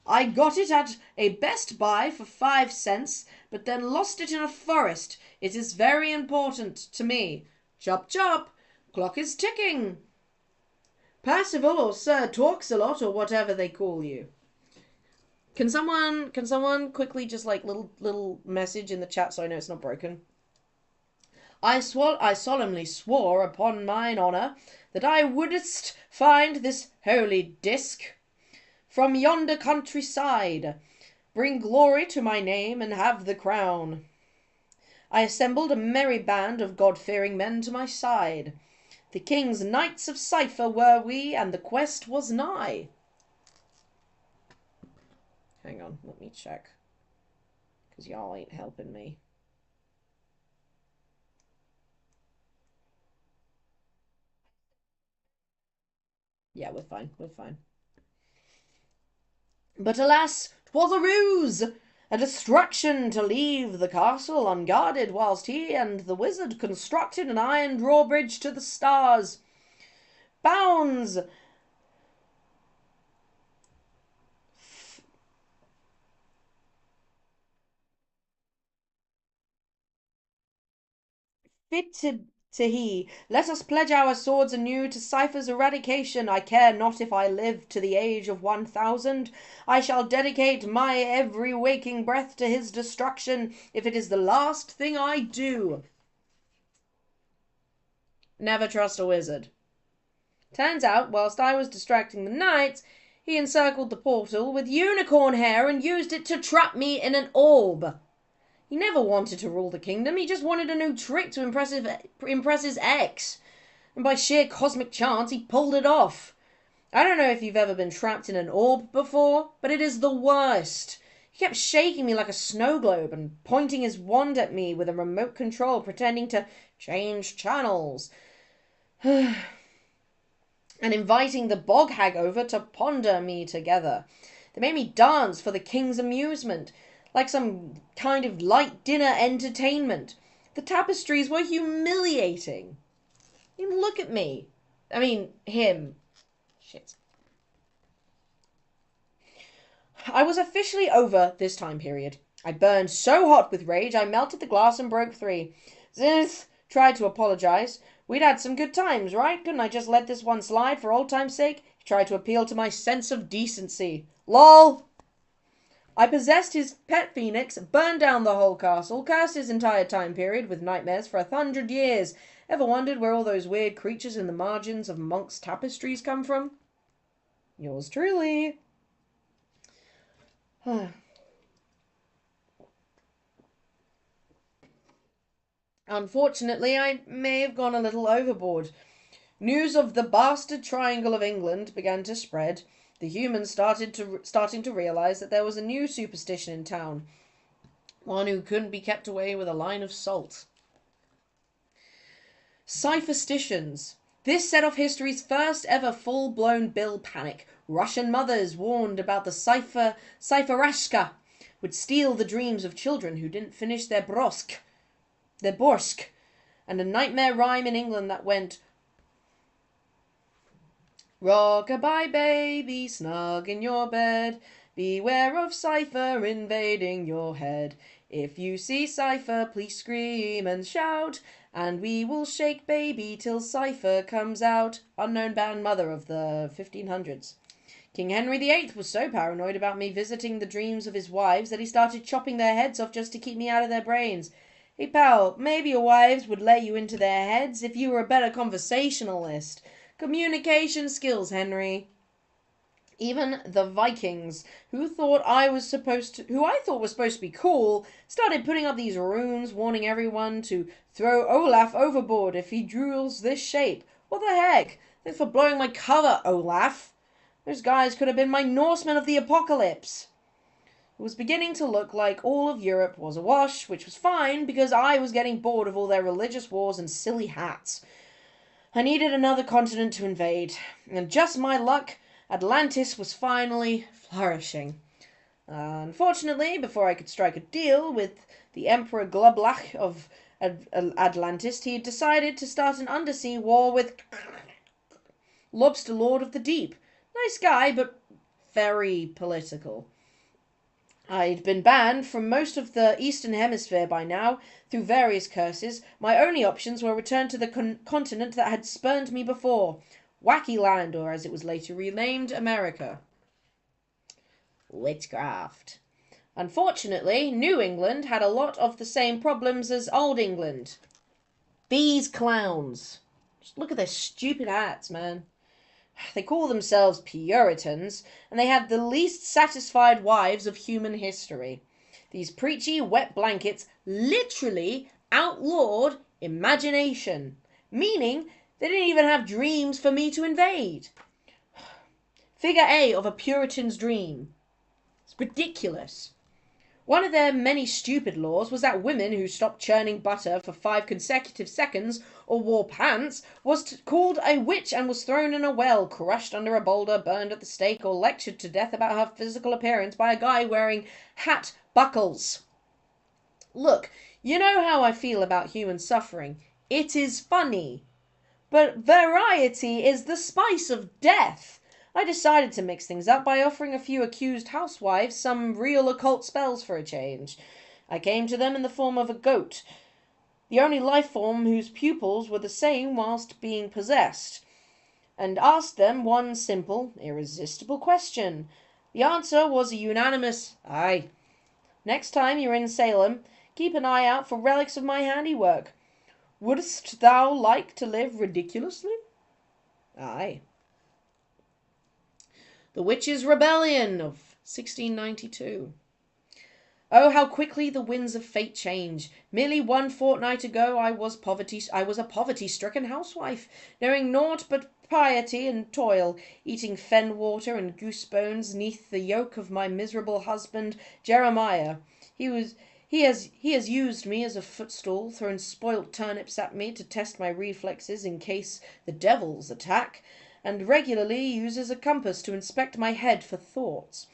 I got it at a Best Buy for 5 cents, but then lost it in a forest. It is very important to me. Chop chop, clock is ticking. Percival or Sir Talks-a-Lot or whatever they call you. Can someone quickly just like little message in the chat so I know it's not broken? I solemnly swore upon mine honour that I wouldst find this holy disc from yonder countryside, bring glory to my name, and have the crown. I assembled a merry band of God-fearing men to my side. The king's knights of cipher were we, and the quest was nigh. Hang on, let me check, because y'all ain't helping me. Yeah, we're fine. But alas, 'twas a ruse, a distraction to leave the castle unguarded, whilst he and the wizard constructed an iron drawbridge to the stars. Bounds fitted to he. Let us pledge our swords anew to Cypher's eradication. I care not if I live to the age of 1000. I shall dedicate my every waking breath to his destruction, if it is the last thing I do. Never trust a wizard. Turns out, whilst I was distracting the knights, he encircled the portal with unicorn hair and used it to trap me in an orb. He never wanted to rule the kingdom, he just wanted a new trick to impress his ex. And by sheer cosmic chance, he pulled it off. I don't know if you've ever been trapped in an orb before, but it is the worst. He kept shaking me like a snow globe and pointing his wand at me with a remote control, pretending to change channels. And inviting the bog hag over to ponder me together. They made me dance for the king's amusement, like some kind of light dinner entertainment. The tapestries were humiliating. I mean, look at me. I mean, him. Shit. I was officially over this time period. I burned so hot with rage, I melted the glass and broke 3. Zinth tried to apologize. We'd had some good times, right? Couldn't I just let this one slide for old time's sake? He tried to appeal to my sense of decency. LOL! I possessed his pet phoenix, burned down the whole castle, cursed his entire time period with nightmares for 100 years. Ever wondered where all those weird creatures in the margins of monks' tapestries come from? Yours truly. Unfortunately, I may have gone a little overboard. News of the bastard Triangle of England began to spread. The humans starting to realize that there was a new superstition in town, one who couldn't be kept away with a line of salt. Cypherstitions. This set off history's first ever full-blown bill panic. Russian mothers warned about the cypherashka would steal the dreams of children who didn't finish their borsk, and a nightmare rhyme in England that went, "Rock-a-bye baby, snug in your bed, beware of Cypher invading your head. If you see Cypher, please scream and shout, and we will shake baby till Cypher comes out." Unknown band mother of the 1500s. King Henry VIII was so paranoid about me visiting the dreams of his wives that he started chopping their heads off just to keep me out of their brains. Hey pal, maybe your wives would let you into their heads if you were a better conversationalist. Communication skills, Henry. Even the Vikings, who I thought was supposed to be cool, started putting up these runes warning everyone to throw Olaf overboard if he draws this shape. What the heck? Thanks for blowing my cover, Olaf. Those guys could have been my Norsemen of the apocalypse. It was beginning to look like all of Europe was awash, which was fine because I was getting bored of all their religious wars and silly hats. I needed another continent to invade, and just my luck, Atlantis was finally flourishing. Unfortunately, before I could strike a deal with the Emperor Glublach of Atlantis, he had decided to start an undersea war with Lobster Lord of the Deep. Nice guy, but very political. I'd been banned from most of the Eastern Hemisphere by now, through various curses. My only options were return to the continent that had spurned me before. Wacky Land, or as it was later renamed, America. Witchcraft. Unfortunately, New England had a lot of the same problems as Old England. These clowns. Just look at their stupid hats, man. They call themselves Puritans, and they had the least satisfied wives of human history. These preachy wet blankets literally outlawed imagination, meaning they didn't even have dreams for me to invade. Figure A of a Puritan's dream. It's ridiculous. One of their many stupid laws was that women who stopped churning butter for 5 consecutive seconds or wore pants was called a witch and was thrown in a well, crushed under a boulder, burned at the stake, or lectured to death about her physical appearance by a guy wearing hat buckles. Look, you know how I feel about human suffering. It is funny. But variety is the spice of death. I decided to mix things up by offering a few accused housewives some real occult spells for a change. I came to them in the form of a goat, the only life form whose pupils were the same whilst being possessed, and asked them one simple, irresistible question. The answer was a unanimous aye. Next time you're in Salem, keep an eye out for relics of my handiwork. Wouldst thou like to live ridiculously? Aye. The Witches' Rebellion of 1692. Oh, how quickly the winds of fate change. Merely 1 fortnight ago I was a poverty-stricken housewife, knowing naught but piety and toil, eating fen water and goose bones neath the yoke of my miserable husband Jeremiah. He has used me as a footstool, thrown spoilt turnips at me to test my reflexes in case the devils attack, and regularly uses a compass to inspect my head for thoughts.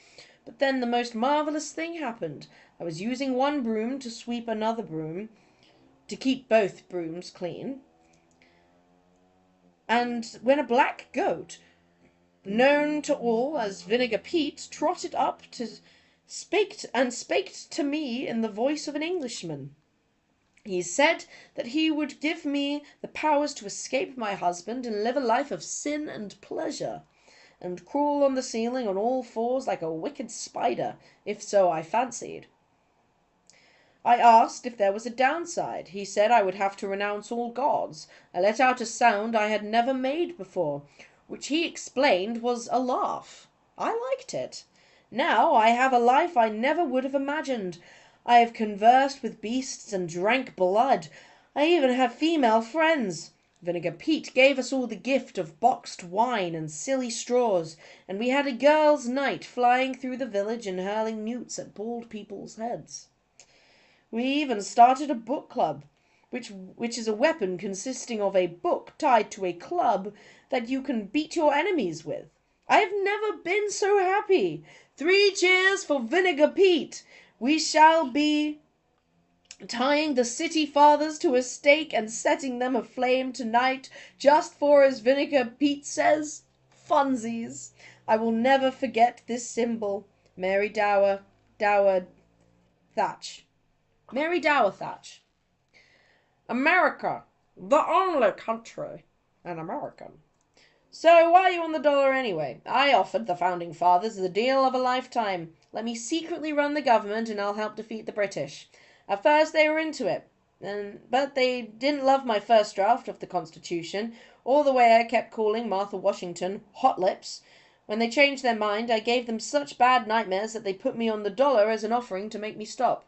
But then the most marvellous thing happened. I was using one broom to sweep another broom, to keep both brooms clean, and when a black goat, known to all as Vinegar Pete, trotted up to spake to me in the voice of an Englishman. He said that he would give me the powers to escape my husband and live a life of sin and pleasure. and crawl on the ceiling on all fours like a wicked spider, if so I fancied. I asked if there was a downside. He said I would have to renounce all gods. I let out a sound I had never made before, which he explained was a laugh. I liked it. Now I have a life I never would have imagined. I have conversed with beasts and drank blood. I even have female friends. Vinegar Pete gave us all the gift of boxed wine and silly straws, and we had a girls' night flying through the village and hurling newts at bald people's heads. We even started a book club, which is a weapon consisting of a book tied to a club that you can beat your enemies with. I have never been so happy. 3 cheers for Vinegar Pete. We shall be tying the city fathers to a stake and setting them aflame tonight, just for, as Vinegar Pete says, funsies. I will never forget this symbol. Mary Dower Thatch. Mary Dower Thatch. America, the only country, an American. So why are you on the dollar anyway? I offered the founding fathers the deal of a lifetime. Let me secretly run the government and I'll help defeat the British. At first they were into it, but they didn't love my first draft of the Constitution, or the way I kept calling Martha Washington Hot Lips. When they changed their mind, I gave them such bad nightmares that they put me on the dollar as an offering to make me stop.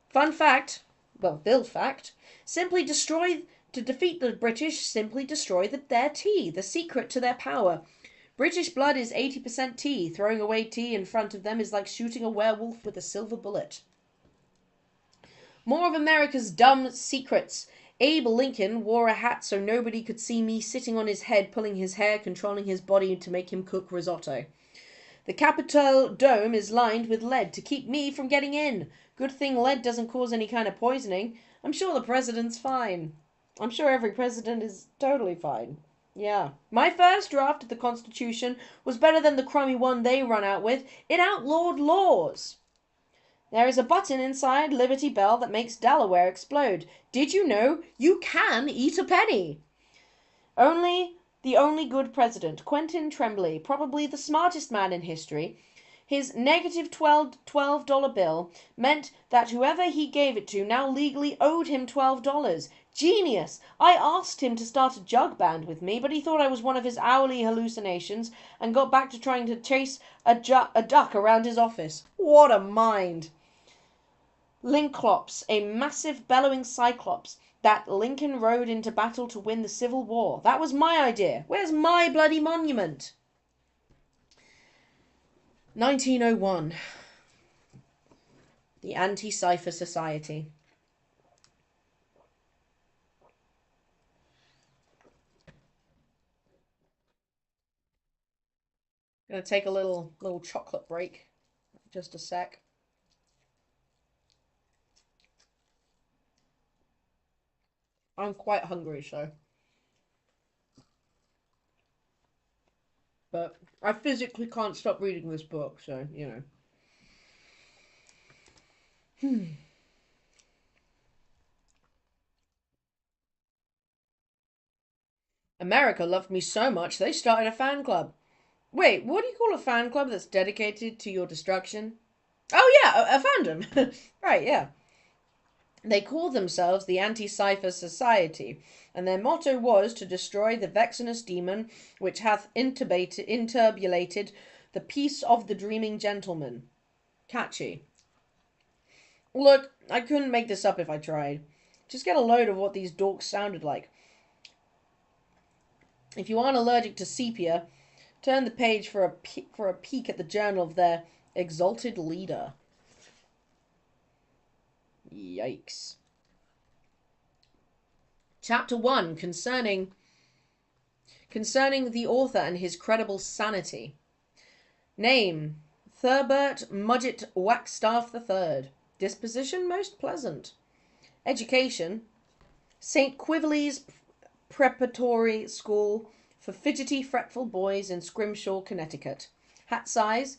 Fun fact, well, build fact, to defeat the British, simply destroy their tea, the secret to their power. British blood is 80% tea. Throwing away tea in front of them is like shooting a werewolf with a silver bullet. More of America's dumb secrets. Abe Lincoln wore a hat so nobody could see me sitting on his head, pulling his hair, controlling his body to make him cook risotto. The Capitol dome is lined with lead to keep me from getting in. Good thing lead doesn't cause any kind of poisoning. I'm sure the president's fine. I'm sure every president is totally fine. Yeah. My first draft of the Constitution was better than the crummy one they run out with. It outlawed laws. There is a button inside Liberty Bell that makes Delaware explode. Did you know you can eat a penny? The only good president, Quentin Tremblay, probably the smartest man in history. His negative $12 bill meant that whoever he gave it to now legally owed him $12. Genius! I asked him to start a jug band with me, but he thought I was one of his hourly hallucinations and got back to trying to chase a duck around his office. What a mind! Lynclops, a massive bellowing cyclops that Lincoln rode into battle to win the Civil War. That was my idea. Where's my bloody monument? 1901. The Anti-Cipher Society. Gonna take a little chocolate break. Just a sec. I'm quite hungry, so. But I physically can't stop reading this book, so, you know. America loved me so much, they started a fan club. Wait, what do you call a fan club that's dedicated to your destruction? Oh, yeah, a fandom. Right, yeah. They called themselves the Anti-Cipher Society, and their motto was to destroy the vexenous demon which hath inturbulated the peace of the dreaming gentleman. Catchy. Look, I couldn't make this up if I tried. Just get a load of what these dorks sounded like. If you aren't allergic to sepia, turn the page for a peek at the journal of their exalted leader. Yikes. Chapter 1, concerning the author and his credible sanity. Name, Thurbert Mudgett Wagstaff III. Disposition, most pleasant. Education, St. Quively's Preparatory School for Fidgety, Fretful Boys in Scrimshaw, Connecticut. Hat size,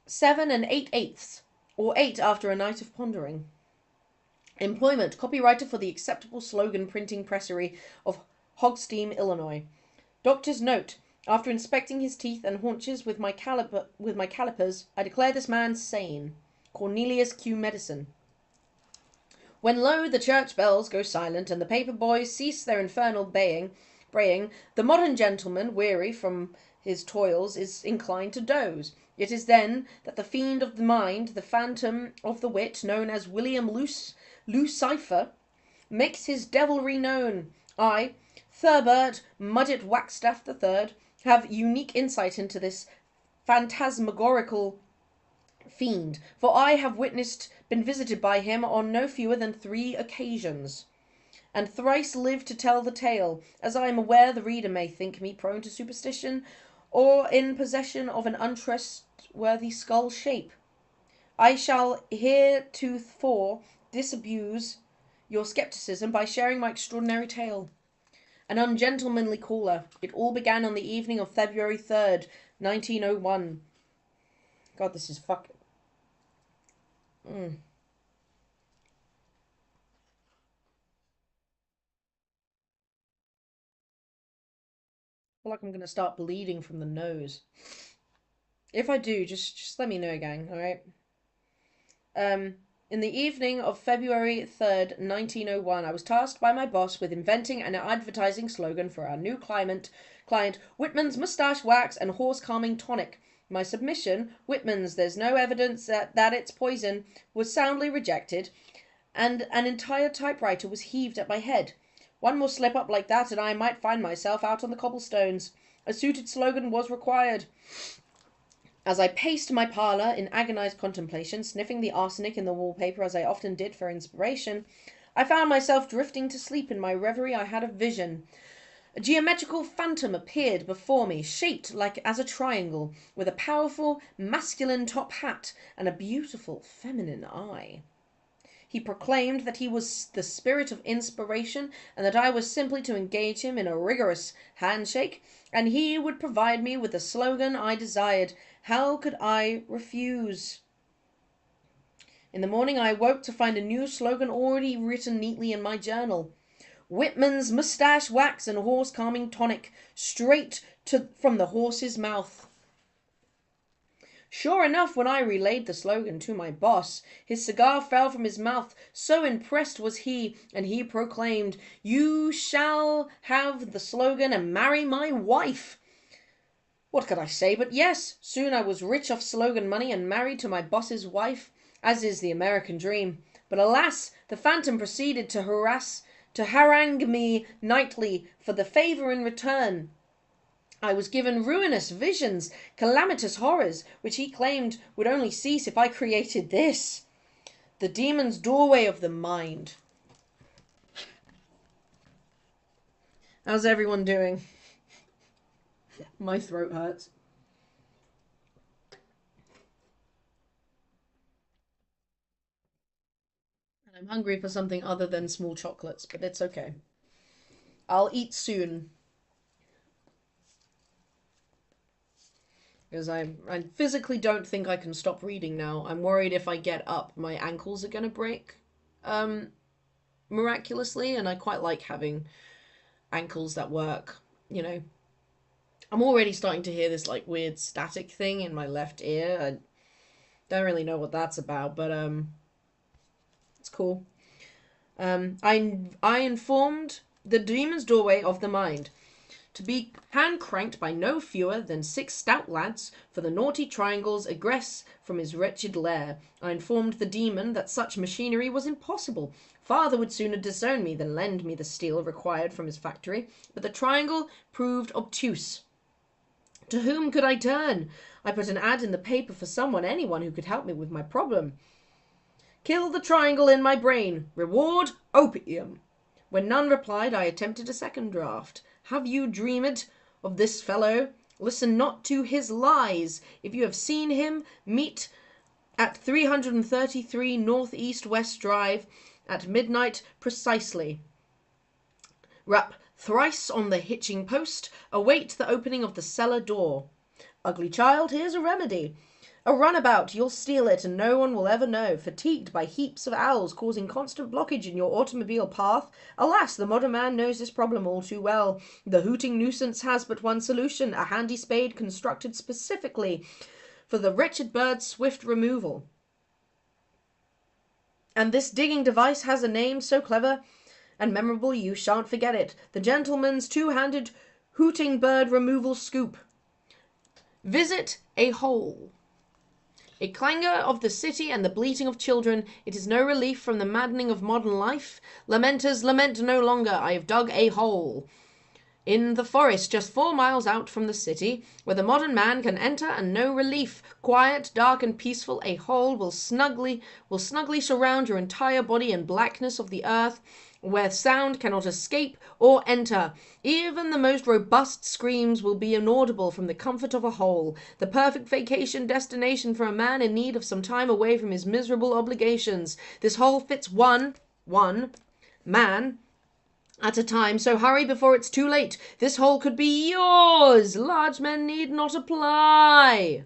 7 8/8, or 8 after a night of pondering. Employment, copywriter for the acceptable slogan printing pressery of Hogstein, Illinois. Doctor's note, After inspecting his teeth and haunches with my calipers, I declare this man sane. Cornelius Q. Medicine. When lo, the church bells go silent, and the paper boys cease their infernal braying, the modern gentleman, weary from his toils, is inclined to doze. It is then that the fiend of the mind, the phantom of the wit, known as William Lucifer, makes his devilry known. I, Thurbert Mudget Whackstaff III, have unique insight into this phantasmagorical fiend, for I have been visited by him on no fewer than 3 occasions, and thrice lived to tell the tale, as I am aware the reader may think me prone to superstition, or in possession of an untrustworthy skull shape. I shall heretofore disabuse your scepticism by sharing my extraordinary tale. An ungentlemanly caller. It all began on the evening of February 3rd, 1901. God, this is fucking... I feel like I'm going to start bleeding from the nose. If I do, just let me know, gang, alright? In the evening of February 3rd, 1901, I was tasked by my boss with inventing an advertising slogan for our new client, Whitman's Mustache Wax and Horse Calming Tonic. My submission, Whitman's There's No Evidence that It's Poison, was soundly rejected, and an entire typewriter was heaved at my head. One more slip up like that and I might find myself out on the cobblestones. A suited slogan was required. As I paced my parlour in agonized contemplation, sniffing the arsenic in the wallpaper as I often did for inspiration, I found myself drifting to sleep. In my reverie I had a vision. A geometrical phantom appeared before me, shaped like as a triangle, with a powerful masculine top hat and a beautiful feminine eye. He proclaimed that he was the spirit of inspiration, and that I was simply to engage him in a rigorous handshake, and he would provide me with the slogan I desired. How could I refuse? In the morning I awoke to find a new slogan already written neatly in my journal. Whitman's Mustache Wax and Horse Calming Tonic, straight from the horse's mouth. Sure enough, when I relayed the slogan to my boss, his cigar fell from his mouth, so impressed was he, and he proclaimed, "You shall have the slogan and marry my wife." What could I say but yes? Soon I was rich off slogan money and married to my boss's wife, as is the American dream. But alas, the phantom proceeded to harangue me nightly for the favour in return. I was given ruinous visions, calamitous horrors, which he claimed would only cease if I created this. The demon's doorway of the mind. How's everyone doing? My throat hurts. And I'm hungry for something other than small chocolates, but it's okay. I'll eat soon. Because I physically don't think I can stop reading now. I'm worried if I get up, my ankles are going to break. Miraculously, and I quite like having ankles that work, you know. I'm already starting to hear this, like, weird static thing in my left ear. I don't really know what that's about, but, it's cool. I informed the demon's doorway of the mind to be hand-cranked by no fewer than 6 stout lads, for the naughty triangles egress from his wretched lair. I informed the demon that such machinery was impossible. Father would sooner disown me than lend me the steel required from his factory, but the triangle proved obtuse. To whom could I turn? I put an ad in the paper for anyone who could help me with my problem. Kill the triangle in my brain. Reward, opium. When none replied, I attempted a second draft. Have you dreamed of this fellow? Listen not to his lies. If you have seen him, meet at 333 Northeast West Drive at midnight precisely. Rap thrice on the hitching post. Await the opening of the cellar door. Ugly child, here's a remedy. A runabout, you'll steal it and no one will ever know. Fatigued by heaps of owls causing constant blockage in your automobile path? Alas, the modern man knows this problem all too well. The hooting nuisance has but one solution, a handy spade constructed specifically for the wretched bird's swift removal. And this digging device has a name so clever and memorable you shan't forget it. The gentleman's two-handed hooting bird removal scoop. Visit a hole. A clangor of the city and the bleating of children. It is no relief from the maddening of modern life. Lamenters lament no longer. I have dug a hole in the forest just 4 miles out from the city, where the modern man can enter and no relief. Quiet, dark, and peaceful, a hole will snugly surround your entire body in blackness of the earth, where sound cannot escape or enter. Even the most robust screams will be inaudible from the comfort of a hole. The perfect vacation destination for a man in need of some time away from his miserable obligations. This hole fits one man at a time, so hurry before it's too late. This hole could be yours. Large men need not apply.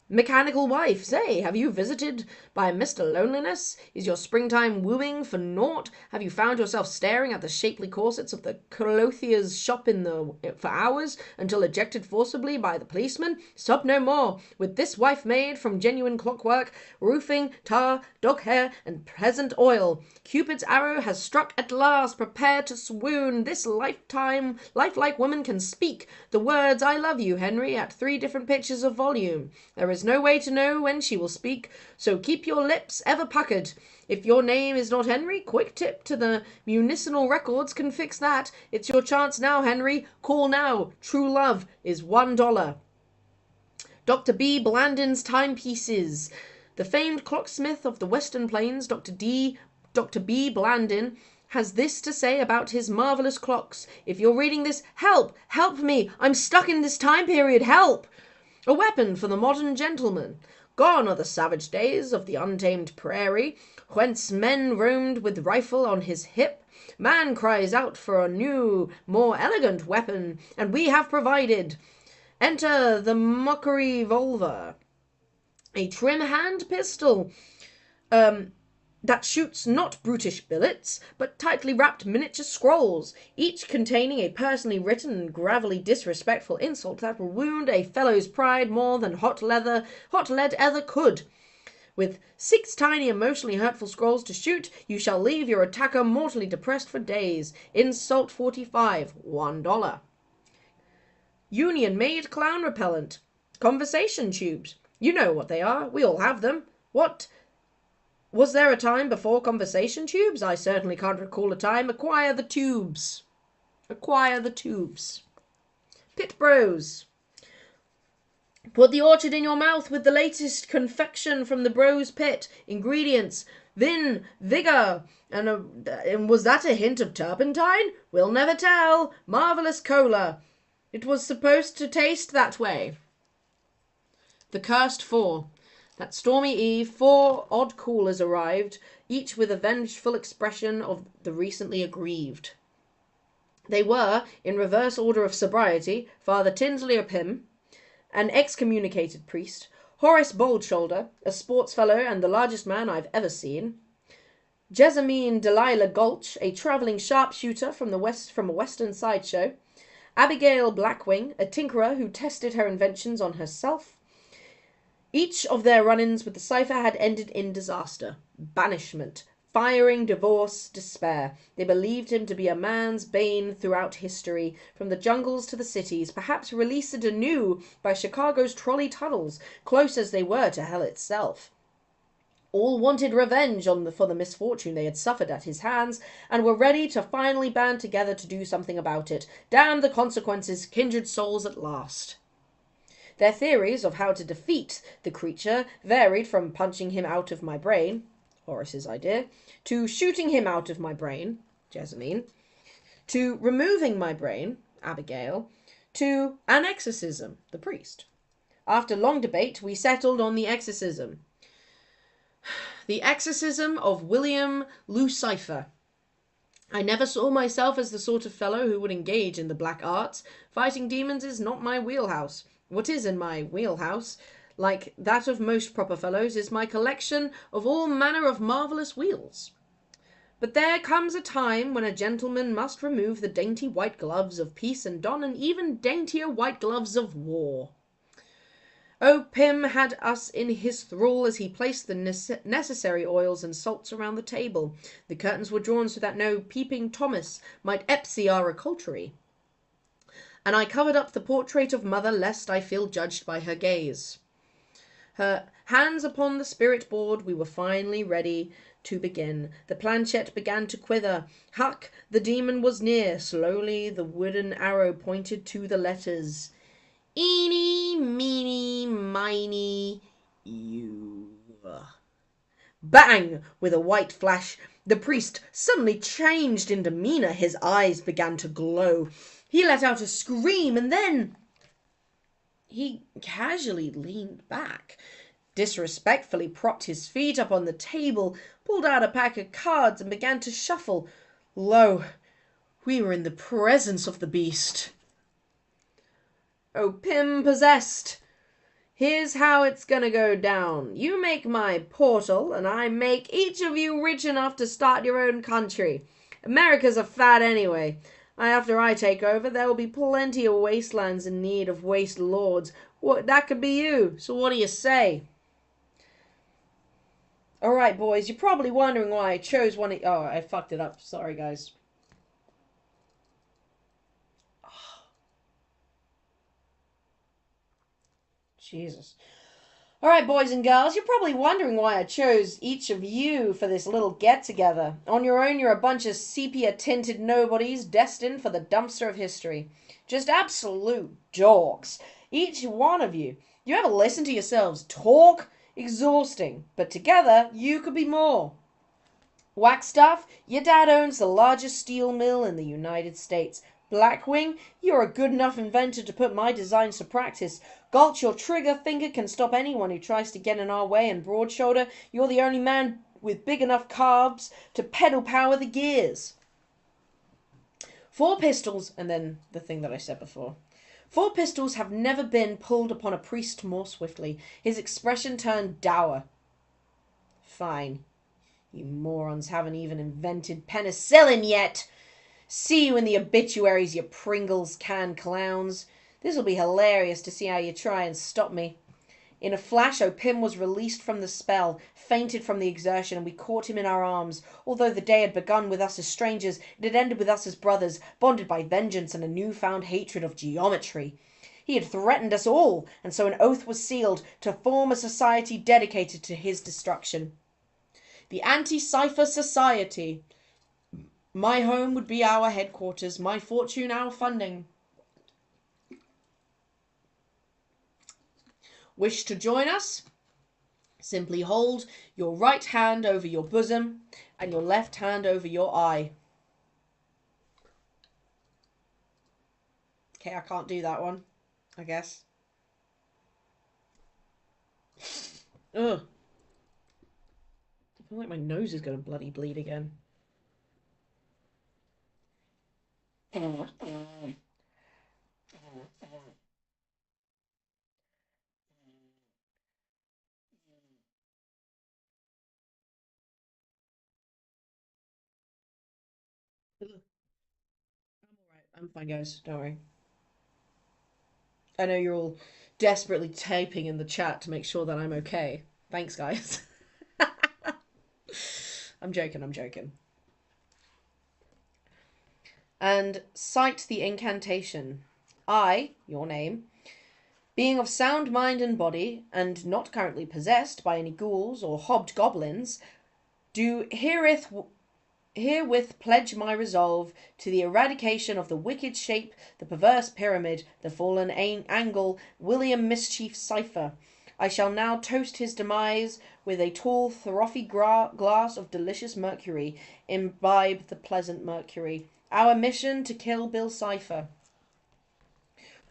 Mechanical wife, say, have you visited by Mr. Loneliness? Is your springtime wooing for naught? Have you found yourself staring at the shapely corsets of the clothier's shop for hours, until ejected forcibly by the policeman? Stop no more. With this wife made from genuine clockwork, roofing, tar, dog hair, and peasant oil, Cupid's arrow has struck at last. Prepare to swoon. This lifelike woman can speak the words "I love you, Henry" at 3 different pitches of volume. There is no way to know when she will speak, so keep your lips ever puckered. If your name is not Henry, quick tip to the municipal records can fix that. It's your chance now, Henry. Call now. True love is $1. Dr. B. Blandin's timepieces. The famed clocksmith of the Western Plains, Dr. B. Blandin, has this to say about his marvelous clocks. If you're reading this, help! Help me! I'm stuck in this time period. Help! A weapon for the modern gentleman. Gone are the savage days of the untamed prairie, whence men roamed with rifle on his hip. Man cries out for a new, more elegant weapon, and we have provided. Enter the mockery revolver, a trim hand pistol, that shoots not brutish billets, but tightly wrapped miniature scrolls, each containing a personally written and gravely disrespectful insult that will wound a fellow's pride more than hot lead ever could. With 6 tiny emotionally hurtful scrolls to shoot, you shall leave your attacker mortally depressed for days. Insult 45, $1. Union-made clown repellent. Conversation tubes. You know what they are. We all have them. What? Was there a time before conversation tubes? I certainly can't recall a time. Acquire the tubes. Acquire the tubes. Pit Bros. Put the orchard in your mouth with the latest confection from the Bros Pit. Ingredients: vin, vigor, and was that a hint of turpentine? We'll never tell. Marvelous cola. It was supposed to taste that way. The Cursed Four. That stormy eve, 4 odd callers arrived, each with a vengeful expression of the recently aggrieved. They were, in reverse order of sobriety, Father Tinsley of Pym, an excommunicated priest, Horace Boldshoulder, a sports fellow and the largest man I've ever seen, Jessamine Delilah Gulch, a travelling sharpshooter from a western sideshow, Abigail Blackwing, a tinkerer who tested her inventions on herself. Each of their run-ins with the cipher had ended in disaster, banishment, firing, divorce, despair. They believed him to be a man's bane throughout history, from the jungles to the cities, perhaps released anew by Chicago's trolley tunnels, close as they were to hell itself. All wanted revenge for the misfortune they had suffered at his hands, and were ready to finally band together to do something about it. Damn the consequences, kindred souls at last. Their theories of how to defeat the creature varied from punching him out of my brain, Horace's idea, to shooting him out of my brain, Jessamine, to removing my brain, Abigail, to an exorcism, the priest. After long debate, we settled on the exorcism. The exorcism of William Lucifer. I never saw myself as the sort of fellow who would engage in the black arts. Fighting demons is not my wheelhouse. What is in my wheelhouse? like that of most proper fellows, is my collection of all manner of marvellous wheels. But there comes a time when a gentleman must remove the dainty white gloves of peace and don, and even daintier white gloves of war. O Pym had us in his thrall as he placed the necessary oils and salts around the table. The curtains were drawn so that no peeping Thomas might epsy our occultery, and I covered up the portrait of mother lest I feel judged by her gaze. Her hands upon the spirit board, we were finally ready to begin. The planchette began to quiver. Huck, the demon, was near. Slowly the wooden arrow pointed to the letters. Eeny, meeny, miny, you. Bang! With a white flash, the priest suddenly changed in demeanour. His eyes began to glow. He let out a scream, and then he casually leaned back, disrespectfully propped his feet up on the table, pulled out a pack of cards, and began to shuffle. Lo, we were in the presence of the beast. Oh, Pym possessed. Here's how it's gonna go down. You make my portal, and I make each of you rich enough to start your own country. America's a fad anyway. After I take over, there will be plenty of wastelands in need of waste lords. That could be you. So what do you say? All right, boys. You're probably wondering why I chose one of... Oh, I fucked it up. Sorry, guys. Jesus. All right, boys and girls, you're probably wondering why I chose each of you for this little get-together. On your own, you're a bunch of sepia-tinted nobodies destined for the dumpster of history. Just absolute dogs. Each one of you. You ever listen to yourselves talk? Exhausting. But together, you could be more. Whackstaff, your dad owns the largest steel mill in the United States. Blackwing, you're a good enough inventor to put my designs to practice. Gulch, your trigger finger can stop anyone who tries to get in our way. And Broadshoulder, you're the only man with big enough calves to pedal power the gears. 4 pistols, and then the thing that I said before. 4 pistols have never been pulled upon a priest more swiftly. His expression turned dour. Fine. You morons haven't even invented penicillin yet. See you in the obituaries, you Pringles can clowns. This'll be hilarious to see how you try and stop me. In a flash, Pym was released from the spell, fainted from the exertion, and we caught him in our arms. Although the day had begun with us as strangers, it had ended with us as brothers, bonded by vengeance and a newfound hatred of geometry. He had threatened us all, and so an oath was sealed to form a society dedicated to his destruction. The Anti-Cipher Society. My home would be our headquarters, my fortune our funding. Wish to join us? Simply hold your right hand over your bosom and your left hand over your eye. Okay, I can't do that one, I guess. Ugh. I feel like my nose is going to bloody bleed again. I'm alright. I'm fine, guys. Don't worry. I know you're all desperately typing in the chat to make sure that I'm okay. Thanks, guys. I'm joking, I'm joking. And cite the incantation. I, your name, being of sound mind and body, and not currently possessed by any ghouls or hobgoblins, do herewith pledge my resolve to the eradication of the wicked shape, the perverse pyramid, the fallen angle, William Mischief Cipher. I shall now toast his demise with a tall, frothy glass of delicious mercury. Imbibe the pleasant mercury. Our mission to kill Bill Cipher.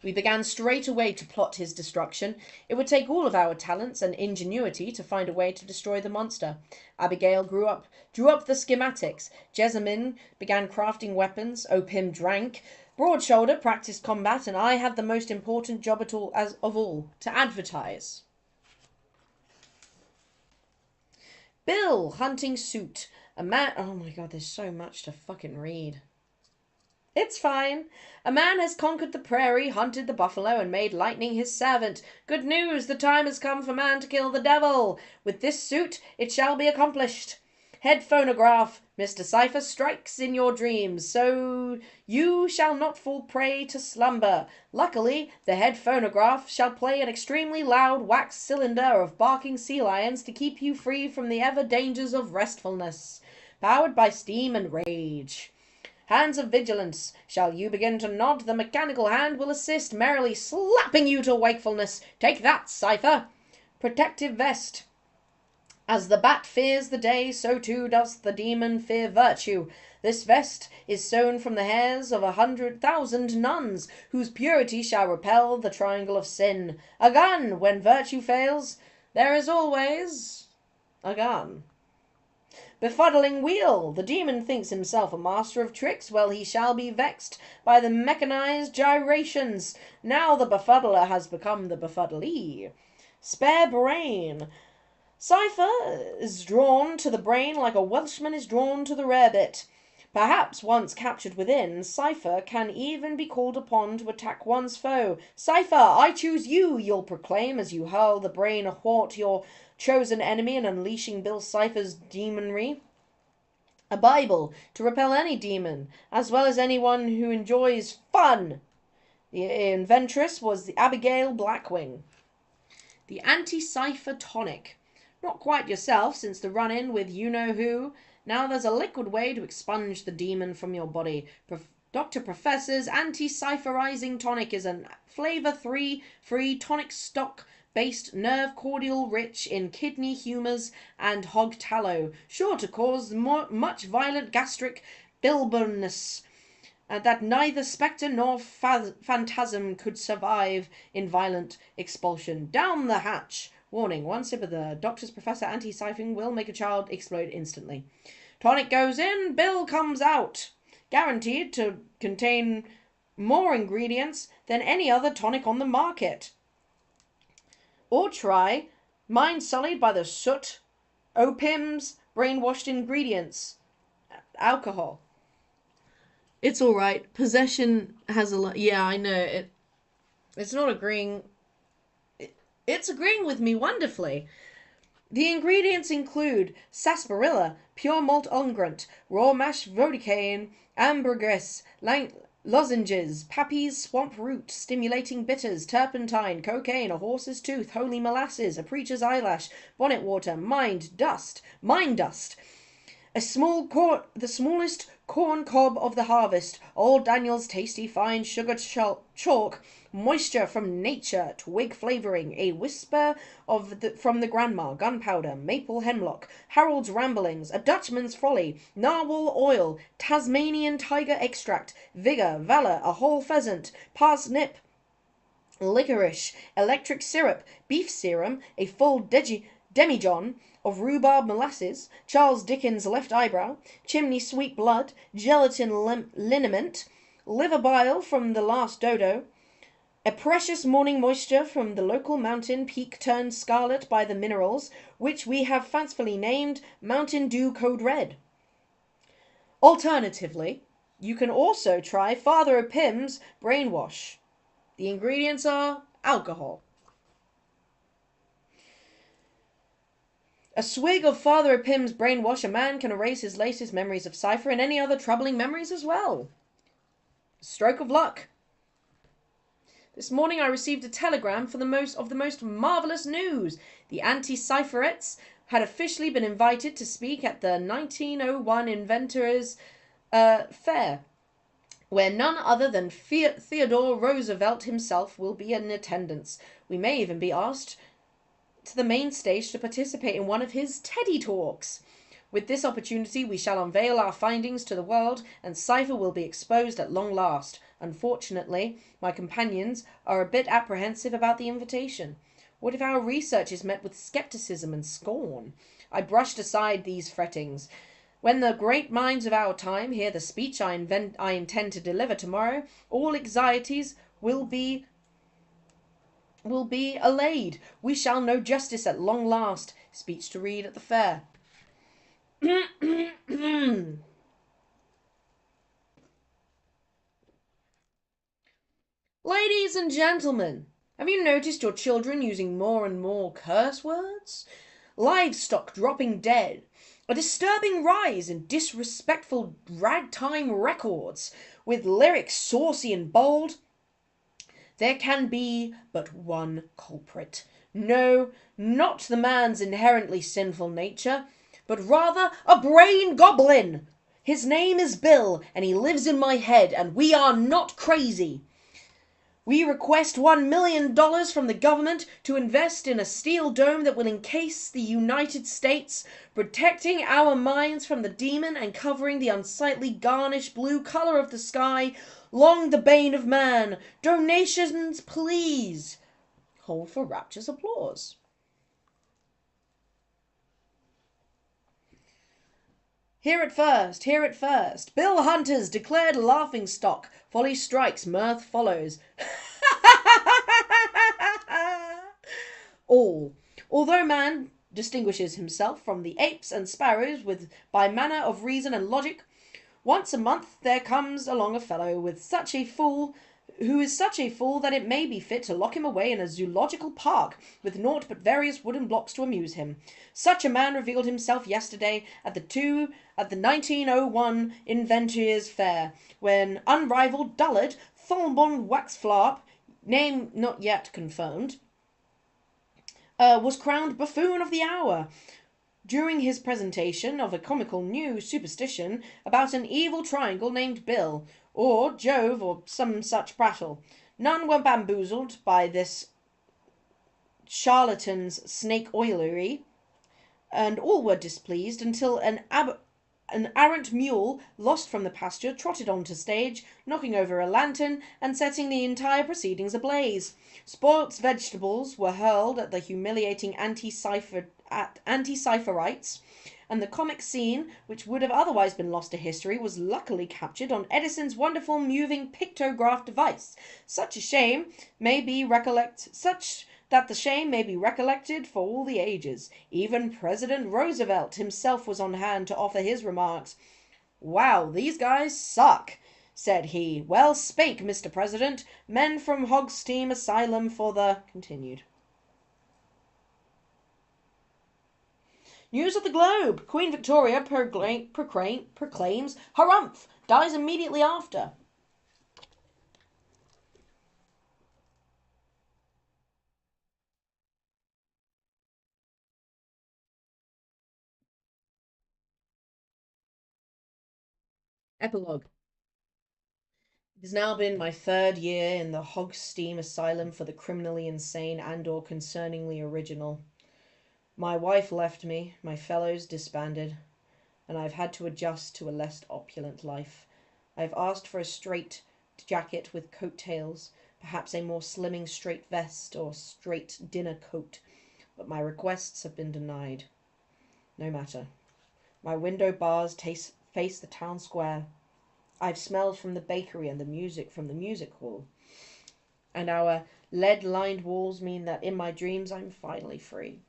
We began straight away to plot his destruction. It would take all of our talents and ingenuity to find a way to destroy the monster. Abigail drew up the schematics. Jessamine began crafting weapons. Pym drank. Broadshoulder practiced combat, and I had the most important job of all, to advertise. Bill, hunting suit. A man. Oh my god, there's so much to fucking read. It's fine. A man has conquered the prairie, hunted the buffalo, and made lightning his servant. Good news, the time has come for man to kill the devil. With this suit, it shall be accomplished. Head phonograph. Mr. Cypher strikes in your dreams, so you shall not fall prey to slumber. Luckily, the head phonograph shall play an extremely loud wax cylinder of barking sea lions to keep you free from the ever dangers of restfulness. Powered by steam and rage. Hands of vigilance. Shall you begin to nod, the mechanical hand will assist, merrily slapping you to wakefulness. Take that, Cypher. Protective vest. As the bat fears the day, so too does the demon fear virtue. This vest is sewn from the hairs of 100,000 nuns, whose purity shall repel the triangle of sin. A gun! When virtue fails, there is always a gun. Befuddling wheel. The demon thinks himself a master of tricks. Well, he shall be vexed by the mechanized gyrations. Now the befuddler has become the befuddlee. Spare brain. Cypher is drawn to the brain like a Welshman is drawn to the rarebit. Perhaps, once captured within, Cypher can even be called upon to attack one's foe. Cypher, I choose you, you'll proclaim as you hurl the brain athwart your chosen enemy and unleashing Bill Cypher's demonry. A Bible to repel any demon, as well as anyone who enjoys fun. The inventress was the Abigail Blackwing. The anti-Cypher tonic. Not quite yourself since the run-in with you-know-who. Now there's a liquid way to expunge the demon from your body. Dr. Professor's anti-cypherizing tonic is a flavor-free tonic stock-based nerve cordial rich in kidney humours and hog tallow, sure to cause much violent gastric bilberness that neither spectre nor phantasm could survive in violent expulsion. Down the hatch. Warning, one sip of the Doctor's Professor anti-siphoning will make a child explode instantly. Tonic goes in, Bill comes out. Guaranteed to contain more ingredients than any other tonic on the market. Or try mind sullied by the soot, opium's brainwashed ingredients, alcohol. It's alright. Possession has a lot. Yeah, I know. It's not agreeing. It's agreeing with me wonderfully. The ingredients include sarsaparilla, pure malt unguent, raw mash vodicane, ambergris, lozenges, Pappy's swamp root, stimulating bitters, turpentine, cocaine, a horse's tooth, holy molasses, a preacher's eyelash, bonnet water, mine dust, the smallest corn cob of the harvest, old Daniel's tasty fine sugar chalk, moisture from nature, twig flavouring, a whisper from the grandma, gunpowder, maple hemlock, Harold's ramblings, a Dutchman's folly, narwhal oil, Tasmanian tiger extract, vigour, valour, a whole pheasant, parsnip, licorice, electric syrup, beef serum, a full demijohn of rhubarb molasses, Charles Dickens' left eyebrow, chimney sweet blood, gelatin liniment, liver bile from the last dodo, a precious morning moisture from the local mountain peak turned scarlet by the minerals, which we have fancifully named Mountain Dew Code Red. Alternatively, you can also try Father O'Pim's Brainwash. The ingredients are alcohol. A swig of Father O'Pim's Brainwash, a man can erase his latest memories of Cypher and any other troubling memories as well. Stroke of luck. This morning I received a telegram for the most marvellous news. The anti-Cypherettes had officially been invited to speak at the 1901 Inventors' Fair, where none other than Theodore Roosevelt himself will be in attendance. We may even be asked to the main stage to participate in one of his TEDdy Talks. With this opportunity we shall unveil our findings to the world, and Cypher will be exposed at long last. Unfortunately, my companions are a bit apprehensive about the invitation. What if our research is met with scepticism and scorn? I brushed aside these frettings. When the great minds of our time hear the speech I intend to deliver tomorrow, all anxieties will be allayed. We shall know justice at long last. Speech to read at the fair. Ladies and gentlemen, have you noticed your children using more and more curse words? Livestock dropping dead, a disturbing rise in disrespectful ragtime records, with lyrics saucy and bold. There can be but one culprit. No, not the man's inherently sinful nature, but rather a brain goblin. His name is Bill, and he lives in my head, and we are not crazy. We request $1 million from the government to invest in a steel dome that will encase the United States, protecting our minds from the demon and covering the unsightly garnished blue color of the sky, long the bane of man. Donations, please. Hold for rapturous applause. Hear it first, hear it first. Bill Hunter's declared laughingstock. Folly strikes, mirth follows. Although man distinguishes himself from the apes and sparrows by manner of reason and logic, once a month there comes along a fellow who is such a fool that it may be fit to lock him away in a zoological park with naught but various wooden blocks to amuse him. Such a man revealed himself yesterday at the 1901 Inventors' Fair, when unrivalled dullard Thornbon Waxflarp, name not yet confirmed, was crowned buffoon of the hour during his presentation of a comical new superstition about an evil triangle named Bill, or Jove, or some such prattle. None were bamboozled by this charlatan's snake oilery, and all were displeased until an arrant mule, lost from the pasture, trotted onto stage, knocking over a lantern and setting the entire proceedings ablaze. Spoilt vegetables were hurled at the humiliating anti-Cypherites, and the comic scene, which would have otherwise been lost to history, was luckily captured on Edison's wonderful moving pictograph device. Such that the shame may be recollected for all the ages. Even President Roosevelt himself was on hand to offer his remarks. "Wow, these guys suck," said he. "Well spake, Mr. President. Men from Hogsteam Asylum for the—" Continued. News of the Globe. Queen Victoria proclaims harumph. Dies immediately after. Epilogue. It has now been my 3rd year in the Hogsteam Asylum for the criminally insane and or concerningly original. My wife left me, my fellows disbanded, and I've had to adjust to a less opulent life. I've asked for a straight jacket with coat-tails, perhaps a more slimming straight vest or straight dinner coat, but my requests have been denied. No matter. My window bars face the town square. I've smelled from the bakery and the music from the music hall. And our lead-lined walls mean that in my dreams I'm finally free.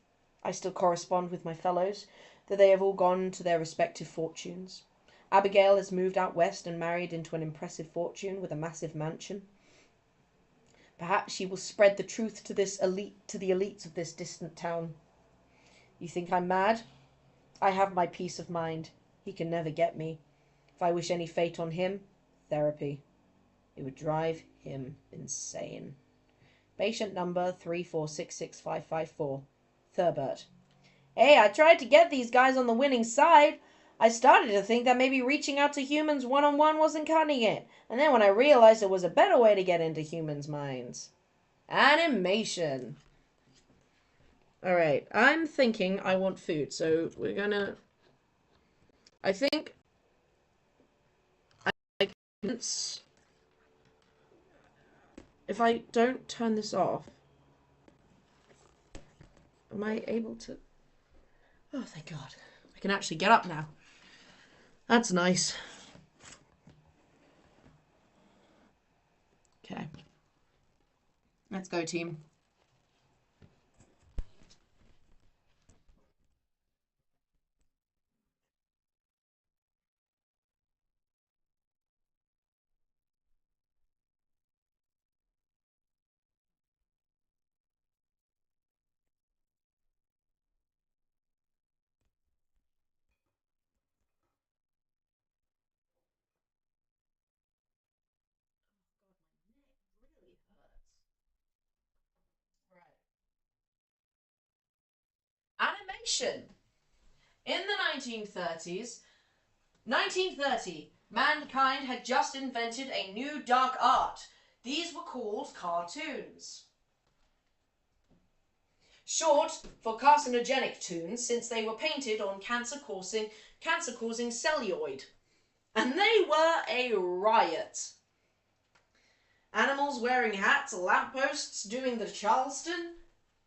I still correspond with my fellows, though they have all gone to their respective fortunes. Abigail has moved out west and married into an impressive fortune with a massive mansion. Perhaps she will spread the truth to the elites of this distant town. You think I'm mad? I have my peace of mind. He can never get me. If I wish any fate on him, therapy. It would drive him insane. Patient number 3466554. Thurbert. Hey, I tried to get these guys on the winning side. I started to think that maybe reaching out to humans one-on-one wasn't cutting it. And then when I realized there was a better way to get into humans' minds. Animation. Alright, I'm thinking I want food, so we're gonna... I think... If I don't turn this off... Am I able to... Oh, thank God. I can actually get up now. That's nice. Okay. Let's go, team. animation. In the 1930, mankind had just invented a new dark art. These were called cartoons. Short for carcinogenic toons, since they were painted on cancer-causing celluloid. And they were a riot. Animals wearing hats, lampposts doing the Charleston.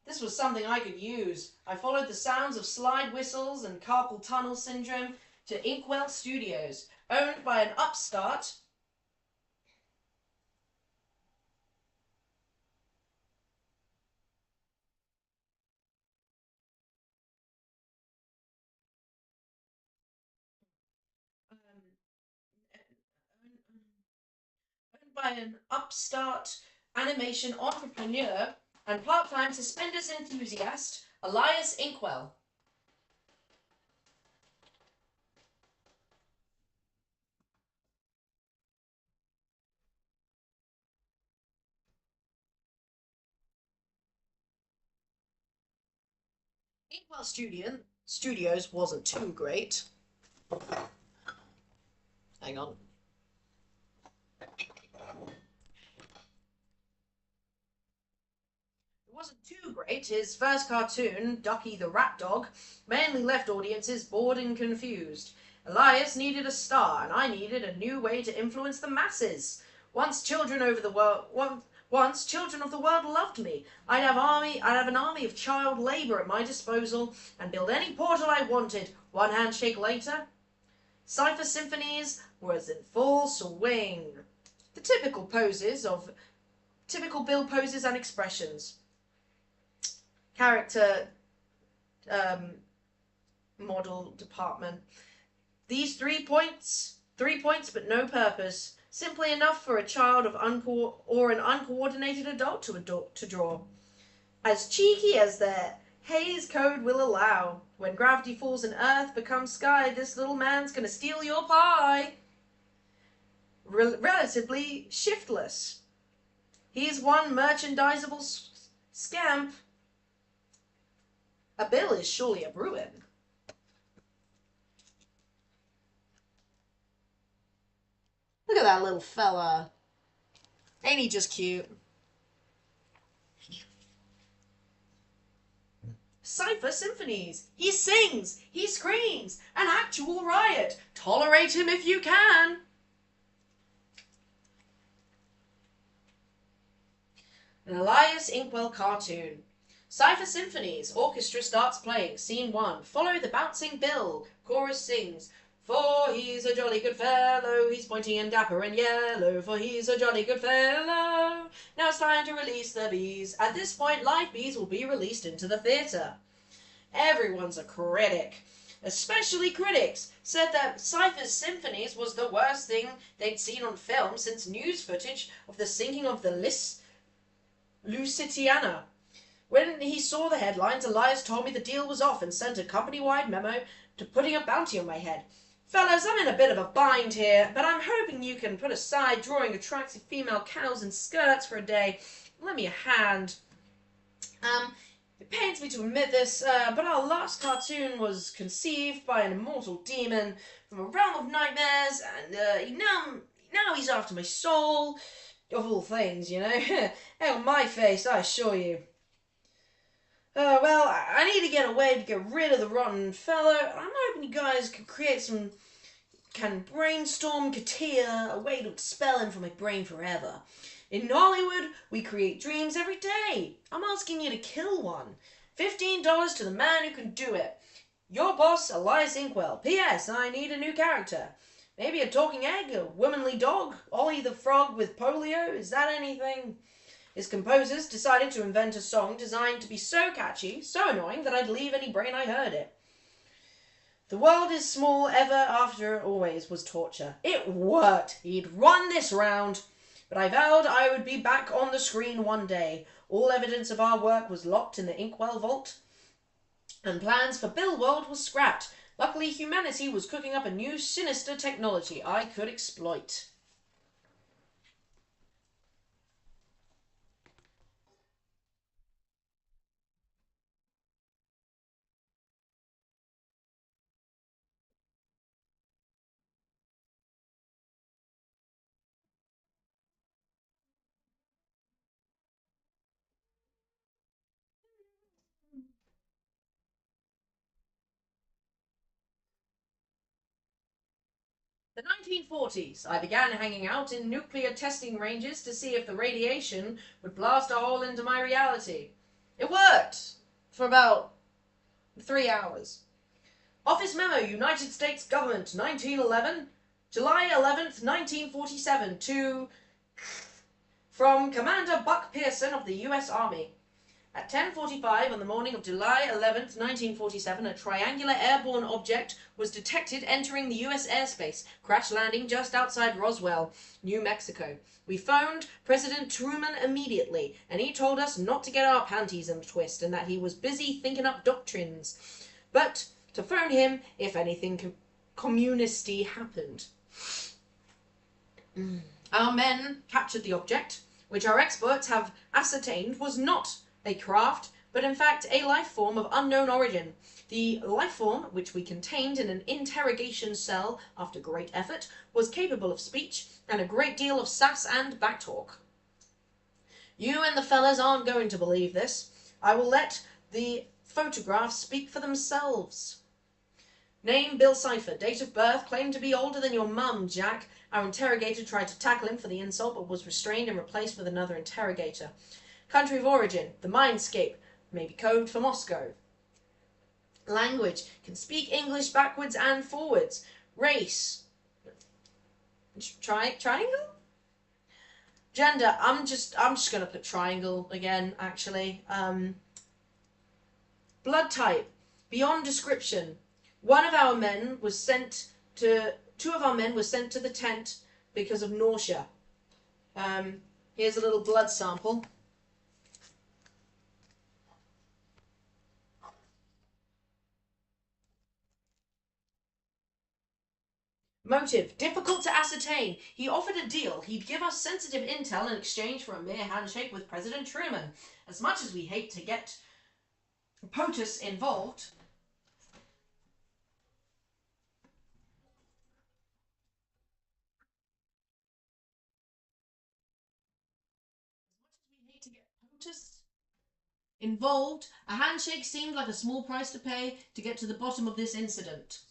This was something I could use. I followed the sounds of slide whistles and carpal tunnel syndrome to Inkwell Studios, owned by an upstart animation entrepreneur and part-time suspenders enthusiast, Elias Inkwell. Inkwell Studios wasn't too great. Hang on. Wasn't too great. His first cartoon, Ducky the Rat Dog, mainly left audiences bored and confused. Elias needed a star, and I needed a new way to influence the masses. Once children of the world loved me, I'd have an army of child labor at my disposal and build any portal I wanted. One handshake later, Cypher Symphonies was in full swing. The typical Bill poses and expressions. Character model department. These 3 points but no purpose. Simply enough for a child of an uncoordinated adult to draw. As cheeky as their Hays Code will allow. When gravity falls and Earth becomes sky, this little man's gonna steal your pie. Relatively shiftless. He's one merchandisable scamp. A bill is surely a Bruin. Look at that little fella. Ain't he just cute? Cypher Symphonies. He sings, he screams, an actual riot. Tolerate him if you can. An Elias Inkwell cartoon. Cypher Symphonies. Orchestra starts playing. Scene 1. Follow the bouncing bill. Chorus sings. For he's a jolly good fellow, he's pointy and dapper and yellow, for he's a jolly good fellow. Now it's time to release the bees. At this point, live bees will be released into the theatre. Everyone's a critic. Especially critics said that Cypher Symphonies was the worst thing they'd seen on film since news footage of the sinking of the Lusitiana. When he saw the headlines, Elias told me the deal was off and sent a company-wide memo to putting a bounty on my head. Fellas, I'm in a bit of a bind here, but I'm hoping you can put aside drawing attractive female cows in skirts for a day. Lend me a hand. It pains me to admit this, but our last cartoon was conceived by an immortal demon from a realm of nightmares, and now he's after my soul. Of all things, you know. Hang on my face, I assure you. Well, I need to get a way to get rid of the rotten fellow. I'm hoping you guys can brainstorm Katia, a way to expel him from my brain forever. In Hollywood, we create dreams every day. I'm asking you to kill one. $15 to the man who can do it. Your boss, Elias Inkwell. P.S. I need a new character. Maybe a talking egg, a womanly dog, Ollie the frog with polio. Is that anything? His composers decided to invent a song designed to be so catchy, so annoying, that I'd leave any brain I heard it. The world is small, ever, after, always was torture. It worked. He'd won this round. But I vowed I would be back on the screen one day. All evidence of our work was locked in the Inkwell vault, and plans for Bill World was scrapped. Luckily, humanity was cooking up a new sinister technology I could exploit. The 1940s, I began hanging out in nuclear testing ranges to see if the radiation would blast a hole into my reality. It worked! For about 3 hours. Office Memo, United States Government, 1911, July 11th, 1947, to... From Commander Buck Pearson of the U.S. Army. At 10:45 on the morning of July 11th, 1947, a triangular airborne object was detected entering the U.S. airspace, crash landing just outside Roswell, New Mexico. We phoned President Truman immediately, and he told us not to get our panties in a twist and that he was busy thinking up doctrines, but to phone him if anything communisty happened. Our men captured the object, which our experts have ascertained was not a craft, but in fact a life form of unknown origin. The life form, which we contained in an interrogation cell after great effort, was capable of speech and a great deal of sass and backtalk. You and the fellas aren't going to believe this. I will let the photographs speak for themselves. Name, Bill Cipher. Date of birth, claimed to be older than your mum, Jack. Our interrogator tried to tackle him for the insult, but was restrained and replaced with another interrogator. Country of origin, the Mindscape, maybe code for Moscow. Language, can speak English backwards and forwards. Race, triangle? Gender, I'm just gonna put triangle again, actually. Blood type, beyond description. Two of our men were sent to the tent because of nausea. Here's a little blood sample. Motive, difficult to ascertain. He offered a deal. He'd give us sensitive intel in exchange for a mere handshake with President Truman. As much as we hate to get POTUS involved, a handshake seemed like a small price to pay to get to the bottom of this incident.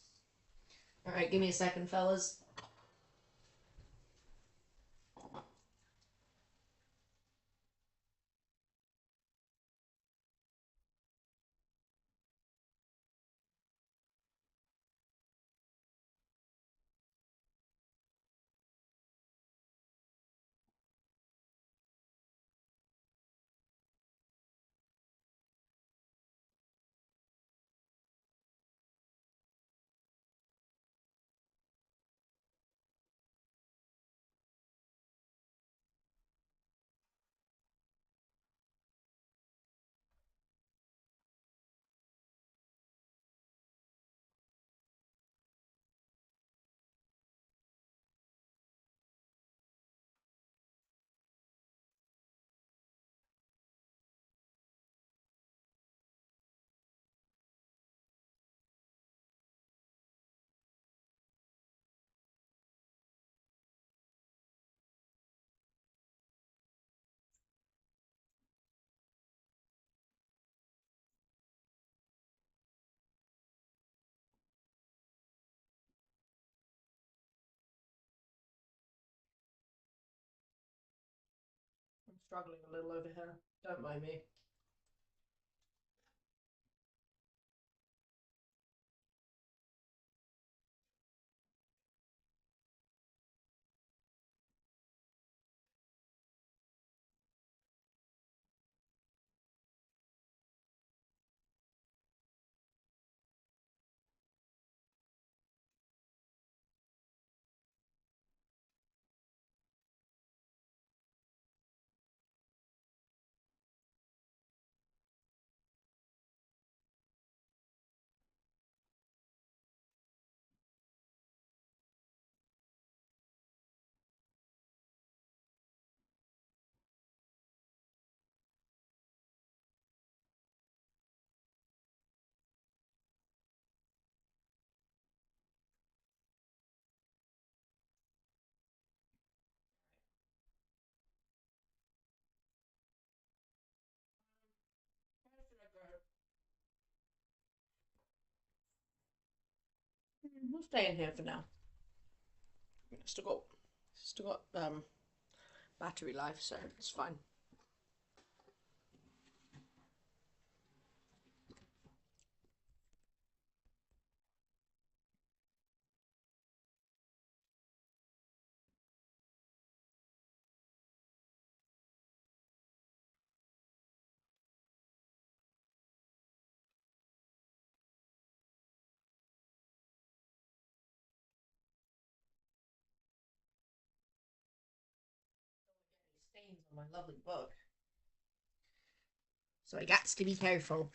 Alright, give me a second, fellas. I'm struggling a little over here. Don't mind me. Where should I go? We'll stay in here for now. Still got battery life, so it's fine. Stains on my lovely book, so I got to be careful.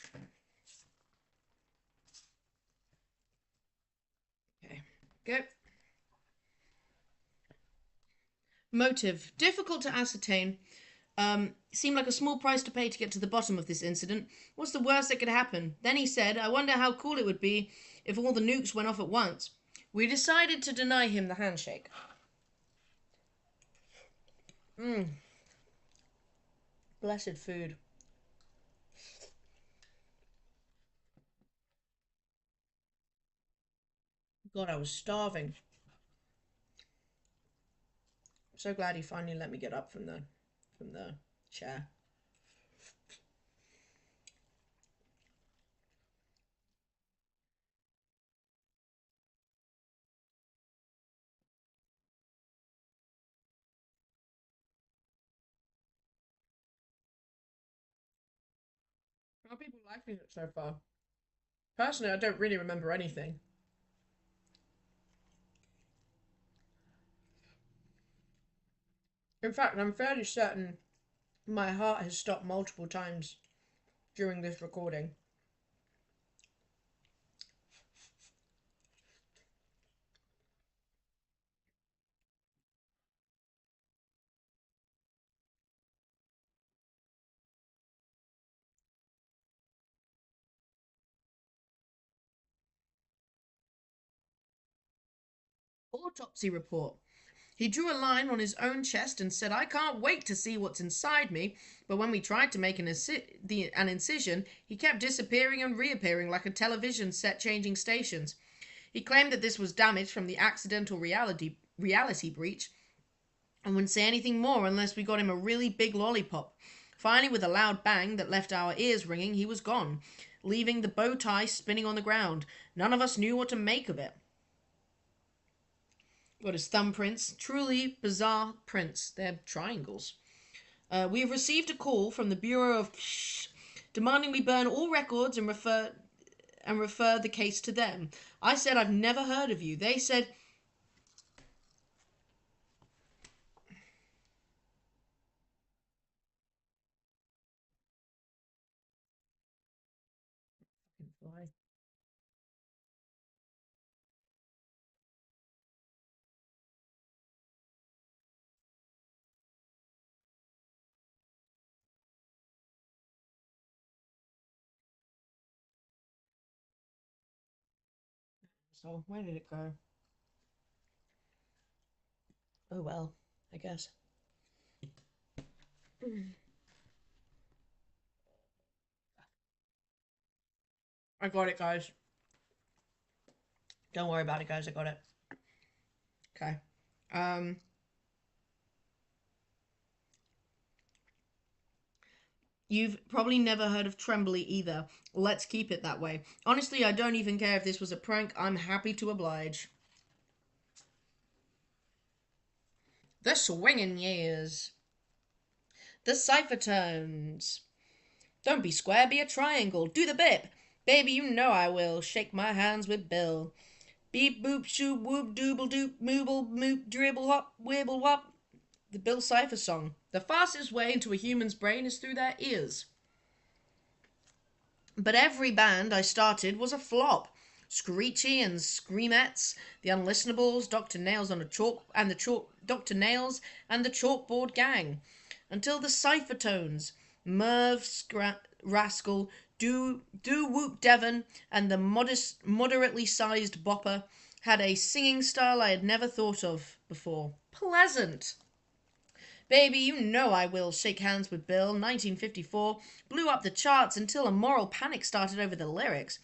Okay, go. Motive. Difficult to ascertain. Seemed like a small price to pay to get to the bottom of this incident. What's the worst that could happen? Then he said, I wonder how cool it would be if all the nukes went off at once. We decided to deny him the handshake. Blessed food. God, I was starving. I'm so glad he finally let me get up from the chair. How are people liking it so far? Personally, I don't really remember anything. In fact, I'm fairly certain my heart has stopped multiple times during this recording. Autopsy report. He drew a line on his own chest and said, I can't wait to see what's inside me. But when we tried to make an incision, he kept disappearing and reappearing like a television set changing stations. He claimed that this was damage from the accidental reality breach and wouldn't say anything more unless we got him a really big lollipop. Finally, with a loud bang that left our ears ringing, he was gone, leaving the bow tie spinning on the ground. None of us knew what to make of it. Got his thumbprints. Truly bizarre prints. They're triangles. We have received a call from the Bureau of demanding we burn all records and refer the case to them. I said I've never heard of you. They said fly. So where did it go? Oh well, I guess. I got it, guys. Don't worry about it, guys. I got it. Okay. You've probably never heard of Trembly either. Let's keep it that way. Honestly, I don't even care if this was a prank. I'm happy to oblige. The swinging years. The cipher tones. Don't be square, be a triangle. Do the bip. Baby, you know I will. Shake my hands with Bill. Beep, boop, shoop, whoop, dooble, doop, mooble, moop, dribble, hop, wibble, wop. The Bill Cipher song. The fastest way into a human's brain is through their ears. But every band I started was a flop. Screechy and Screamettes, the Unlistenables, Dr. Nails on a chalk and the chalk Dr. Nails and the Chalkboard Gang. Until the Cipher Tones, Merv Rascal, Do Whoop Devon, and the moderately sized Bopper had a singing style I had never thought of before. Pleasant. Baby, you know I will. Shake hands with Bill. 1954 blew up the charts until a moral panic started over the lyrics.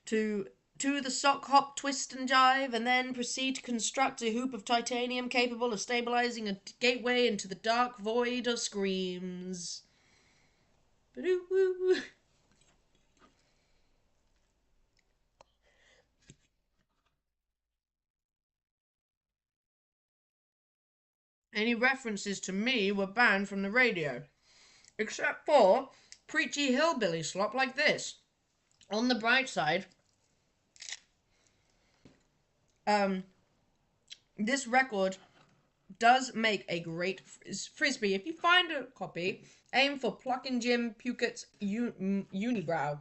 To to the sock hop twist and jive, and then proceed to construct a hoop of titanium capable of stabilizing a gateway into the dark void of screams. Ba-doo-woo. Any references to me were banned from the radio, except for preachy hillbilly slop like this. On the bright side, this record does make a great frisbee. If you find a copy, aim for Pluckin' Jim Pukett's unibrow.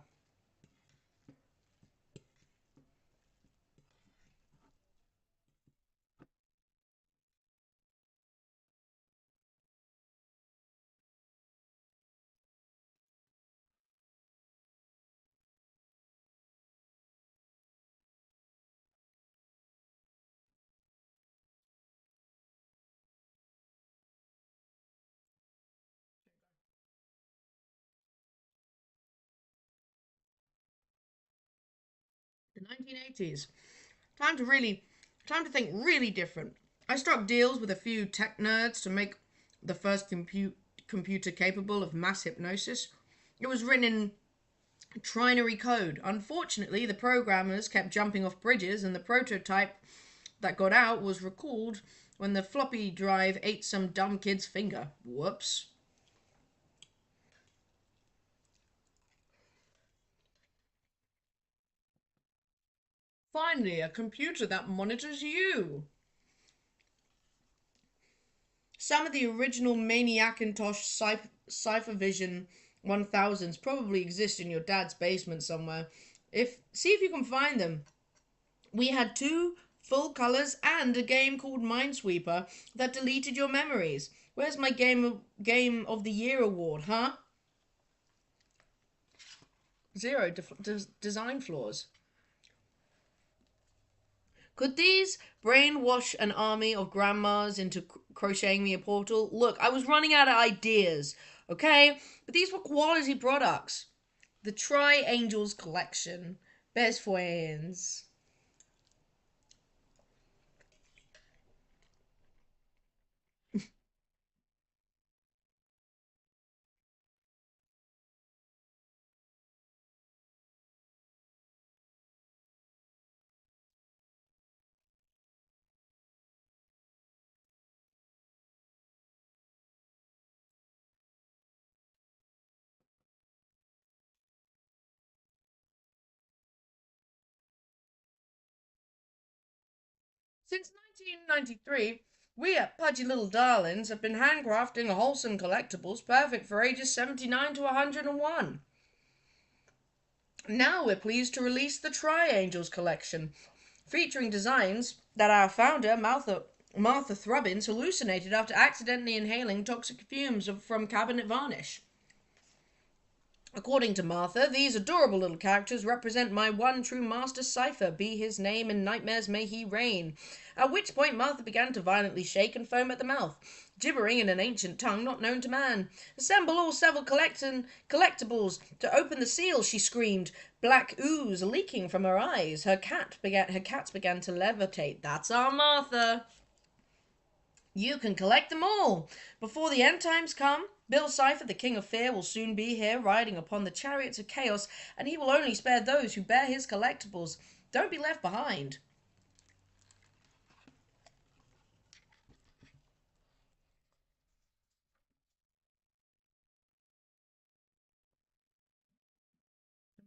The 1980s. Time to think really different. I struck deals with a few tech nerds to make the first computer capable of mass hypnosis. It was written in trinary code. Unfortunately, the programmers kept jumping off bridges, and the prototype that got out was recalled when the floppy drive ate some dumb kid's finger. Whoops. Finally, a computer that monitors you. Some of the original Maniacintosh CypherVision 1000s probably exist in your dad's basement somewhere. See if you can find them. We had 2 full colors and a game called Minesweeper that deleted your memories. Where's my game of the year award, huh? 0 design flaws. Could these brainwash an army of grandmas into crocheting me a portal? Look, I was running out of ideas, okay? But these were quality products. The Tri-Angels collection. Best friends. Since 1993, we at Pudgy Little Darlings have been handcrafting wholesome collectibles perfect for ages 79 to 101. Now we're pleased to release the Tri-Angels collection, featuring designs that our founder, Martha Thrubbins, hallucinated after accidentally inhaling toxic fumes from cabinet varnish. According to Martha, these adorable little characters represent my one true master Cypher, be his name, in nightmares may he reign. At which point Martha began to violently shake and foam at the mouth, gibbering in an ancient tongue not known to man. Assemble all several collectibles to open the seal, she screamed, black ooze leaking from her eyes. Her cats began to levitate. That's our Martha. You can collect them all. Before the end times come, Bill Cipher, the King of Fear, will soon be here, riding upon the chariots of chaos, and he will only spare those who bear his collectibles. Don't be left behind.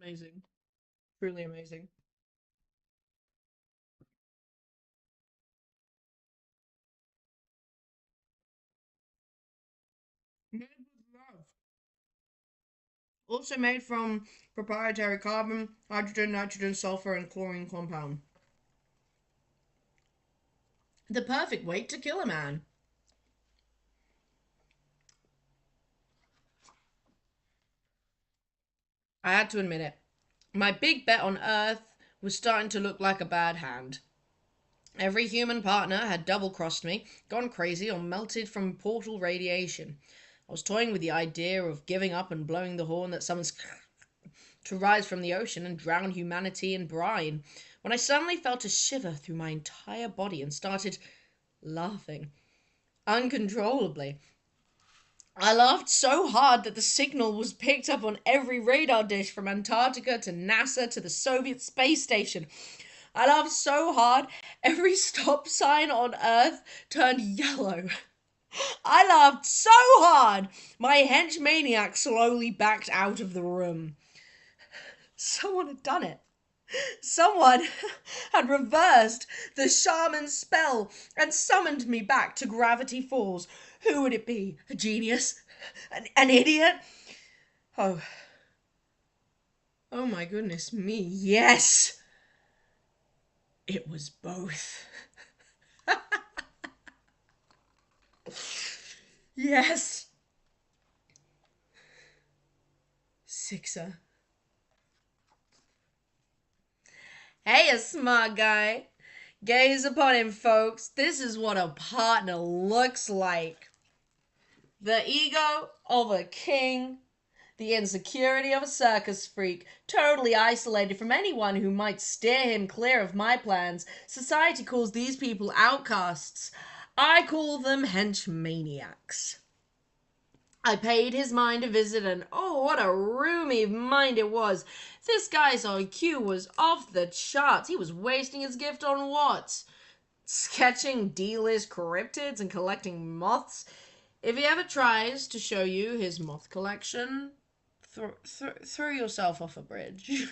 Amazing. Truly amazing. Made with love. Also made from proprietary carbon, hydrogen, nitrogen, sulfur, and chlorine compound. The perfect weight to kill a man. I had to admit it. My big bet on Earth was starting to look like a bad hand. Every human partner had double-crossed me, gone crazy, or melted from portal radiation. I was toying with the idea of giving up and blowing the horn that summons to rise from the ocean and drown humanity in brine, when I suddenly felt a shiver through my entire body and started laughing uncontrollably. I laughed so hard that the signal was picked up on every radar dish from Antarctica to NASA to the Soviet space station. I laughed so hard, every stop sign on Earth turned yellow. I laughed so hard, my henchmaniac slowly backed out of the room. Someone had done it. Someone had reversed the shaman's spell and summoned me back to Gravity Falls. Who would it be? A genius? An idiot? Oh my goodness me, yes! It was both. Yes! Sixer. Hey, a smart guy. Gaze upon him, folks. This is what a partner looks like. The ego of a king. The insecurity of a circus freak, totally isolated from anyone who might steer him clear of my plans. Society calls these people outcasts. I call them henchmaniacs. I paid his mind a visit, and oh, what a roomy mind it was. This guy's IQ was off the charts. He was wasting his gift on what? Sketching D-list cryptids and collecting moths? If he ever tries to show you his moth collection, throw yourself off a bridge.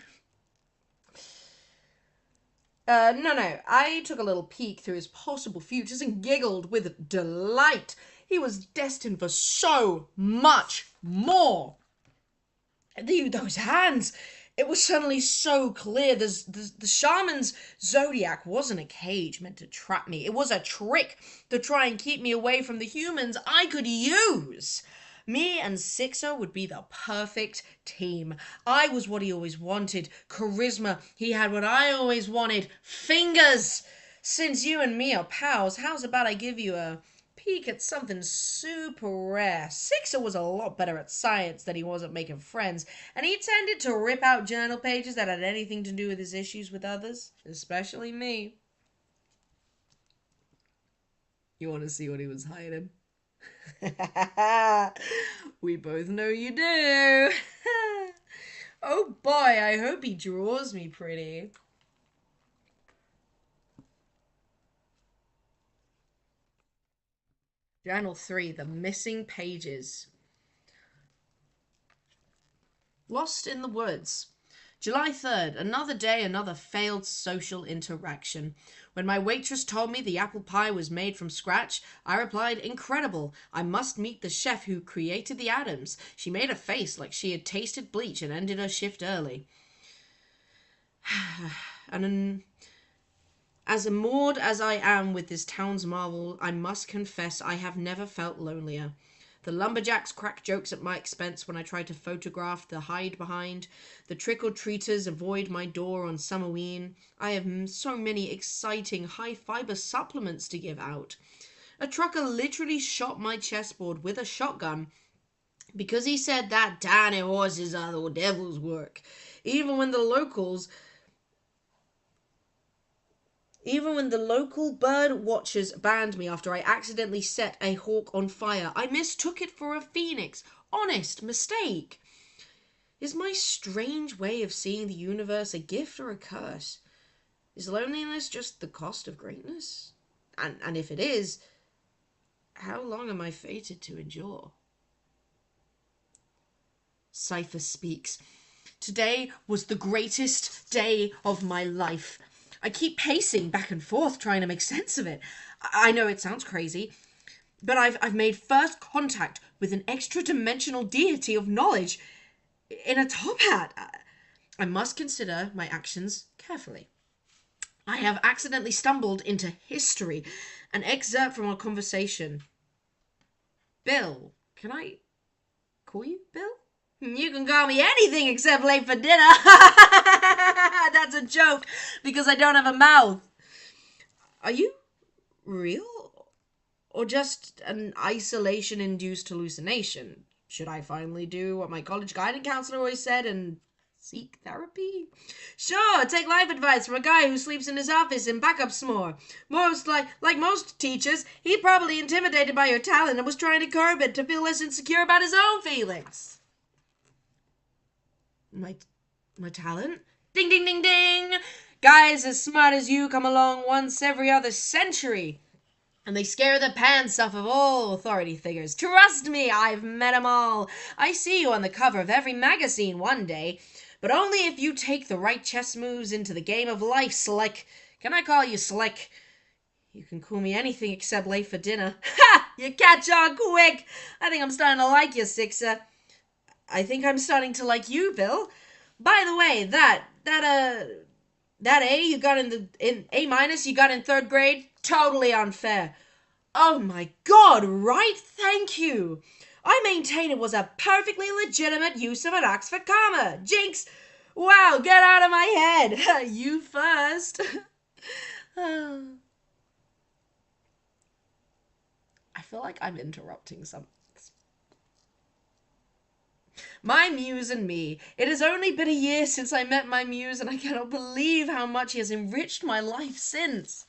No. I took a little peek through his possible futures and giggled with delight. He was destined for so much more. Those hands, it was suddenly so clear. The shaman's zodiac wasn't a cage meant to trap me. It was a trick to try and keep me away from the humans I could use. Me and Sixer would be the perfect team. I was what he always wanted. Charisma. He had what I always wanted. Fingers. Since you and me are pals, how's about I give you a peek at something super rare? Sixer was a lot better at science than he was at making friends, and he tended to rip out journal pages that had anything to do with his issues with others, especially me. You want to see what he was hiding? We both know you do. Oh boy, I hope he draws me pretty. Journal 3, The Missing Pages. Lost in the Woods. July 3rd, another day, another failed social interaction. When my waitress told me the apple pie was made from scratch, I replied, incredible. I must meet the chef who created the atoms. She made a face like she had tasted bleach and ended her shift early. And as immured as I am with this town's marvel, I must confess I have never felt lonelier. The lumberjacks crack jokes at my expense when I try to photograph the hide behind. The trick-or-treaters avoid my door on Summerween. I have so many exciting high-fiber supplements to give out. A trucker literally shot my chessboard with a shotgun because he said that tiny horses are the devil's work. Even when the local bird watchers banned me after I accidentally set a hawk on fire, I mistook it for a phoenix. Honest mistake. Is my strange way of seeing the universe a gift or a curse? Is loneliness just the cost of greatness? And if it is, how long am I fated to endure? Cypher speaks. Today was the greatest day of my life. I keep pacing back and forth trying to make sense of it. I know it sounds crazy, but I've made first contact with an extra-dimensional deity of knowledge in a top hat. I must consider my actions carefully. I have accidentally stumbled into history. An excerpt from our conversation. Bill, can I call you Bill? You can call me anything except late for dinner. That's a joke because I don't have a mouth. Are you real or just an isolation-induced hallucination? Should I finally do what my college guidance counselor always said and Seek therapy? Sure, take life advice from a guy who sleeps in his office and backups more. Most like most teachers, he probably intimidated by your talent and was trying to curb it to feel less insecure about his own feelings. My talent? Ding, ding, ding, ding! Guys as smart as you come along once every other century, and they scare the pants off of all authority figures. Trust me, I've met 'em all. I see you on the cover of every magazine one day, but only if you take the right chess moves into the game of life, Slick. Can I call you Slick? You can call me anything except late for dinner. Ha! You catch on quick! I think I'm starting to like you, Sixer. I think I'm starting to like you, Bill. By the way, that A you got in A- you got in 3rd grade, totally unfair. Oh my God, right? Thank you. I maintain it was a perfectly legitimate use of an Oxford comma. Jinx! Wow, get out of my head. You first. I feel like I'm interrupting something. My muse and me. It has only been a year since I met my muse, and I cannot believe how much he has enriched my life since.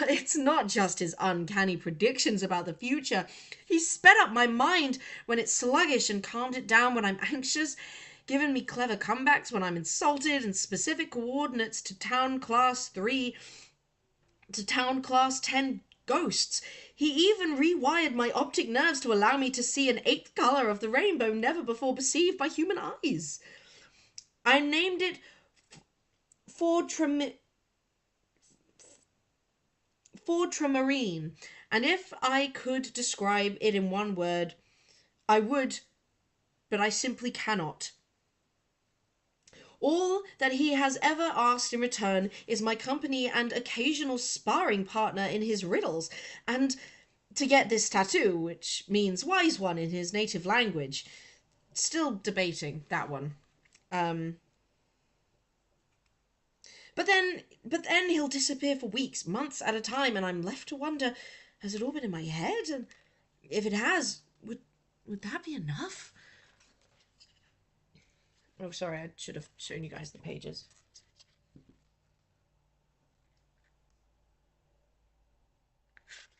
It's not just his uncanny predictions about the future. He sped up my mind when it's sluggish and calmed it down when I'm anxious, given me clever comebacks when I'm insulted, and specific coordinates to town class 3 to town class 10 ghosts. He even rewired my optic nerves to allow me to see an 8th color of the rainbow never before perceived by human eyes. I named it Fortramarine, and if I could describe it in one word, I would, but I simply cannot. All that he has ever asked in return is my company and occasional sparring partner in his riddles, and to get this tattoo, which means wise one in his native language. Still debating that one. But then he'll disappear for weeks, months at a time, and I'm left to wonder, has it all been in my head? And if it has, would that be enough? Oh, sorry, I should have shown you guys the pages.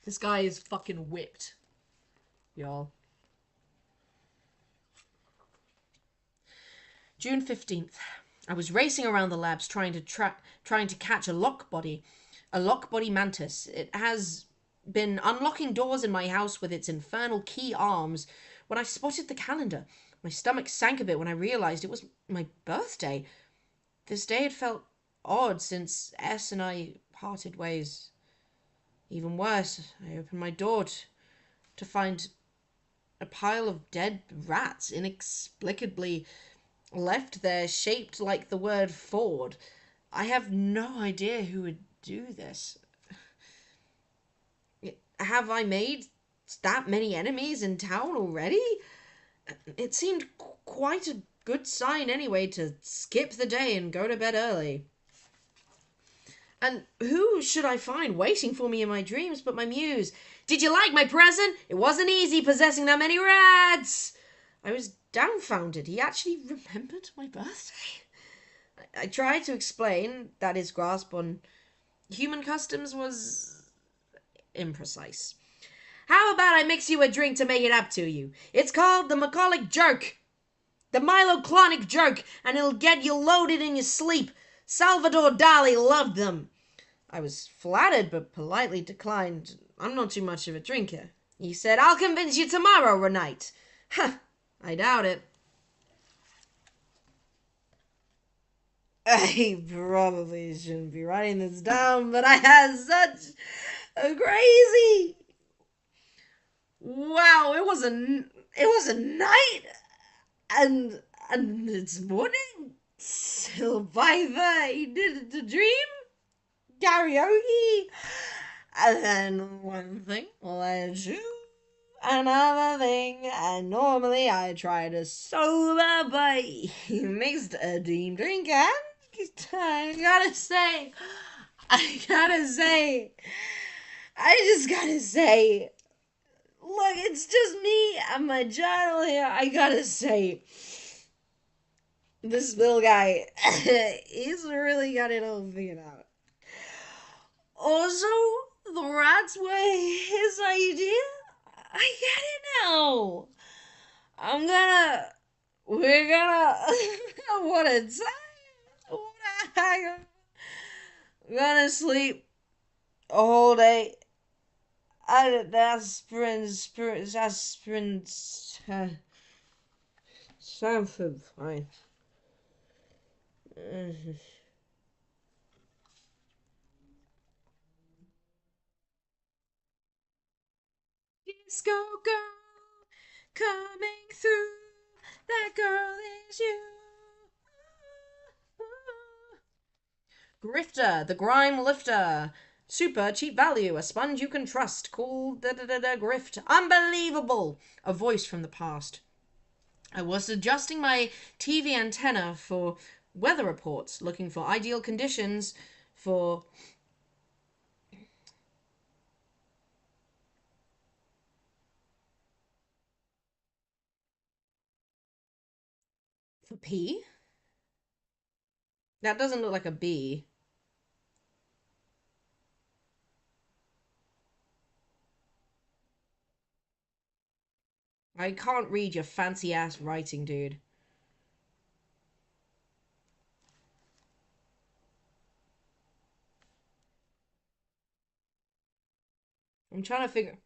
This guy is fucking whipped, y'all. June 15th. I was racing around the labs trying to catch a lock body mantis. It has been unlocking doors in my house with its infernal key arms when I spotted the calendar. My stomach sank a bit when I realized it was my birthday. This day had felt odd since S and I parted ways. Even worse, I opened my door to find a pile of dead rats inexplicably left there, shaped like the word Ford. I have no idea who would do this. Have I made that many enemies in town already? It seemed quite a good sign anyway to skip the day and go to bed early. And who should I find waiting for me in my dreams but my muse? Did you like my present? It wasn't easy possessing that many rats. I was dumbfounded. He actually remembered my birthday. I tried to explain that his grasp on human customs was imprecise. How about I mix you a drink to make it up to you? It's called the Macolic Jerk. The Myloclonic Jerk, and it'll get you loaded in your sleep. Salvador Dali loved them. I was flattered, but politely declined. I'm not too much of a drinker. He said, I'll convince you tomorrow night. Ha! I doubt it. I probably shouldn't be writing this down, but I had such a crazy... Wow, it was a night, and it's morning. Till 5:30 did the dream, karaoke, and then one thing led to another thing, and normally I try to sober, but he mixed a deep drink, and I just gotta say, look, it's just me and my journal here. I gotta say, This little guy, he's really got it all figured out. Also, the rats were his idea? I get it now. I'm gonna. We're gonna. What a time. What a hang. I'm gonna sleep a whole day. Aspirin. Something fine. Disco girl coming through. That girl is you. Grifter, the grime lifter. Super cheap value, a sponge you can trust. Cool grift. Unbelievable! A voice from the past. I was adjusting my TV antenna for weather reports, looking for ideal conditions for P? That doesn't look like a B. I can't read your fancy ass writing, dude. I'm trying to figure.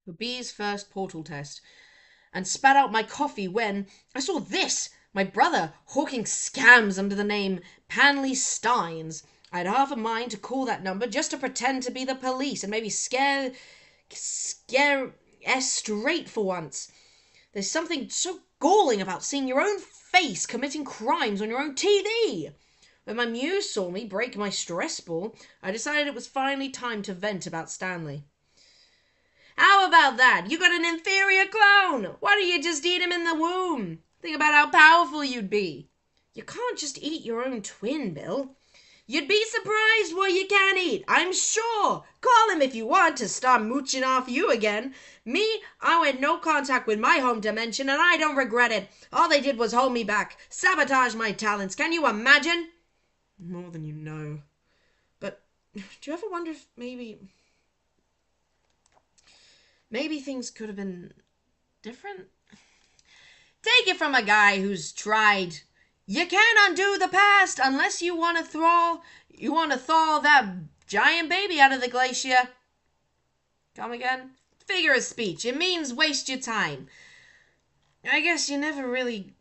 For B's first portal test, and spat out my coffee when I saw this. My brother hawking scams under the name Panley Steins. I had half a mind to call that number just to pretend to be the police and maybe scare S straight for once. There's something so galling about seeing your own face committing crimes on your own TV. When my muse saw me break my stress ball, I decided it was finally time to vent about Stanley. How about that? You got an inferior clone. Why don't you just eat him in the womb? Think about how powerful you'd be. You can't just eat your own twin, Bill. You'd be surprised what you can eat, I'm sure. Call him if you want to start mooching off you again. Me, I went no contact with my home dimension and I don't regret it. All they did was hold me back, sabotage my talents. Can you imagine? More than you know. But do you ever wonder if maybe things could have been different? Take it from a guy who's tried. You can't undo the past unless you want to thaw that giant baby out of the glacier. Come again? Figure of speech. It means waste your time. I guess you can never really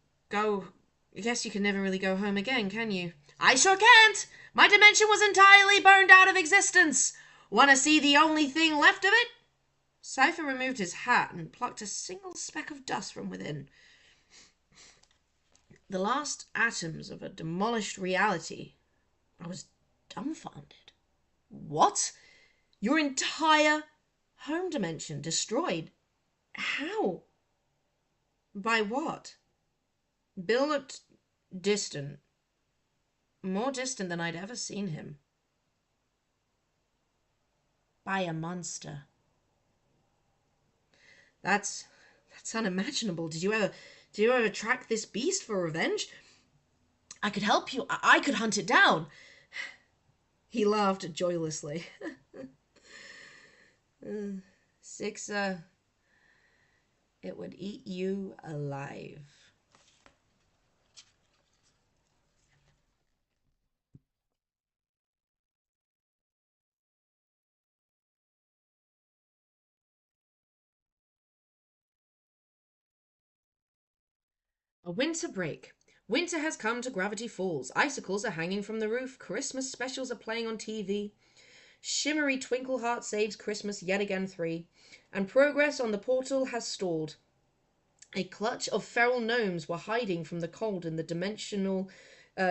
go home again, can you? I sure can't. My dimension was entirely burned out of existence. Want to see the only thing left of it? Cypher removed his hat and plucked a single speck of dust from within. The last atoms of a demolished reality. I was dumbfounded. What? Your entire home dimension destroyed? How? By what? Bill looked distant. More distant than I'd ever seen him. By a monster. That's unimaginable. Did you ever track this beast for revenge? I could help you. I could hunt it down. He laughed joylessly. Sixer, it would eat you alive. A winter break. Winter has come to Gravity Falls. Icicles are hanging from the roof. Christmas specials are playing on TV. Shimmery Twinkle Heart Saves Christmas Yet Again 3. And progress on the portal has stalled. A clutch of feral gnomes were hiding from the cold in the dimensional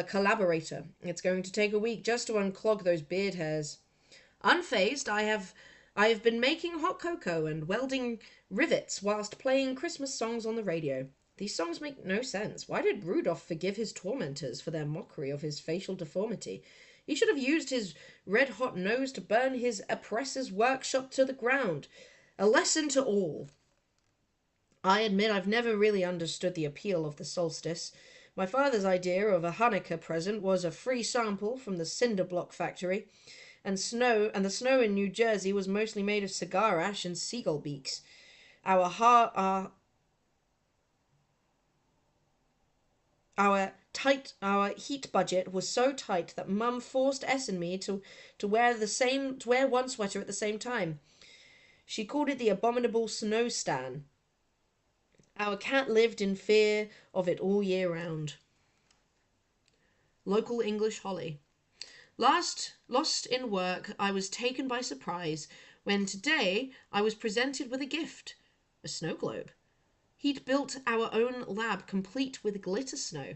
collaborator. It's going to take a week just to unclog those beard hairs. Unfazed, I have been making hot cocoa and welding rivets whilst playing Christmas songs on the radio. These songs make no sense. Why did Rudolph forgive his tormentors for their mockery of his facial deformity? He should have used his red-hot nose to burn his oppressor's workshop to the ground. A lesson to all. I admit I've never really understood the appeal of the solstice. My father's idea of a Hanukkah present was a free sample from the cinder block factory, and the snow in New Jersey was mostly made of cigar ash and seagull beaks. Our heat budget was so tight that Mum forced S and me to wear one sweater at the same time. She called it the abominable snow stan. Our cat lived in fear of it all year round. Local English Holly. Lost in work, I was taken by surprise when today I was presented with a gift, a snow globe. He'd built our own lab complete with glitter snow.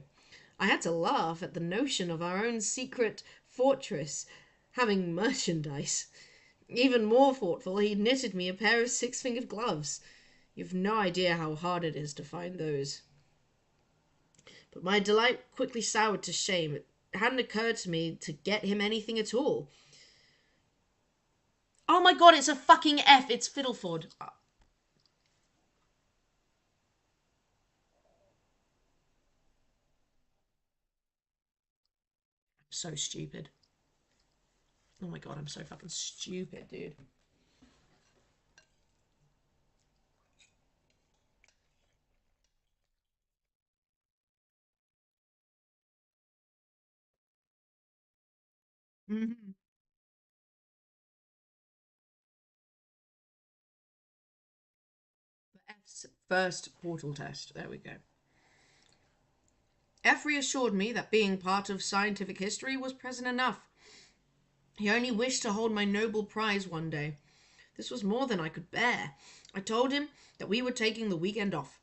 I had to laugh at the notion of our own secret fortress having merchandise. Even more thoughtful, he knitted me a pair of six-fingered gloves. You've no idea how hard it is to find those. But my delight quickly soured to shame. It hadn't occurred to me to get him anything at all. Oh my god, it's a fucking F. It's Fiddleford. So stupid. Oh my god, I'm so fucking stupid, dude. Mm-hmm. F's first portal test. There we go. F reassured me that being part of scientific history was present enough. He only wished to hold my Nobel Prize one day. This was more than I could bear. I told him that we were taking the weekend off.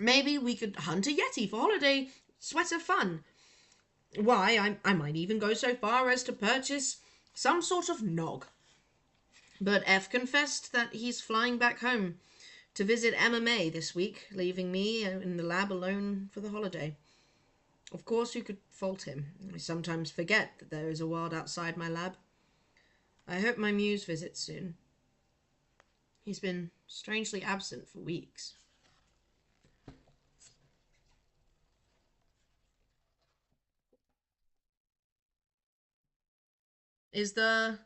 Maybe we could hunt a yeti for holiday sweater fun. Why, I might even go so far as to purchase some sort of nog. But F confessed that he's flying back home to visit MMA this week, leaving me in the lab alone for the holiday. Of course, who could fault him? I sometimes forget that there is a world outside my lab. I hope my muse visits soon. He's been strangely absent for weeks. Is the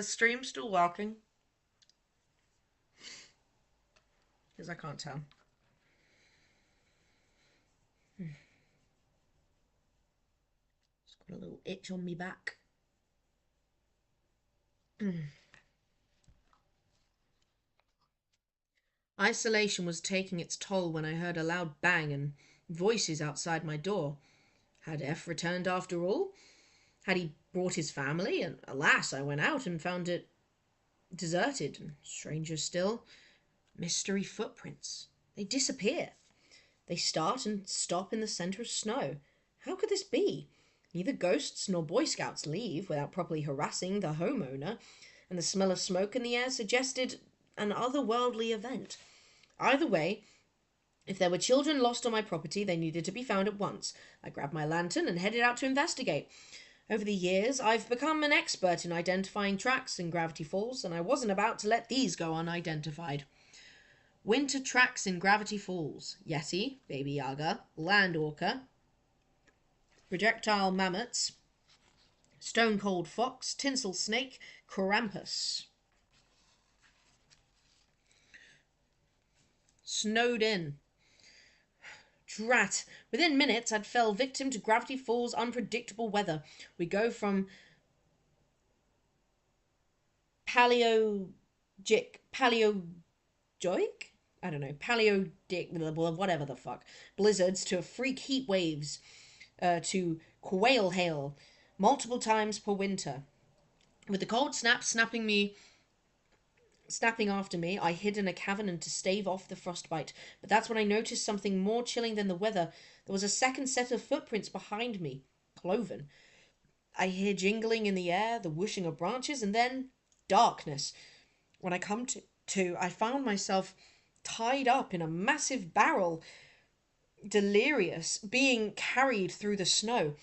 stream still working? Because I can't tell. Just got a little itch on me back. Isolation was taking its toll when I heard a loud bang and voices outside my door. Had F returned after all? Had he brought his family? And alas, I went out and found it deserted. And stranger still, mystery footprints. They disappear. They start and stop in the centre of snow. How could this be? Neither ghosts nor Boy Scouts leave without properly harassing the homeowner, and the smell of smoke in the air suggested an otherworldly event. Either way, if there were children lost on my property, they needed to be found at once. I grabbed my lantern and headed out to investigate. Over the years, I've become an expert in identifying tracks in Gravity Falls, and I wasn't about to let these go unidentified. Winter tracks in Gravity Falls. Yeti, Baby Yaga, Land Orca, Projectile Mammoths, Stone Cold Fox, Tinsel Snake, Krampus. Snowed in. Drat. Within minutes, I'd fell victim to Gravity Falls' unpredictable weather. We go from paleojoic? I don't know, whatever the fuck, blizzards to freak heat waves, to quail hail, multiple times per winter. With the cold snap snapping after me, I hid in a cavern to stave off the frostbite. But that's when I noticed something more chilling than the weather. There was a second set of footprints behind me, cloven. I hear jingling in the air, the whooshing of branches, and then darkness. When I come to, I found myself tied up in a massive barrel, delirious, being carried through the snow.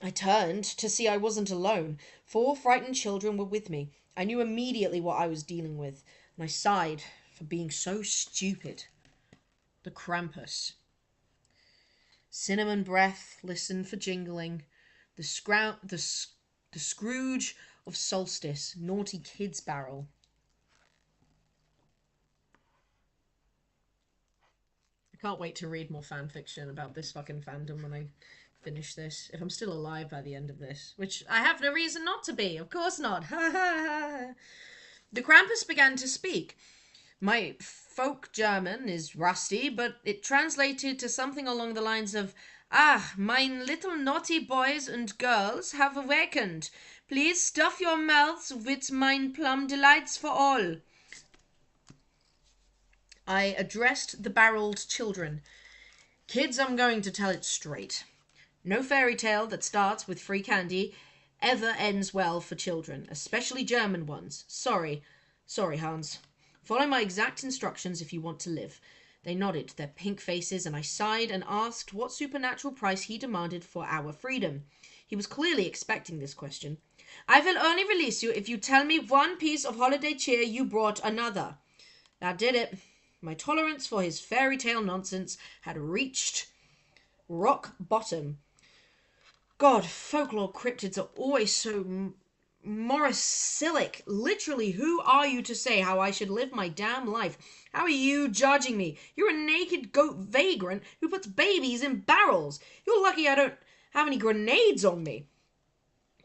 I turned to see I wasn't alone. 4 frightened children were with me. I knew immediately what I was dealing with, and I sighed for being so stupid. The Krampus. Cinnamon breath, listen for jingling. The Scrooge of Solstice, naughty kids barrel. I can't wait to read more fan fiction about this fucking fandom when I finish this. If I'm still alive by the end of this, which I have no reason not to be. Of course not. The Krampus began to speak. My folk German is rusty, but it translated to something along the lines of, "Ah, mine little naughty boys and girls have awakened. Please stuff your mouths with mine plum delights for all." I addressed the barreled children. Kids, I'm going to tell it straight. No fairy tale that starts with free candy ever ends well for children, especially German ones. Sorry, Hans. Follow my exact instructions if you want to live. They nodded their pink faces, and I sighed and asked what supernatural price he demanded for our freedom. He was clearly expecting this question. "I will only release you if you tell me one piece of holiday cheer you brought another." That did it. My tolerance for his fairy tale nonsense had reached rock bottom. God, folklore cryptids are always so morosilic. Literally, who are you to say how I should live my damn life? How are you judging me? You're a naked goat vagrant who puts babies in barrels. You're lucky I don't have any grenades on me.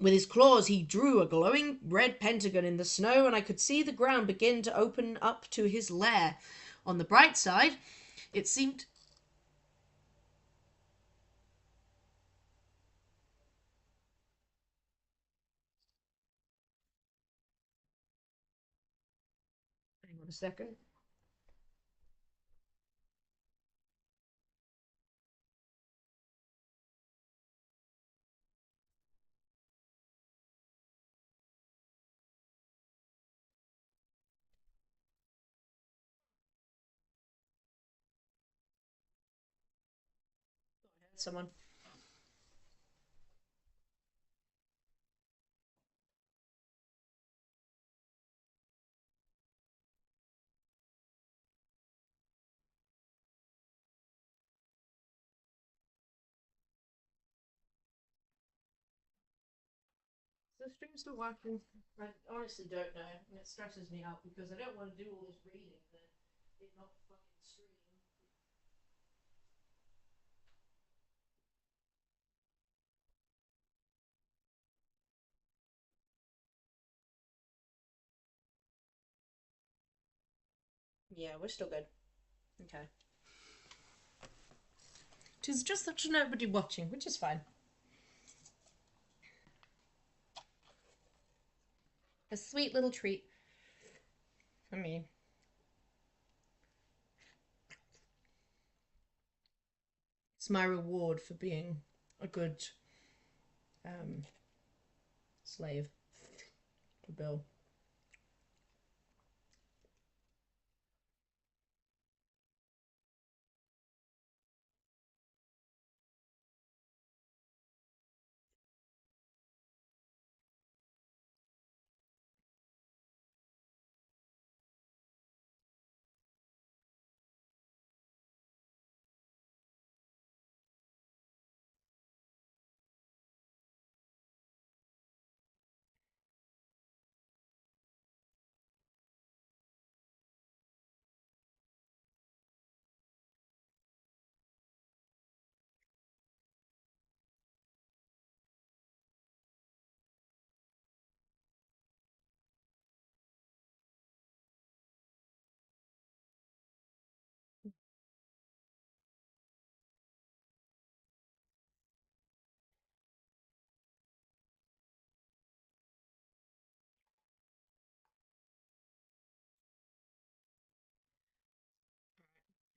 With his claws, he drew a glowing red pentagon in the snow, and I could see the ground begin to open up to his lair. On the bright side, it seemed... Hang on a second. Someone. Is the stream still working? I honestly don't know. And it stresses me out because I don't want to do all this reading and it not fucking stream. Yeah, we're still good. Okay. Tis just such nobody watching, which is fine. A sweet little treat for me. It's my reward for being a good slave to Bill.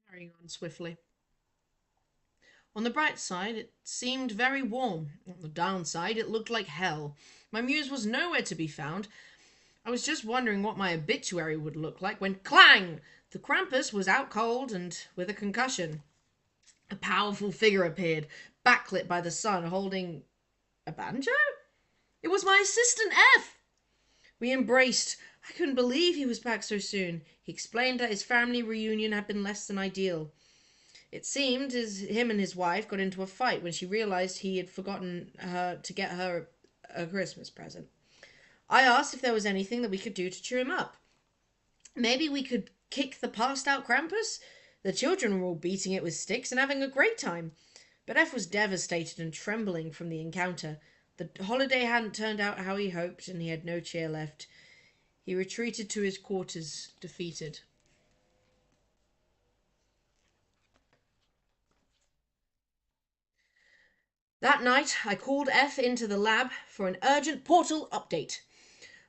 Carrying on swiftly. On the bright side, it seemed very warm. On the downside, it looked like hell. My muse was nowhere to be found. I was just wondering what my obituary would look like when clang! The Krampus was out cold and with a concussion. A powerful figure appeared, backlit by the sun, holding A banjo? It was my assistant, F. We embraced. I couldn't believe he was back so soon. He explained that his family reunion had been less than ideal. It seemed as him and his wife got into a fight when she realized he had forgotten to get her a Christmas present. I asked if there was anything that we could do to cheer him up. Maybe we could kick the passed-out Krampus? The children were all beating it with sticks and having a great time. But F was devastated and trembling from the encounter. The holiday hadn't turned out how he hoped, and he had no cheer left. He retreated to his quarters, defeated. That night, I called F into the lab for an urgent portal update.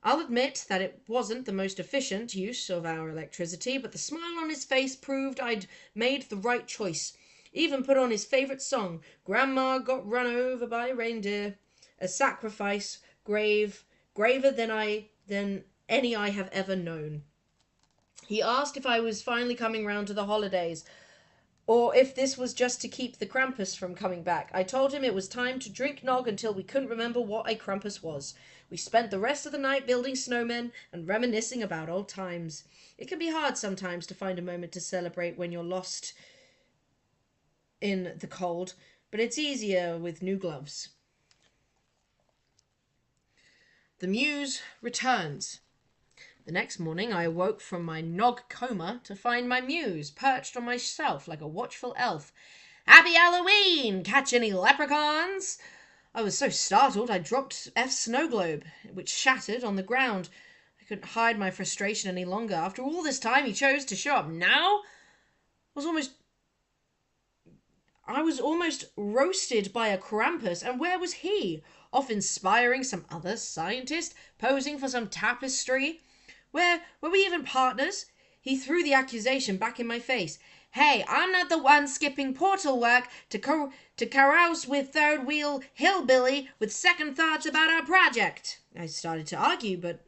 I'll admit that it wasn't the most efficient use of our electricity, but the smile on his face proved I'd made the right choice. Even put on his favourite song, Grandma Got Run Over by a Reindeer. A sacrifice graver than any I have ever known. He asked if I was finally coming round to the holidays, or if this was just to keep the Krampus from coming back. I told him it was time to drink nog until we couldn't remember what a Krampus was. We spent the rest of the night building snowmen and reminiscing about old times. It can be hard sometimes to find a moment to celebrate when you're lost in the cold, but it's easier with new gloves. The muse returns. The next morning I awoke from my nog coma to find my muse perched on my shelf like a watchful elf. "Happy Halloween! Catch any leprechauns?" I was so startled I dropped F's snow globe, which shattered on the ground. I couldn't hide my frustration any longer. After all this time he chose to show up now? I was almost roasted by a Krampus, and where was he? Off inspiring some other scientist? Posing for some tapestry? Were we even partners? He threw the accusation back in my face. "Hey, I'm not the one skipping portal work to carouse with third-wheel hillbilly with second thoughts about our project." I started to argue, but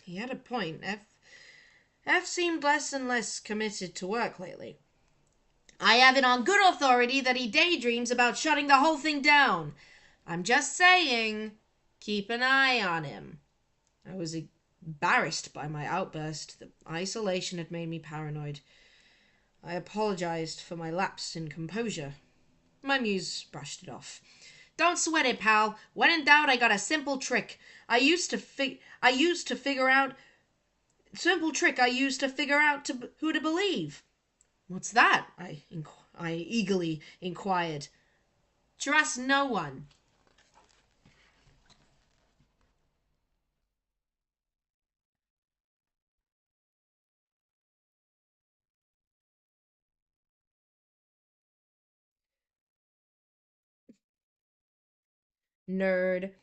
he had a point. F seemed less and less committed to work lately. "I have it on good authority that he daydreams about shutting the whole thing down. I'm just saying, keep an eye on him." I was embarrassed by my outburst. The isolation had made me paranoid. I apologized for my lapse in composure. My muse brushed it off. "Don't sweat it, pal. When in doubt, I got a simple trick. I used to figure out who to believe." "What's that?" I eagerly inquired. "Trust no one." Nerd.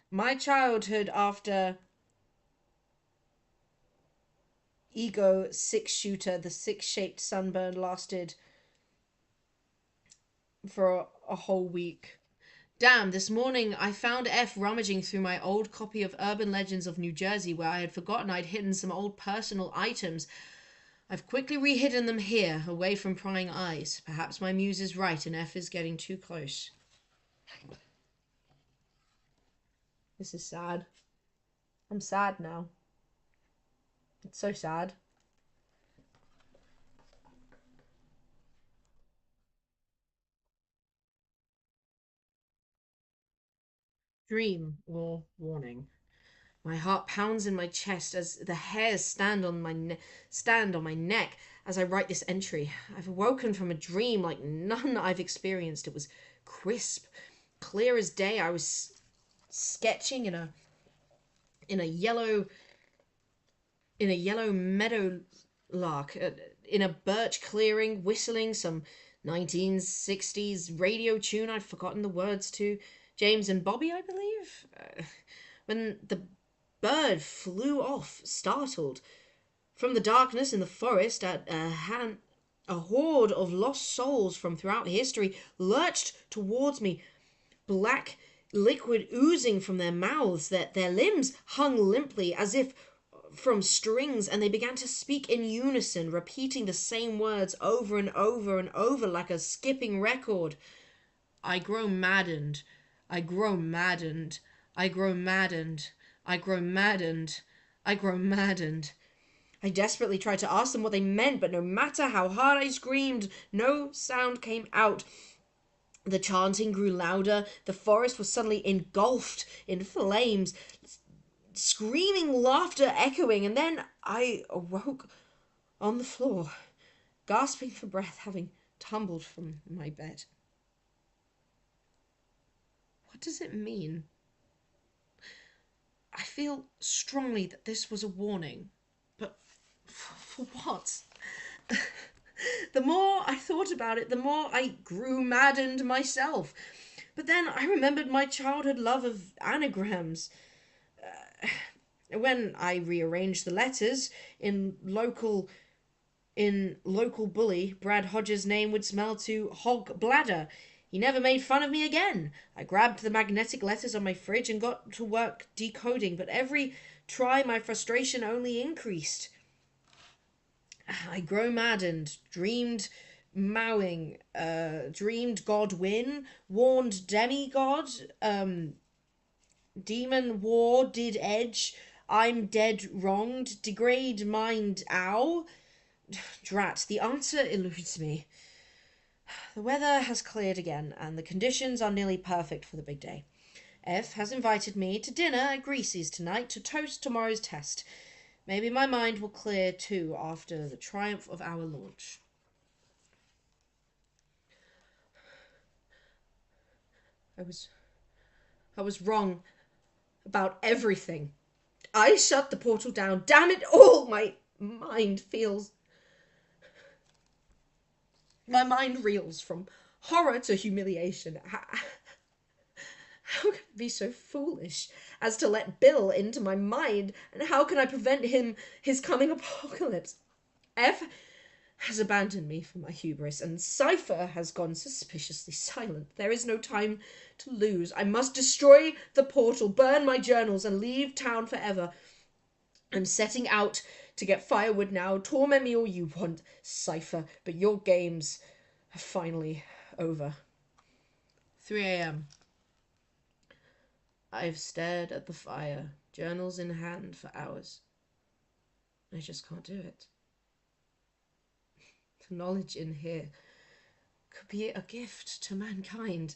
My childhood after Ego 6-shooter, the 6-shaped sunburn, lasted for a whole week. Damn, this morning I found F rummaging through my old copy of Urban Legends of New Jersey, where I had forgotten I'd hidden some old personal items. I've quickly rehidden them here, away from prying eyes. Perhaps my muse is right and F is getting too close. This is sad. I'm sad now. It's so sad. Dream or warning. My heart pounds in my chest as the hairs stand on my neck as I write this entry. I've awoken from a dream like none I've experienced. It was crisp, clear as day. I was sketching in a yellow meadow lark in a birch clearing, whistling some 1960s radio tune I'd forgotten the words to. James and Bobby, I believe. When the bird flew off, startled. From the darkness in the forest, a horde of lost souls from throughout history lurched towards me, black liquid oozing from their mouths. Their limbs hung limply as if from strings, and they began to speak in unison, repeating the same words over and over and over like a skipping record. I grow maddened. I grow maddened. I grow maddened. I grow maddened. I grow maddened. I desperately tried to ask them what they meant, but no matter how hard I screamed, no sound came out. The chanting grew louder. The forest was suddenly engulfed in flames, screaming laughter echoing, and then I awoke on the floor, gasping for breath, having tumbled from my bed. What does it mean? I feel strongly that this was a warning, but for what? The more I thought about it, the more I grew maddened myself. But then I remembered my childhood love of anagrams. When I rearranged the letters in local bully, Brad Hodges' name would smell to hog bladder. He never made fun of me again. I grabbed the magnetic letters on my fridge and got to work decoding, but every try my frustration only increased. I grow maddened, dreamed mowing, dreamed God win, warned demigod, demon war did edge, I'm dead wronged, degrade mind ow. Drat, the answer eludes me. The weather has cleared again, and the conditions are nearly perfect for the big day. F has invited me to dinner at Greasy's tonight to toast tomorrow's test. Maybe my mind will clear too after the triumph of our launch. I was wrong about everything. I shut the portal down. Damn it all! My mind reels from horror to humiliation. How can I be so foolish as to let Bill into my mind? And how can I prevent his coming apocalypse? F has abandoned me for my hubris, and Cypher has gone suspiciously silent. There is no time to lose. I must destroy the portal, burn my journals, and leave town forever. I'm setting out to get firewood now. Torment me all you want, Cypher, but your games are finally over. 3 a.m. I've stared at the fire, journals in hand, for hours. I just can't do it. The knowledge in here could be a gift to mankind.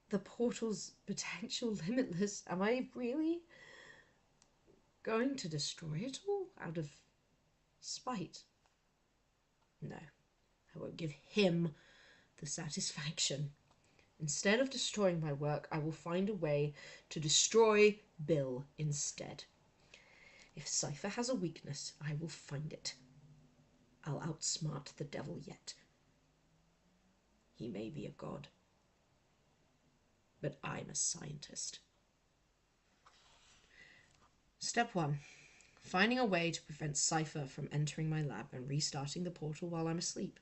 The portal's potential limitless. Am I really going to destroy it all out of spite? No, I won't give him the satisfaction. Instead of destroying my work, I will find a way to destroy Bill instead. If Cypher has a weakness, I will find it. I'll outsmart the devil yet. He may be a god, but I'm a scientist. Step 1. Finding a way to prevent Cypher from entering my lab and restarting the portal while I'm asleep.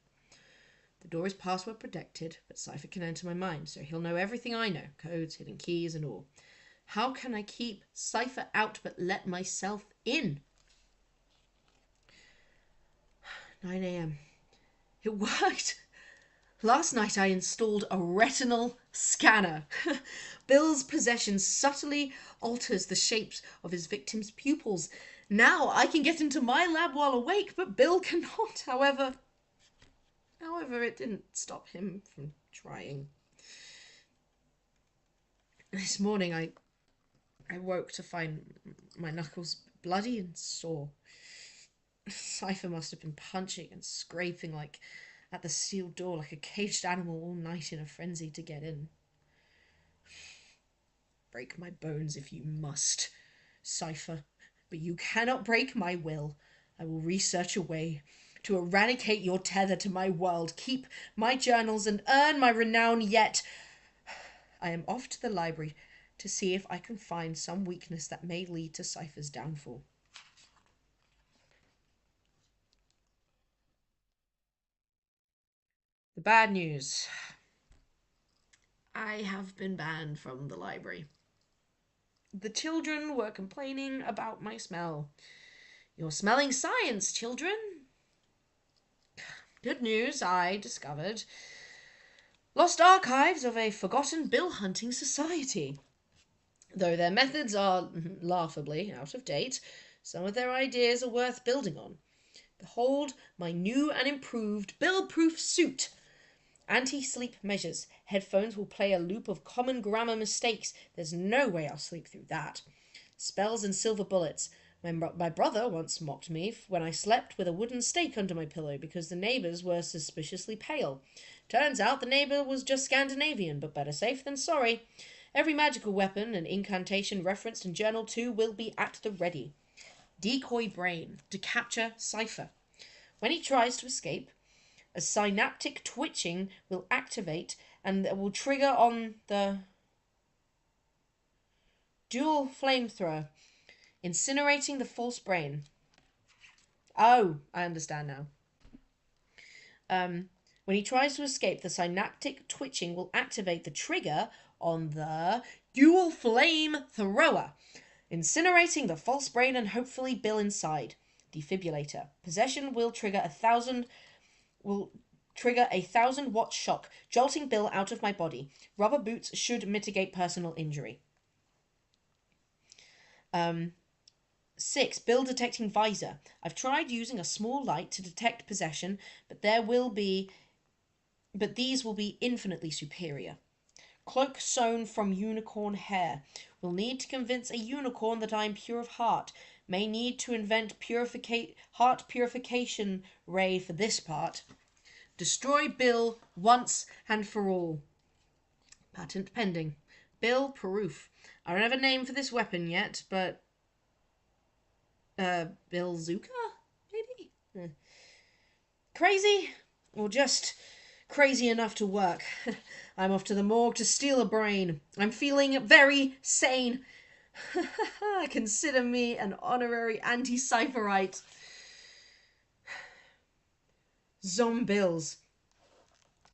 The door is password protected, but Cypher can enter my mind, so he'll know everything I know, codes, hidden keys, and all. How can I keep Cypher out but let myself in? 9 a.m. It worked! Last night I installed a retinal scanner. Bill's possession subtly alters the shapes of his victim's pupils. Now I can get into my lab while awake, but Bill cannot. However, it didn't stop him from trying. This morning I woke to find my knuckles bloody and sore. Cypher must have been punching and scraping like at the sealed door like a caged animal all night in a frenzy to get in. Break my bones if you must, Cypher, but you cannot break my will. I will research a way to eradicate your tether to my world, keep my journals, and earn my renown yet. I am off to the library to see if I can find some weakness that may lead to Cypher's downfall. The bad news. I have been banned from the library. The children were complaining about my smell. You're smelling science, children. Good news, I discovered Lost archives of a forgotten bill hunting society. Though their methods are laughably out of date, some of their ideas are worth building on. Behold my new and improved bill-proof suit. Anti-sleep measures. Headphones will play a loop of common grammar mistakes. There's no way I'll sleep through that. Spells and silver bullets. My brother once mocked me when I slept with a wooden stake under my pillow because the neighbours were suspiciously pale. Turns out the neighbour was just Scandinavian, but better safe than sorry. Every magical weapon and incantation referenced in Journal 2 will be at the ready. Decoy brain. To capture Cypher. When he tries to escape, a synaptic twitching will activate and will trigger on the dual flamethrower, incinerating the false brain. Oh, I understand now. When he tries to escape, the synaptic twitching will activate the trigger on the dual flamethrower, incinerating the false brain and hopefully Bill inside. Defibrillator. Possession will trigger a 1,000-watt shock, jolting Bill out of my body. Rubber boots should mitigate personal injury. 6. Bill detecting visor. I've tried using a small light to detect possession, but these will be infinitely superior. Cloak sewn from unicorn hair. Will need to convince a unicorn that I am pure of heart. May need to invent heart purification ray for this part. Destroy Bill once and for all. Patent pending. Bill Proof. I don't have a name for this weapon yet, but Bill Zuka? Maybe? Crazy? Or just crazy enough to work? I'm off to the morgue to steal a brain. I'm feeling very sane. Consider me an honorary anti-cypherite. Zombills.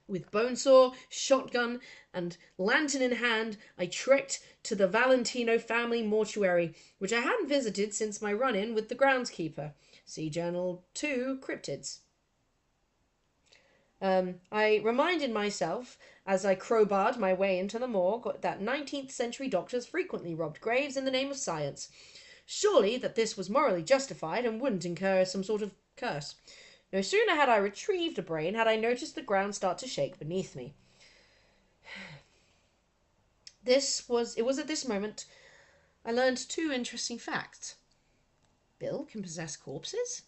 With bonesaw, shotgun, and lantern in hand, I trekked to the Valentino family mortuary, which I hadn't visited since my run-in with the groundskeeper. See Journal 2, Cryptids. I reminded myself, as I crowbarred my way into the morgue, that 19th century doctors frequently robbed graves in the name of science. Surely that this was morally justified and wouldn't incur some sort of curse. No sooner had I retrieved a brain had I noticed the ground start to shake beneath me. It was at this moment I learned 2 interesting facts. Bill can possess corpses?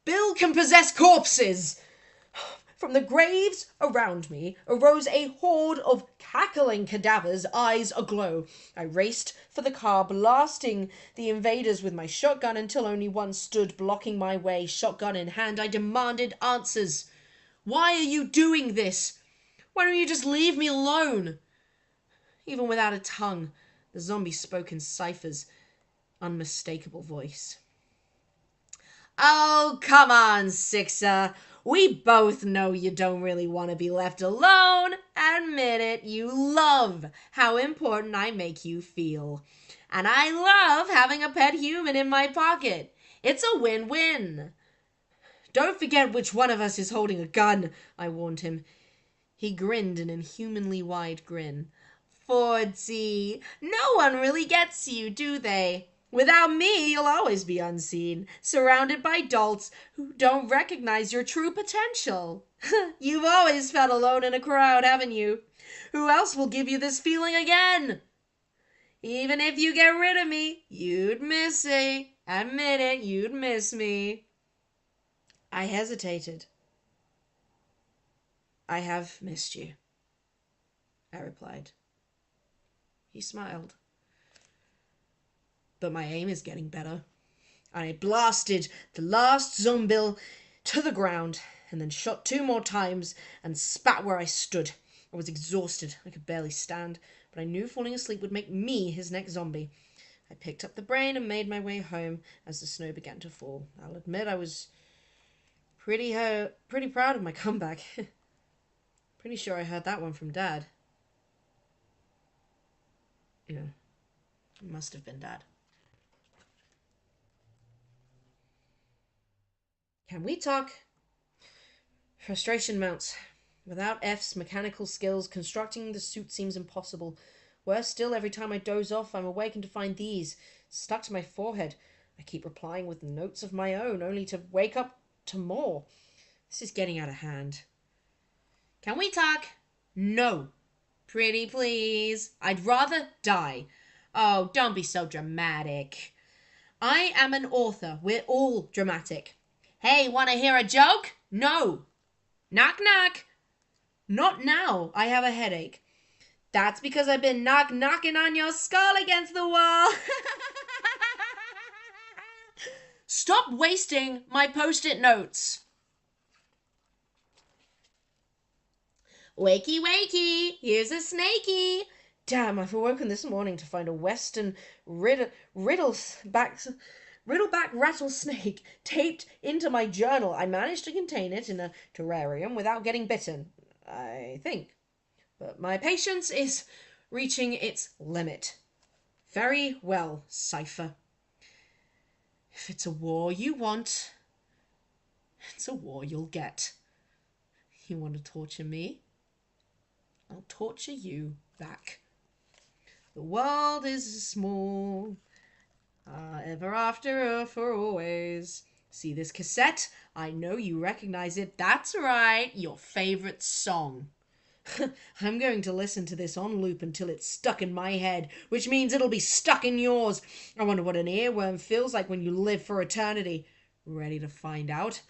Bill can possess corpses! From the graves around me arose a horde of cackling cadavers, eyes aglow. I raced for the car, blasting the invaders with my shotgun until only one stood blocking my way. Shotgun in hand, I demanded answers. Why are you doing this? Why don't you just leave me alone? Even without a tongue, the zombie spoke in Cypher's unmistakable voice. Oh, come on, Sixer. We both know you don't really want to be left alone. Admit it, you love how important I make you feel. And I love having a pet human in my pocket. It's a win-win. Don't forget which one of us is holding a gun, I warned him. He grinned an inhumanly wide grin. Forty, no one really gets you, do they? Without me, you'll always be unseen, surrounded by dolts who don't recognize your true potential. You've always felt alone in a crowd, haven't you? Who else will give you this feeling again? Even if you get rid of me, you'd miss me. Admit it, you'd miss me. I hesitated. I have missed you, I replied. He smiled. But my aim is getting better. I blasted the last zombil to the ground and then shot 2 more times and spat where I stood. I was exhausted. I could barely stand, but I knew falling asleep would make me his next zombie. I picked up the brain and made my way home as the snow began to fall. I'll admit I was pretty proud of my comeback. Pretty sure I heard that one from Dad. Yeah, it must have been Dad. Can we talk? Frustration mounts. Without F's mechanical skills, constructing the suit seems impossible. Worse still, every time I doze off, I'm awakened to find these stuck to my forehead. I keep replying with notes of my own, only to wake up to more. This is getting out of hand. Can we talk? No. Pretty please. I'd rather die. Oh, don't be so dramatic. I am an author. We're all dramatic. Hey, wanna hear a joke? No. Knock knock. Not now. I have a headache. That's because I've been knocking on your skull against the wall. Stop wasting my post-it notes. Wakey, wakey, here's a snakey. Damn, I've awoken this morning to find a western riddleback rattlesnake taped into my journal. I managed to contain it in a terrarium without getting bitten, I think. But my patience is reaching its limit. Very well, Cypher. If it's a war you want, it's a war you'll get. You want to torture me? I'll torture you back. The world is small, ever after for always. See this cassette? I know you recognize it. That's right, your favorite song. I'm going to listen to this on loop until it's stuck in my head, which means it'll be stuck in yours. I wonder what an earworm feels like when you live for eternity. Ready to find out?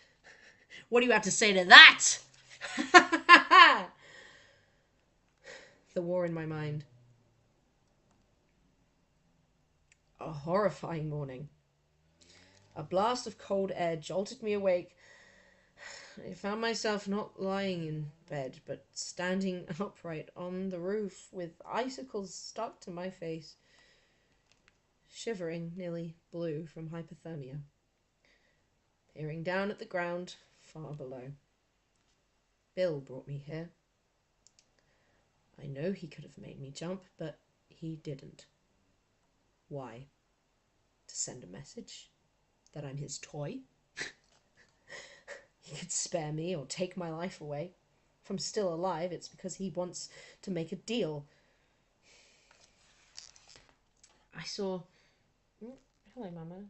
What do you have to say to that? The war in my mind. A horrifying morning. A blast of cold air jolted me awake. I found myself not lying in bed, but standing upright on the roof with icicles stuck to my face, shivering nearly blue from hypothermia, peering down at the ground far below. Bill brought me here. I know he could have made me jump, but he didn't. Why? To send a message? That I'm his toy? He could spare me or take my life away. If I'm still alive, it's because he wants to make a deal. I saw... Hello, Mama.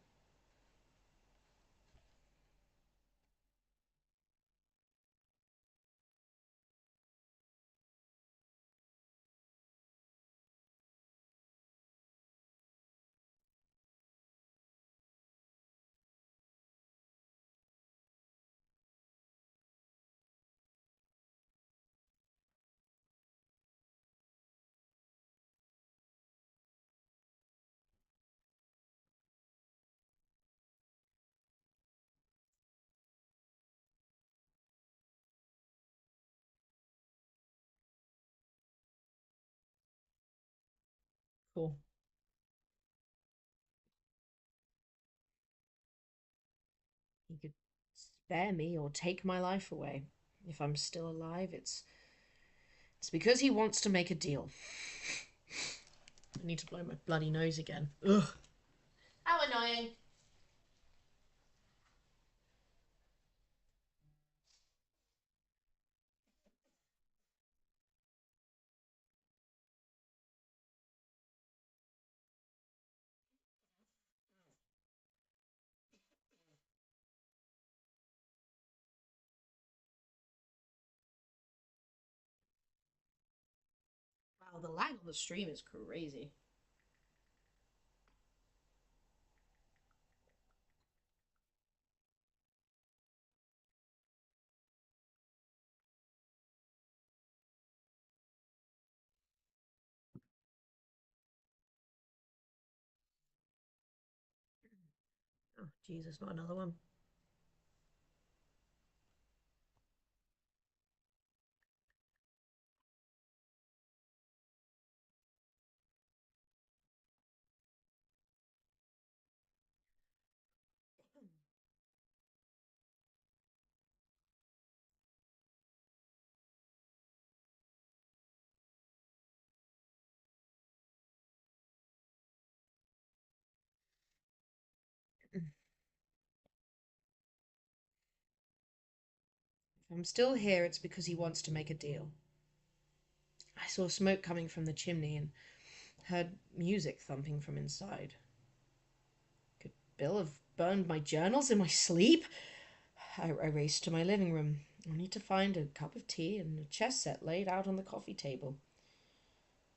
Cool. He could spare me or take my life away. If I'm still alive, it's because he wants to make a deal. I need to blow my bloody nose again. Ugh. How annoying. Wow, the lag on the stream is crazy. Oh, Jesus, not another one. If I'm still here, it's because he wants to make a deal. I saw smoke coming from the chimney and heard music thumping from inside. Could Bill have burned my journals in my sleep? I raced to my living room. I need to find a cup of tea and a chess set laid out on the coffee table.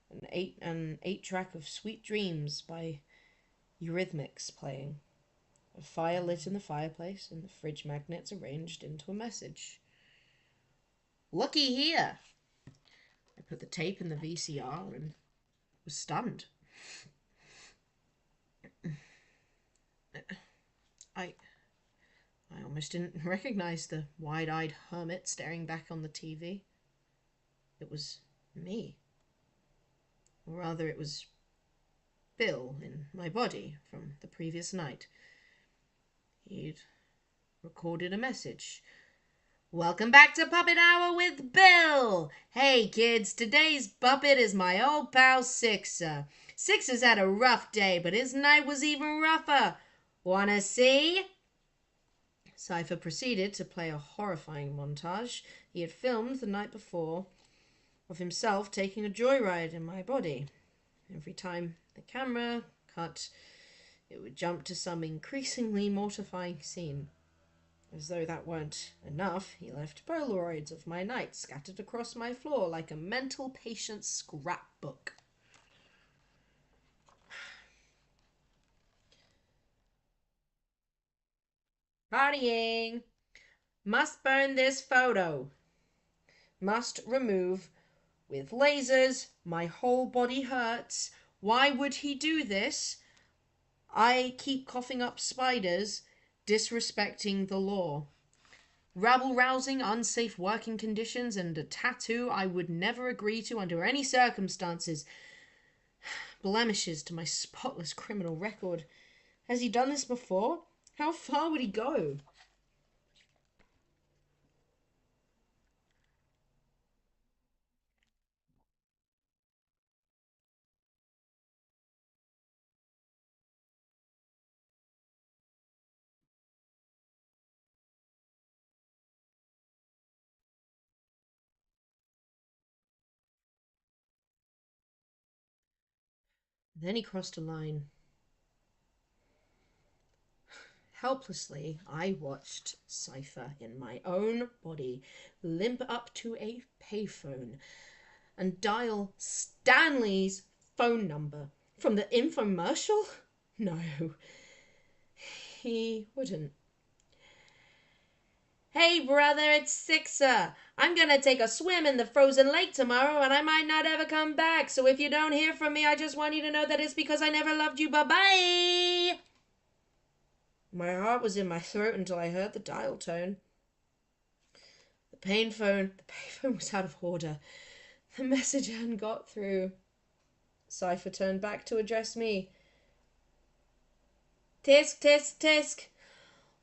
An eight-track of Sweet Dreams by Eurythmics playing. A fire lit in the fireplace and the fridge magnets arranged into a message. Looky here! I put the tape in the VCR and was stunned. I almost didn't recognize the wide-eyed hermit staring back on the TV. It was me. Or rather, it was Bill in my body from the previous night. He'd recorded a message. Welcome back to Puppet Hour with Bill! Hey kids, today's puppet is my old pal Sixer. Sixer's had a rough day, but his night was even rougher. Wanna see? Cypher proceeded to play a horrifying montage he had filmed the night before of himself taking a joyride in my body. Every time the camera cut, it would jump to some increasingly mortifying scene. As though that weren't enough, he left Polaroids of my night scattered across my floor like a mental patient's scrapbook. Partying! Must burn this photo. Must remove with lasers. My whole body hurts. Why would he do this? I keep coughing up spiders, disrespecting the law. Rabble-rousing, unsafe working conditions, and a tattoo I would never agree to under any circumstances. Blemishes to my spotless criminal record. Has he done this before? How far would he go? Then he crossed a line. Helplessly, I watched Cypher in my own body limp up to a payphone and dial Stanley's phone number from the infomercial? No, he wouldn't. Hey, brother, it's Sixer. I'm gonna take a swim in the frozen lake tomorrow, and I might not ever come back. So if you don't hear from me, I just want you to know that it's because I never loved you. Bye-bye! My heart was in my throat until I heard the dial tone. The payphone was out of order. The message hadn't got through. Cypher turned back to address me. Tisk, tisk, tisk.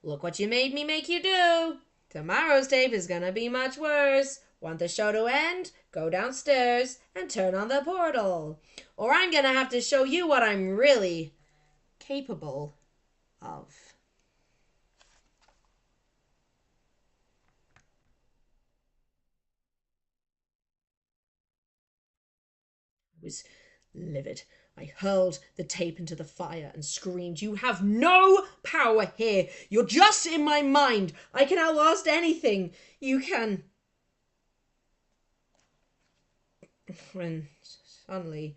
Look what you made me make you do. Tomorrow's tape is gonna be much worse. Want the show to end? Go downstairs and turn on the portal. Or I'm gonna have to show you what I'm really capable of. I was livid. I hurled the tape into the fire and screamed, "You have no power here. You're just in my mind. I can outlast anything. You can." When suddenly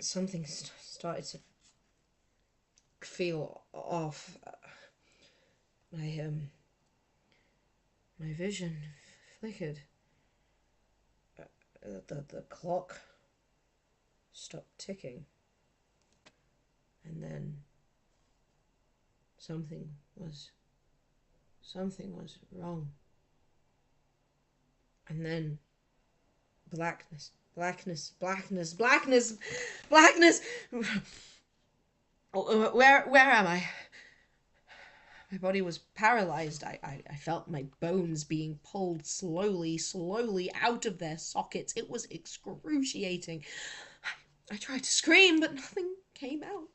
something started to feel off. My vision flickered. The clock stopped ticking. And then something was wrong. And then blackness. Where am I? My body was paralyzed. I felt my bones being pulled slowly out of their sockets. It was excruciating. I tried to scream, but nothing came out.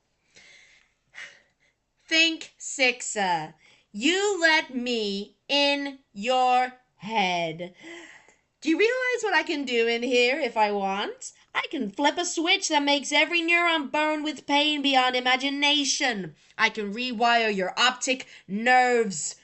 Think, Sixer. You let me in your head. Do you realize what I can do in here if I want? I can flip a switch that makes every neuron burn with pain beyond imagination. I can rewire your optic nerves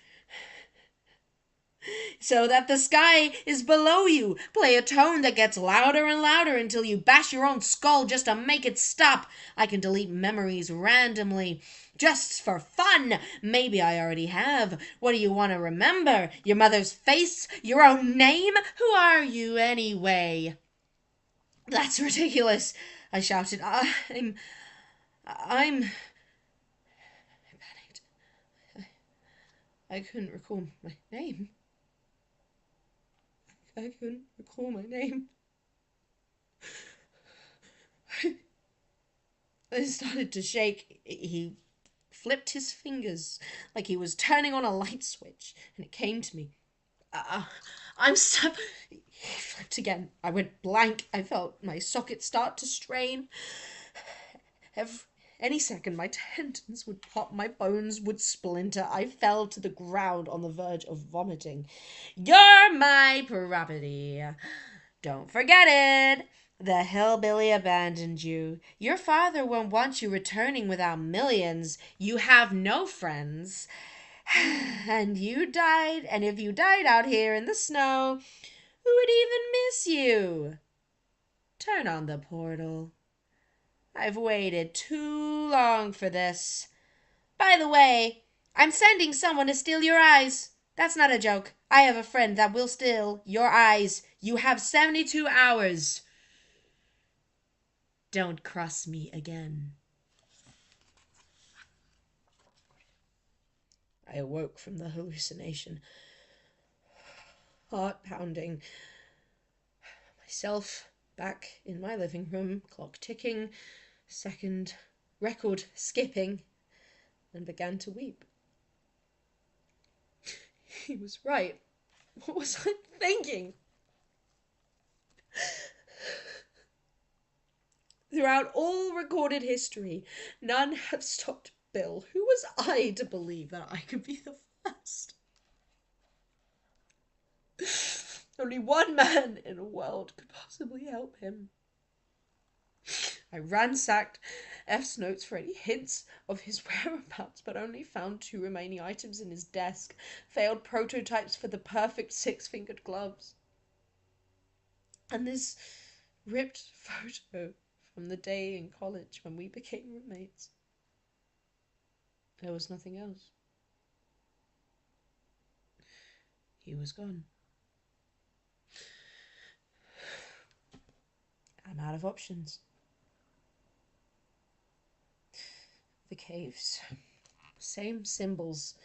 so that the sky is below you. Play a tone that gets louder and louder until you bash your own skull just to make it stop. I can delete memories randomly. Just for fun. Maybe I already have. What do you want to remember? Your mother's face? Your own name? Who are you anyway? That's ridiculous, I shouted. I'm I panicked. I couldn't recall my name. I couldn't recall my name. I started to shake. He flipped his fingers like he was turning on a light switch, and it came to me. I'm so... He flipped again. I went blank. I felt my socket start to strain. Any second, my tendons would pop, my bones would splinter. I fell to the ground on the verge of vomiting. You're my property. Don't forget it. The hillbilly abandoned you. Your father won't want you returning without millions. You have no friends. And you died, and if you died out here in the snow, who would even miss you? Turn on the portal. I've waited too long for this. By the way, I'm sending someone to steal your eyes. That's not a joke. I have a friend that will steal your eyes. You have 72 hours. Don't cross me again. I awoke from the hallucination. Heart pounding. Myself back in my living room, clock ticking, second record skipping, and began to weep. He was right. What was I thinking? Throughout all recorded history, none have stopped Bill. Who was I to believe that I could be the first? Only one man in the world could possibly help him. I ransacked F's notes for any hints of his whereabouts, but only found 2 remaining items in his desk, failed prototypes for the perfect 6-fingered gloves, and this ripped photo from the day in college when we became roommates. There was nothing else. He was gone. I'm out of options. The caves. Same symbols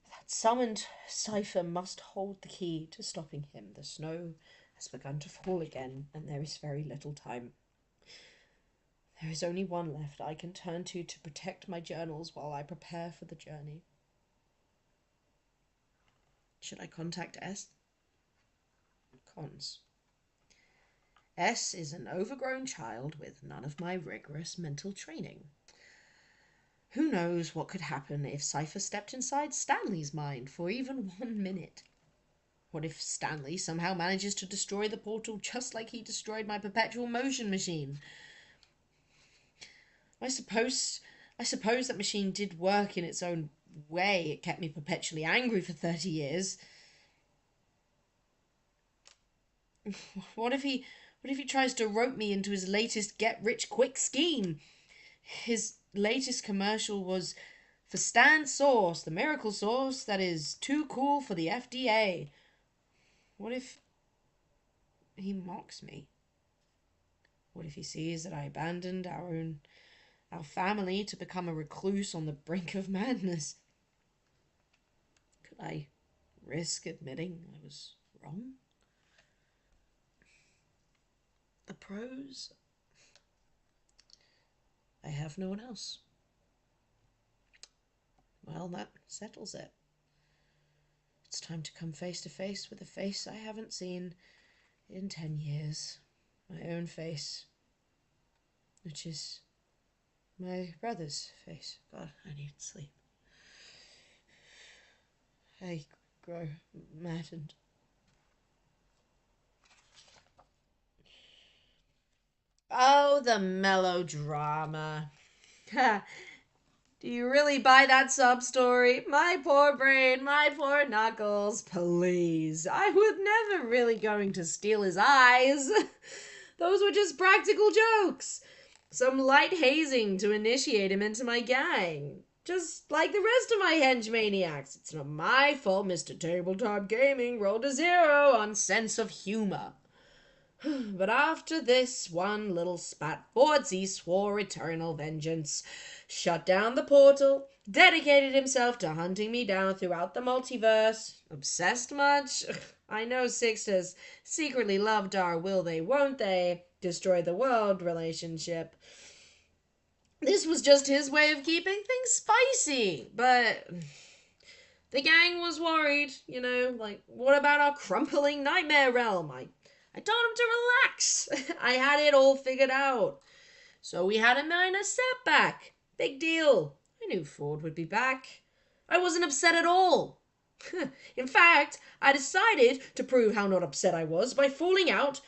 that summoned Cypher must hold the key to stopping him. The snow has begun to fall again, and there is very little time. There is only one left I can turn to protect my journals while I prepare for the journey. Should I contact S? Cons. S is an overgrown child with none of my rigorous mental training. Who knows what could happen if Cypher stepped inside Stanley's mind for even 1 minute? What if Stanley somehow manages to destroy the portal just like he destroyed my perpetual motion machine? I suppose that machine did work in its own way. It kept me perpetually angry for 30 years. What if he tries to rope me into his latest get-rich-quick scheme? His latest commercial was for Stan Sauce, the miracle sauce that is too cool for the FDA. What if he mocks me? What if he sees that I abandoned our family to become a recluse on the brink of madness? Could I risk admitting I was wrong? The pros? I have no one else. Well, that settles it. It's time to come face to face with a face I haven't seen in 10 years. My own face. Which is my brother's face. God, I need sleep. I grow maddened. Oh, the melodrama. Ha! Do you really buy that sub-story? My poor brain, my poor knuckles. Please. I was never really going to steal his eyes. Those were just practical jokes. Some light hazing to initiate him into my gang. Just like the rest of my henge maniacs. It's not my fault Mr. Tabletop Gaming rolled a 0 on sense of humor. But after this one little spat, Fordsey swore eternal vengeance, shut down the portal, dedicated himself to hunting me down throughout the multiverse. Obsessed much? I know Sixers secretly loved our will they won't they destroy the world relationship. This was just his way of keeping things spicy, but the gang was worried, like, what about our crumpling nightmare realm? I told him to relax. I had it all figured out. So we had a minor setback. Big deal. I knew Ford would be back. I wasn't upset at all. In fact, I decided to prove how not upset I was by falling out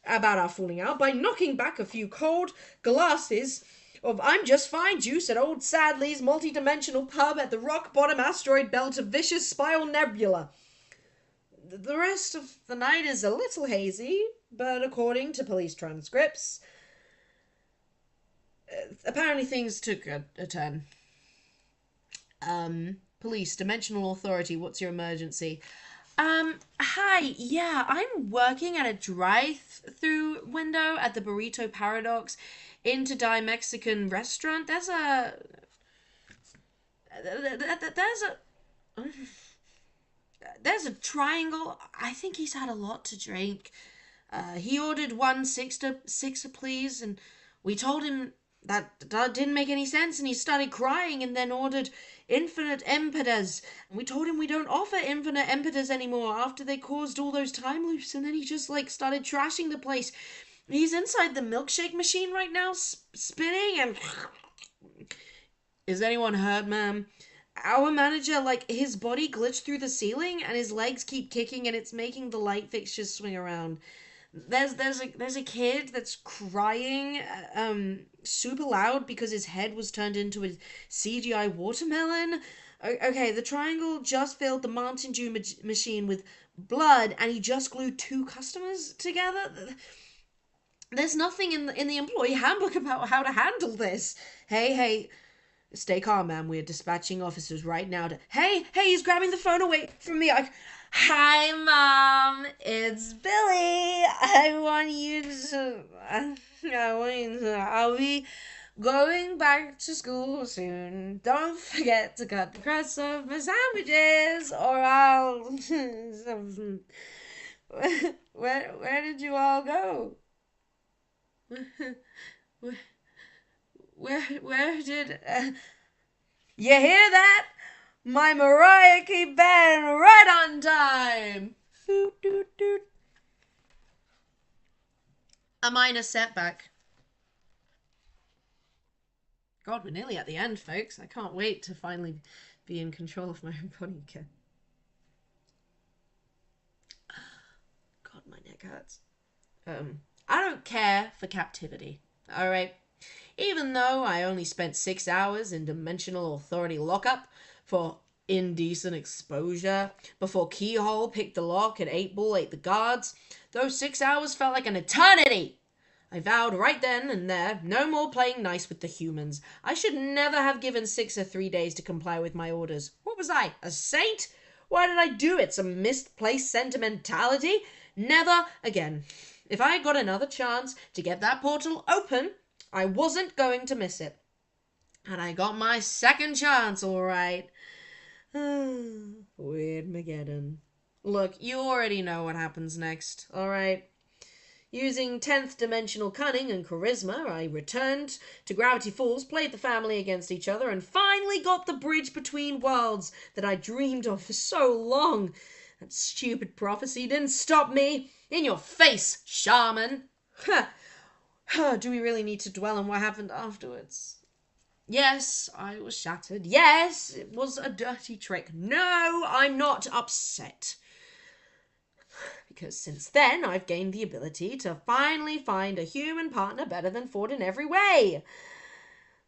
by knocking back a few cold glasses of I'm Just Fine juice at old Sadley's multi-dimensional pub at the rock-bottom asteroid belt of Vicious Spiral Nebula. The rest of the night is a little hazy, but according to police transcripts, apparently things took a turn. Police, Dimensional Authority, what's your emergency? Hi, yeah, I'm working at a drive-through window at the Burrito Paradox Interdie Mexican restaurant. There's a triangle. I think he's had a lot to drink. He ordered 1 sixer, please, and we told him that didn't make any sense, and he started crying and then ordered infinite impetus. And we told him we don't offer infinite impetus anymore after they caused all those time loops, and then he just, started trashing the place. He's inside the milkshake machine right now, spinning, and... Is anyone hurt, ma'am? Our manager, his body glitched through the ceiling and his legs keep kicking and it's making the light fixtures swing around. There's a kid that's crying super loud because his head was turned into a CGI watermelon. Okay, the triangle just filled the Mountain Dew machine with blood and he just glued 2 customers together. There's nothing in the employee handbook about how to handle this. Hey, stay calm, ma'am. We're dispatching officers right now to... Hey, he's grabbing the phone away from me. Hi, Mom. It's Billy. I want you to... I'll be going back to school soon. Don't forget to cut the crust off my sandwiches or I'll... Where did you all go? Where did... You hear that? My Mariah keep band right on time. A minor setback. God, we're nearly at the end, folks. I can't wait to finally be in control of my own body again. God, my neck hurts. I don't care for captivity, alright? Even though I only spent 6 hours in Dimensional Authority lockup for indecent exposure before Keyhole picked the lock and 8-Ball ate the guards, those 6 hours felt like an eternity. I vowed right then and there, no more playing nice with the humans. I should never have given Sixer 3 days to comply with my orders. What was I, a saint? Why did I do it? Some misplaced sentimentality? Never again. If I got another chance to get that portal open, I wasn't going to miss it. And I got my second chance, all right. Weirdmageddon. Look, you already know what happens next, all right? Using 10th dimensional cunning and charisma, I returned to Gravity Falls, played the family against each other, and finally got the bridge between worlds that I dreamed of for so long. That stupid prophecy didn't stop me. In your face, shaman. Do we really need to dwell on what happened afterwards? Yes, I was shattered. Yes, it was a dirty trick. No, I'm not upset. Because since then, I've gained the ability to finally find a human partner better than Ford in every way.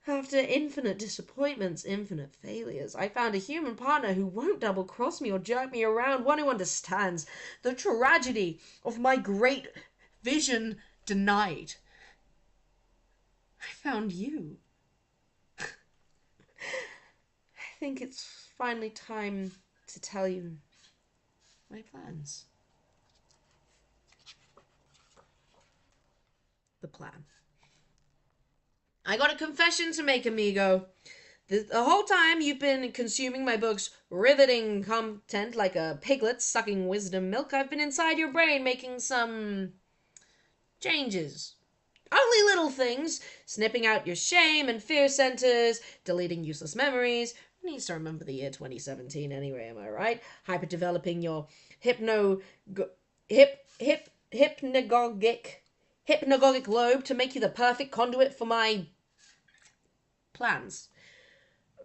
After infinite disappointments, infinite failures, I found a human partner who won't double-cross me or jerk me around, one who understands the tragedy of my great vision denied. I found you. I think it's finally time to tell you my plans. The plan. I got a confession to make, amigo. The whole time you've been consuming my book's riveting content like a piglet sucking wisdom milk, I've been inside your brain making some changes. Only little things. Snipping out your shame and fear centers, deleting useless memories. Who needs to remember the year 2017 anyway, am I right? Hyper-developing your hypnagogic lobe to make you the perfect conduit for my plans.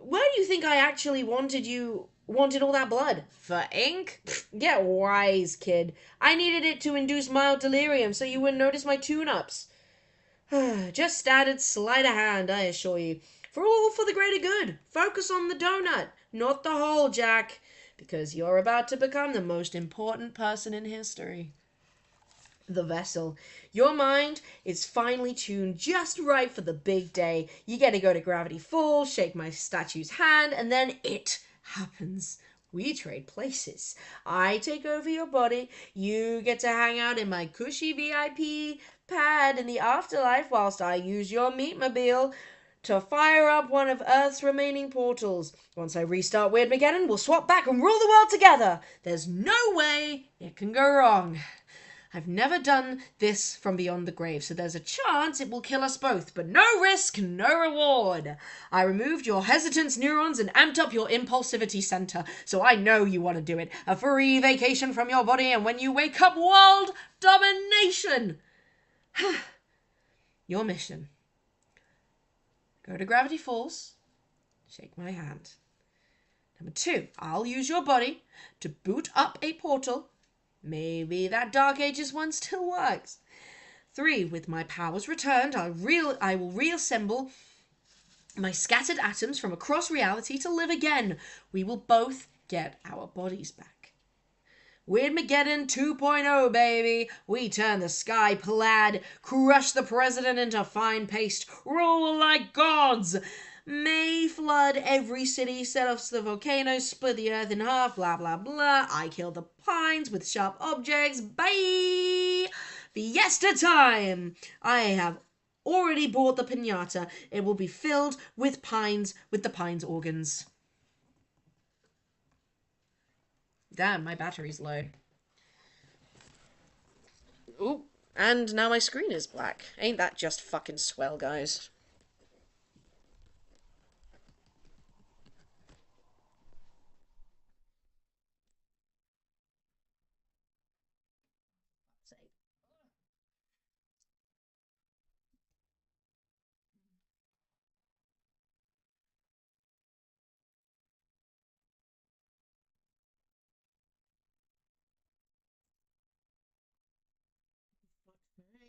Where do you think I actually wanted all that blood? For ink? Get wise, kid. I needed it to induce mild delirium so you wouldn't notice my tune-ups. Just added sleight of hand, I assure you. All for the greater good. Focus on the donut, not the hole, Jack. Because you're about to become the most important person in history. The vessel. Your mind is finely tuned just right for the big day. You get to go to Gravity Falls, shake my statue's hand, and then it happens. We trade places. I take over your body. You get to hang out in my cushy VIP pad in the afterlife whilst I use your meatmobile to fire up one of Earth's remaining portals. Once I restart Weirdmageddon, we'll swap back and rule the world together. There's no way it can go wrong. I've never done this from beyond the grave, so there's a chance it will kill us both, but no risk, no reward. I removed your hesitance neurons and amped up your impulsivity center, so I know you want to do it. A free vacation from your body, and when you wake up, world domination. Your mission. Go to Gravity Falls. Shake my hand. Number 2, I'll use your body to boot up a portal. Maybe that Dark Ages one still works. 3, with my powers returned, I will reassemble my scattered atoms from across reality to live again. We will both get our bodies back. Weirdmageddon 2.0, baby. We turn the sky plaid, crush the president into fine paste, rule like gods. May flood every city, set off the volcanoes, split the earth in half, blah, blah, blah. I kill the pines with sharp objects. Bye! Fiesta time! I have already bought the piñata. It will be filled with the pine's organs. Damn, my battery's low. Ooh, and now my screen is black. Ain't that just fucking swell, guys?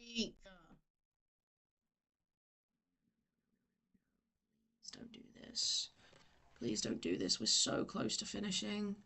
Please don't do this. Please don't do this. We're so close to finishing.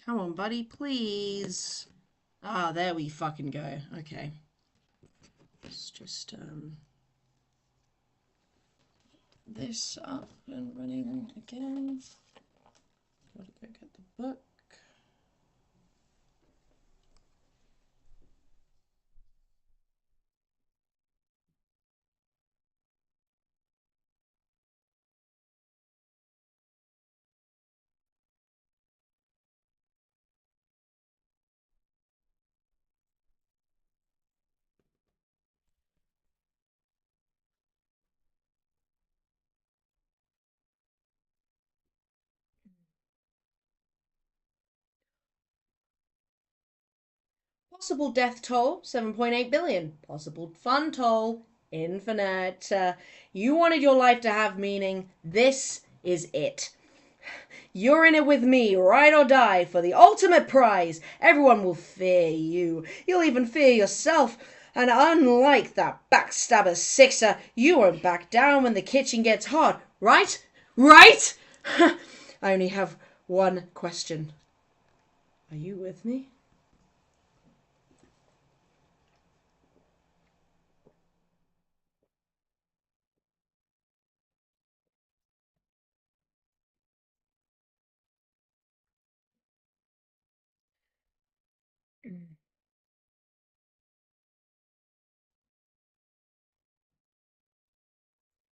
Come on, buddy, please. Ah, there we fucking go. Okay. Let's just this up and running again. Gotta go get the book. Possible death toll, 7.8 billion. Possible fun toll, infinite. You wanted your life to have meaning. This is it. You're in it with me, ride or die, for the ultimate prize. Everyone will fear you. You'll even fear yourself. And unlike that backstabber Sixer, you won't back down when the kitchen gets hot. Right? Right? I only have one question. Are you with me?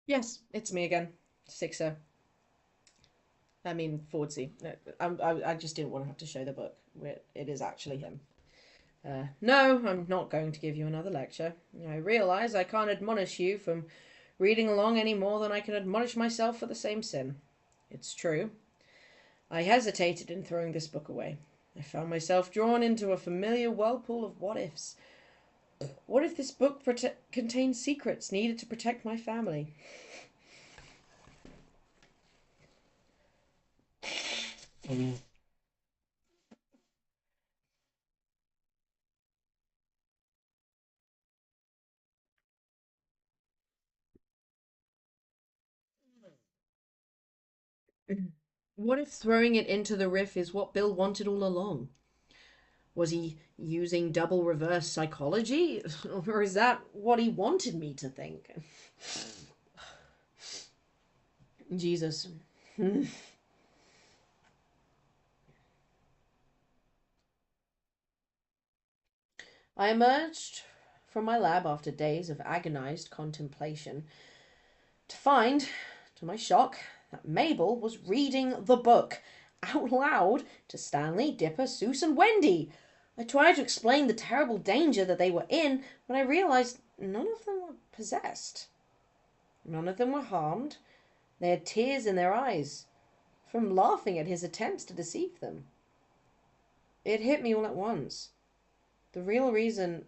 Yes, it's me again. Sixer. I mean, Fordsy. I just didn't want to have to show the book. It is actually him. No, I'm not going to give you another lecture. I realise I can't admonish you from reading along any more than I can admonish myself for the same sin. It's true. I hesitated in throwing this book away. I found myself drawn into a familiar whirlpool of what-ifs. What if this book contained secrets needed to protect my family? What if throwing it into the riff is what Bill wanted all along? Was he using double reverse psychology? Or is that what he wanted me to think? Jesus. I emerged from my lab after days of agonized contemplation to find, to my shock, that Mabel was reading the book out loud to Stanley, Dipper, Seuss, and Wendy. I tried to explain the terrible danger that they were in when I realized none of them were possessed. None of them were harmed. They had tears in their eyes from laughing at his attempts to deceive them. It hit me all at once. The real reason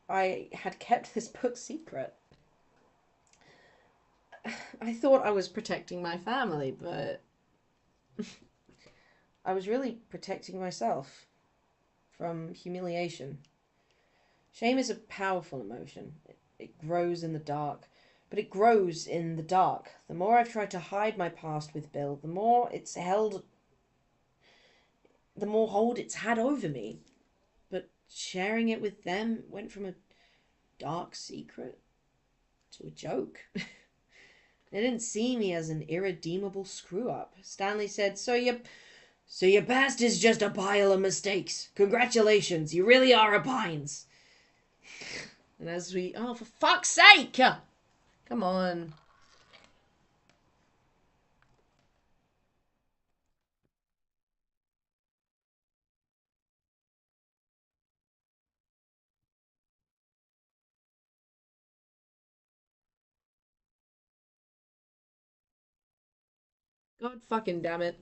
I had kept this book secret. I thought I was protecting my family, but I was really protecting myself from humiliation. Shame is a powerful emotion. It grows in the dark, but it grows in the dark. The more I've tried to hide my past with Bill, the more hold it's had over me. But sharing it with them went from a dark secret to a joke. They didn't see me as an irredeemable screw-up. Stanley said, So your past is just a pile of mistakes. Congratulations, you really are a Pines. And as we... Oh, for fuck's sake! Come on. God fucking damn it.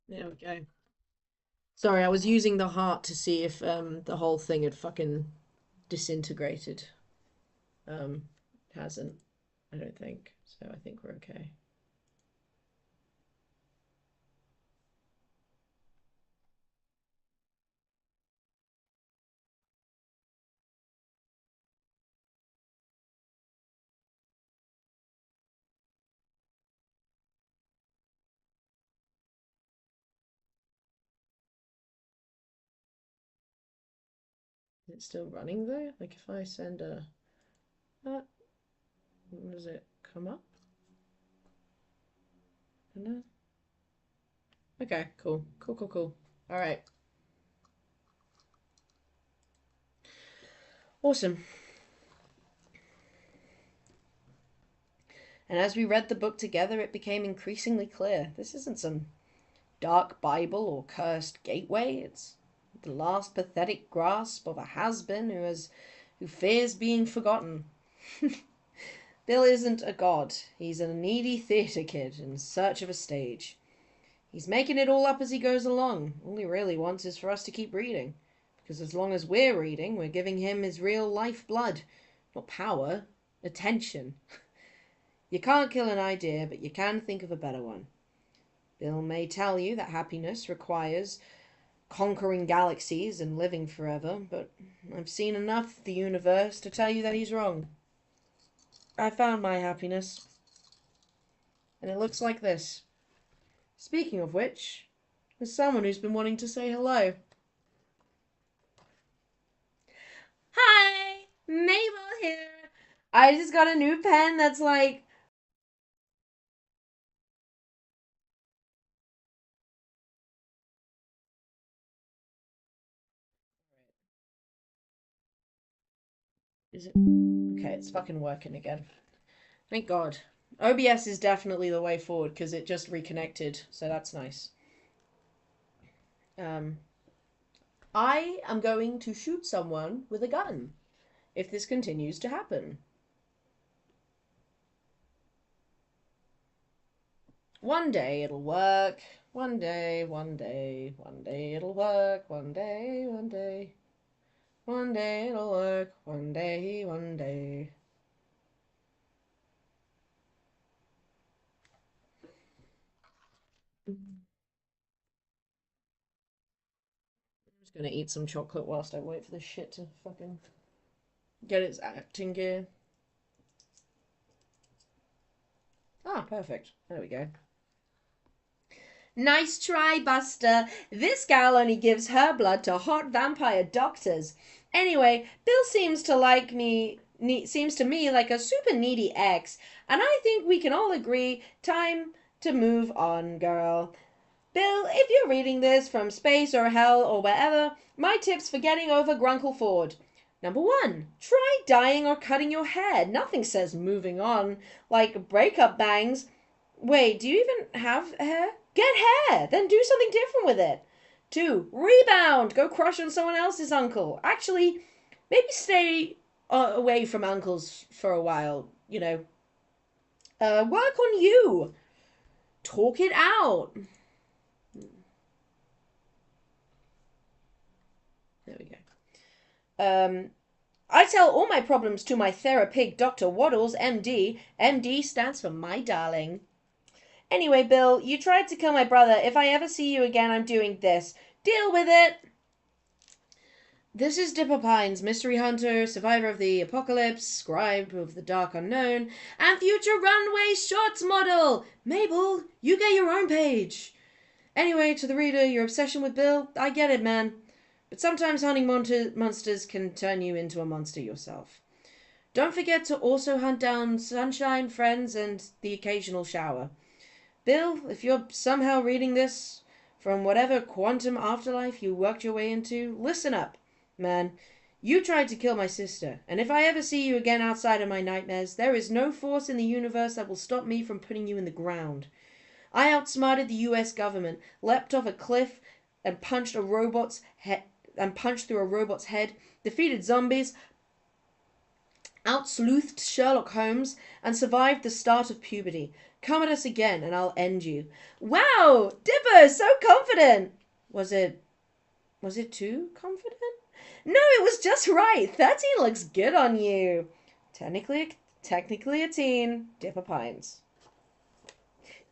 There we go. Sorry, I was using the heart to see if the whole thing had fucking disintegrated. Hasn't, I don't think. So I think we're okay. Is it still running though? Like if I send a that, does it come up? No. Okay, cool. Cool. All right. Awesome. And as we read the book together, it became increasingly clear. This isn't some dark Bible or cursed gateway. It's the last pathetic grasp of a has-been who fears being forgotten. Bill isn't a god. He's a needy theatre kid in search of a stage. He's making it all up as he goes along. All he really wants is for us to keep reading. Because as long as we're reading, we're giving him his real life blood. Not power, attention. You can't kill an idea, but you can think of a better one. Bill may tell you that happiness requires conquering galaxies and living forever, but I've seen enough of the universe to tell you that he's wrong. I found my happiness. And it looks like this. Speaking of which, there's someone who's been wanting to say hello. Hi! Mabel here! I just got a new pen that's like... Is it? Okay, it's fucking working again. Thank God. OBS is definitely the way forward because it just reconnected, so that's nice. I am going to shoot someone with a gun if this continues to happen. One day it'll work. One day it'll work. One day it'll work. One day. I'm just gonna eat some chocolate whilst I wait for this shit to fucking get its acting gear. Ah, perfect. There we go. Nice try, Buster. This gal only gives her blood to hot vampire doctors. Anyway, Bill seems to me like a super needy ex, and I think we can all agree time to move on, girl. Bill, if you're reading this from space or hell or wherever, my tips for getting over Grunkle Ford. Number 1, try dyeing or cutting your hair. Nothing says moving on, like breakup bangs. Wait, do you even have hair? Get hair, then do something different with it. 2, rebound. Go crush on someone else's uncle. Actually, maybe stay away from uncles for a while, you know. Work on you. Talk it out. There we go. I tell all my problems to my therapig, Dr. Waddles, MD. MD stands for my darling. Anyway, Bill, you tried to kill my brother. If I ever see you again, I'm doing this. Deal with it. This is Dipper Pines, mystery hunter, survivor of the apocalypse, scribe of the dark unknown, and future runway shots model. Mabel, you get your own page. Anyway, to the reader, your obsession with Bill, I get it, man. But sometimes hunting monsters can turn you into a monster yourself. Don't forget to also hunt down sunshine, friends, and the occasional shower. Bill, if you're somehow reading this from whatever quantum afterlife you worked your way into, listen up, man. You tried to kill my sister, and if I ever see you again outside of my nightmares, there is no force in the universe that will stop me from putting you in the ground. I outsmarted the US government, leapt off a cliff, and punched through a robot's head, defeated zombies, outsleuthed Sherlock Holmes, and survived the start of puberty. Come at us again, and I'll end you. Wow! Dipper, so confident! Was it Was it too confident? No, it was just right. 13 looks good on you. Technically a teen. Dipper Pines.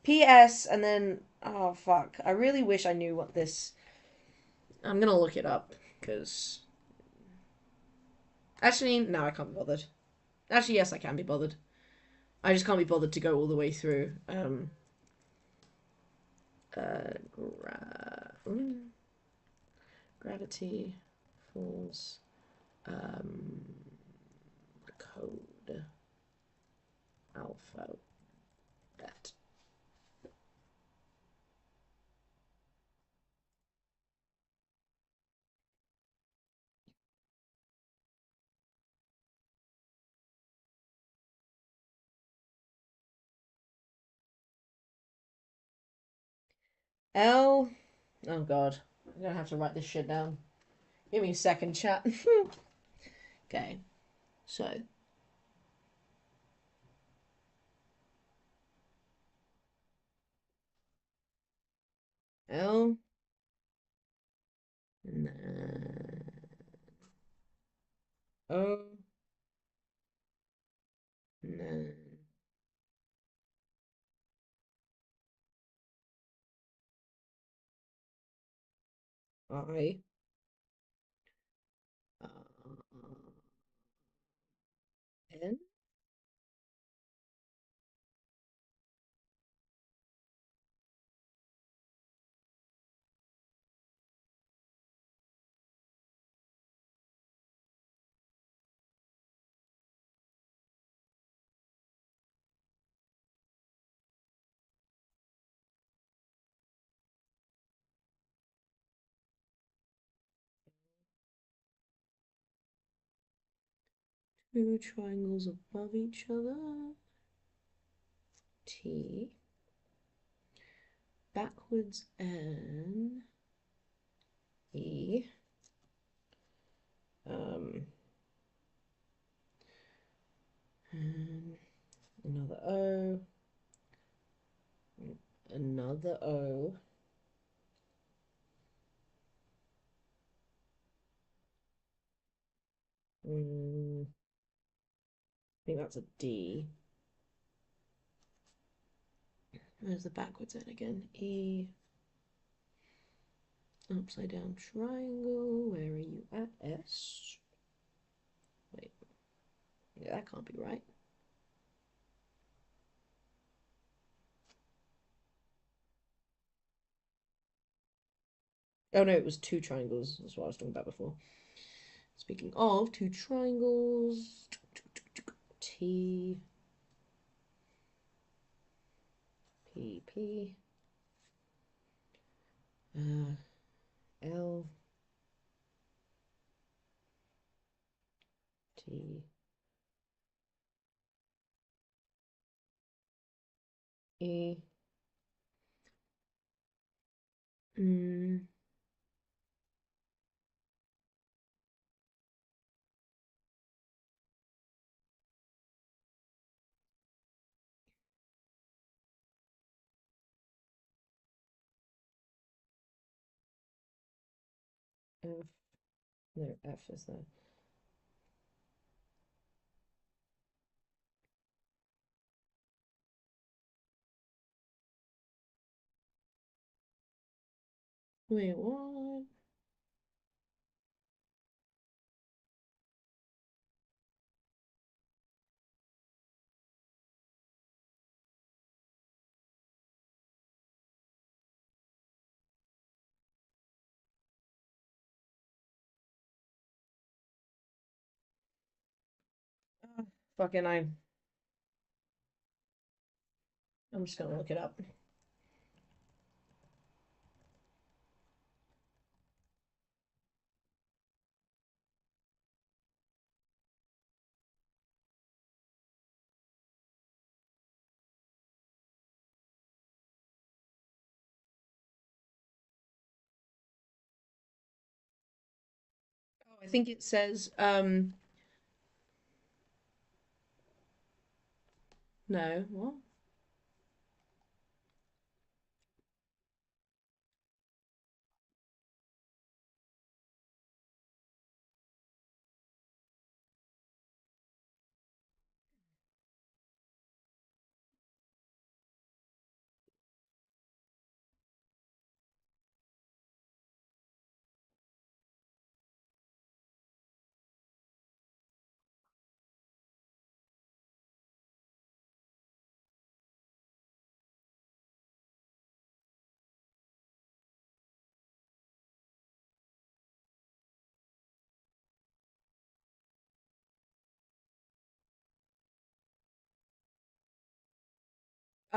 P.S. And then, oh fuck. I really wish I knew what this. I'm gonna look it up because. Actually, no, I can't be bothered. Actually, yes, I can be bothered. I just can't be bothered to go all the way through. Gravity Falls code alphabet. L. Oh god, I'm gonna have to write this shit down. Give me a second, chat. Okay, so L. And then O. And then I. Uh, N. Two triangles above each other. T. Backwards N. E. And another O. Another O. I think that's a D. Where's the backwards N again? E. Upside down triangle. Where are you at? S. Wait. Yeah, that can't be right. Oh no, it was two triangles. That's what I was talking about before. Speaking of two triangles, T, P, P, L, T, E, F. No, F is there. Wait, what? Fucking I'm just gonna look it up. Oh, I think it says no, what?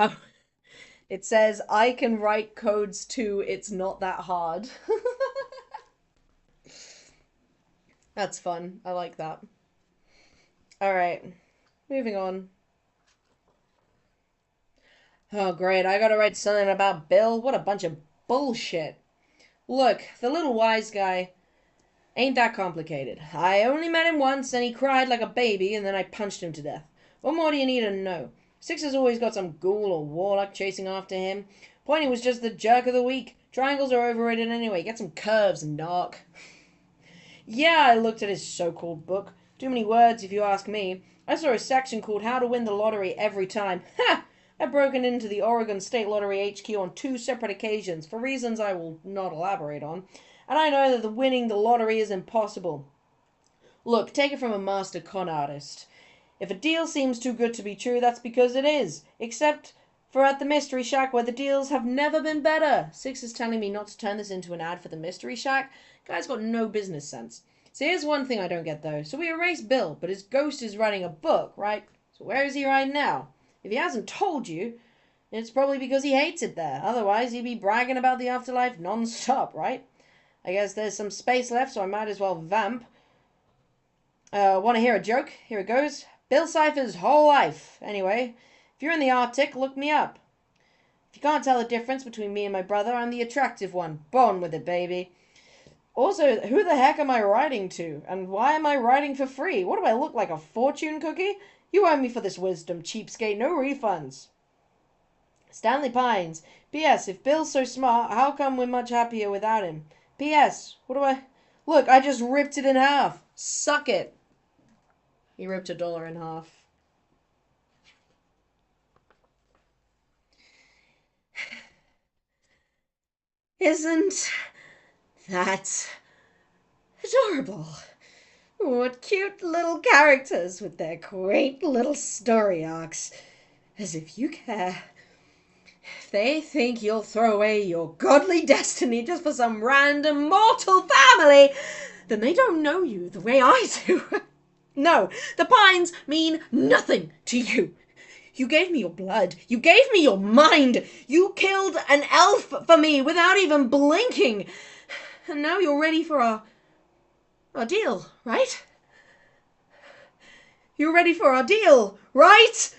Oh, it says, I can write codes too, it's not that hard. That's fun. I like that. Alright, moving on. Oh, great, I gotta write something about Bill? What a bunch of bullshit. Look, the little wise guy ain't that complicated. I only met him once, and he cried like a baby, and then I punched him to death. What more do you need to know? Six has always got some ghoul or warlock chasing after him. Pointy was just the jerk of the week. Triangles are overrated anyway. Get some curves, narc. Yeah, I looked at his so-called book. Too many words, if you ask me. I saw a section called How to Win the Lottery Every Time. Ha! I've broken into the Oregon State Lottery HQ on 2 separate occasions, for reasons I will not elaborate on. And I know that winning the lottery is impossible. Look, take it from a master con artist. If a deal seems too good to be true, that's because it is. Except for at the Mystery Shack, where the deals have never been better. Six is telling me not to turn this into an ad for the Mystery Shack. Guy's got no business sense. So here's one thing I don't get, though. So we erased Bill, but his ghost is writing a book, right? So where is he right now? If he hasn't told you, it's probably because he hates it there. Otherwise, he'd be bragging about the afterlife non-stop, right? I guess there's some space left, so I might as well vamp. Want to hear a joke? Here it goes. Bill Cipher's whole life. Anyway, if you're in the Arctic, look me up. If you can't tell the difference between me and my brother, I'm the attractive one. Born with it, baby. Also, who the heck am I writing to? And why am I writing for free? What do I look like, a fortune cookie? You owe me for this wisdom, cheapskate. No refunds. Stanley Pines. P.S. If Bill's so smart, how come we're much happier without him? P.S. What do I... Look, I just ripped it in half. Suck it. He ripped $1 in half. Isn't that adorable? What cute little characters with their great little story arcs. As if you care. If they think you'll throw away your godly destiny just for some random mortal family, then they don't know you the way I do. No, the Pines mean nothing to you. You gave me your blood. You gave me your mind. You killed an elf for me without even blinking. And now you're ready for our deal, right? You're ready for our deal, right?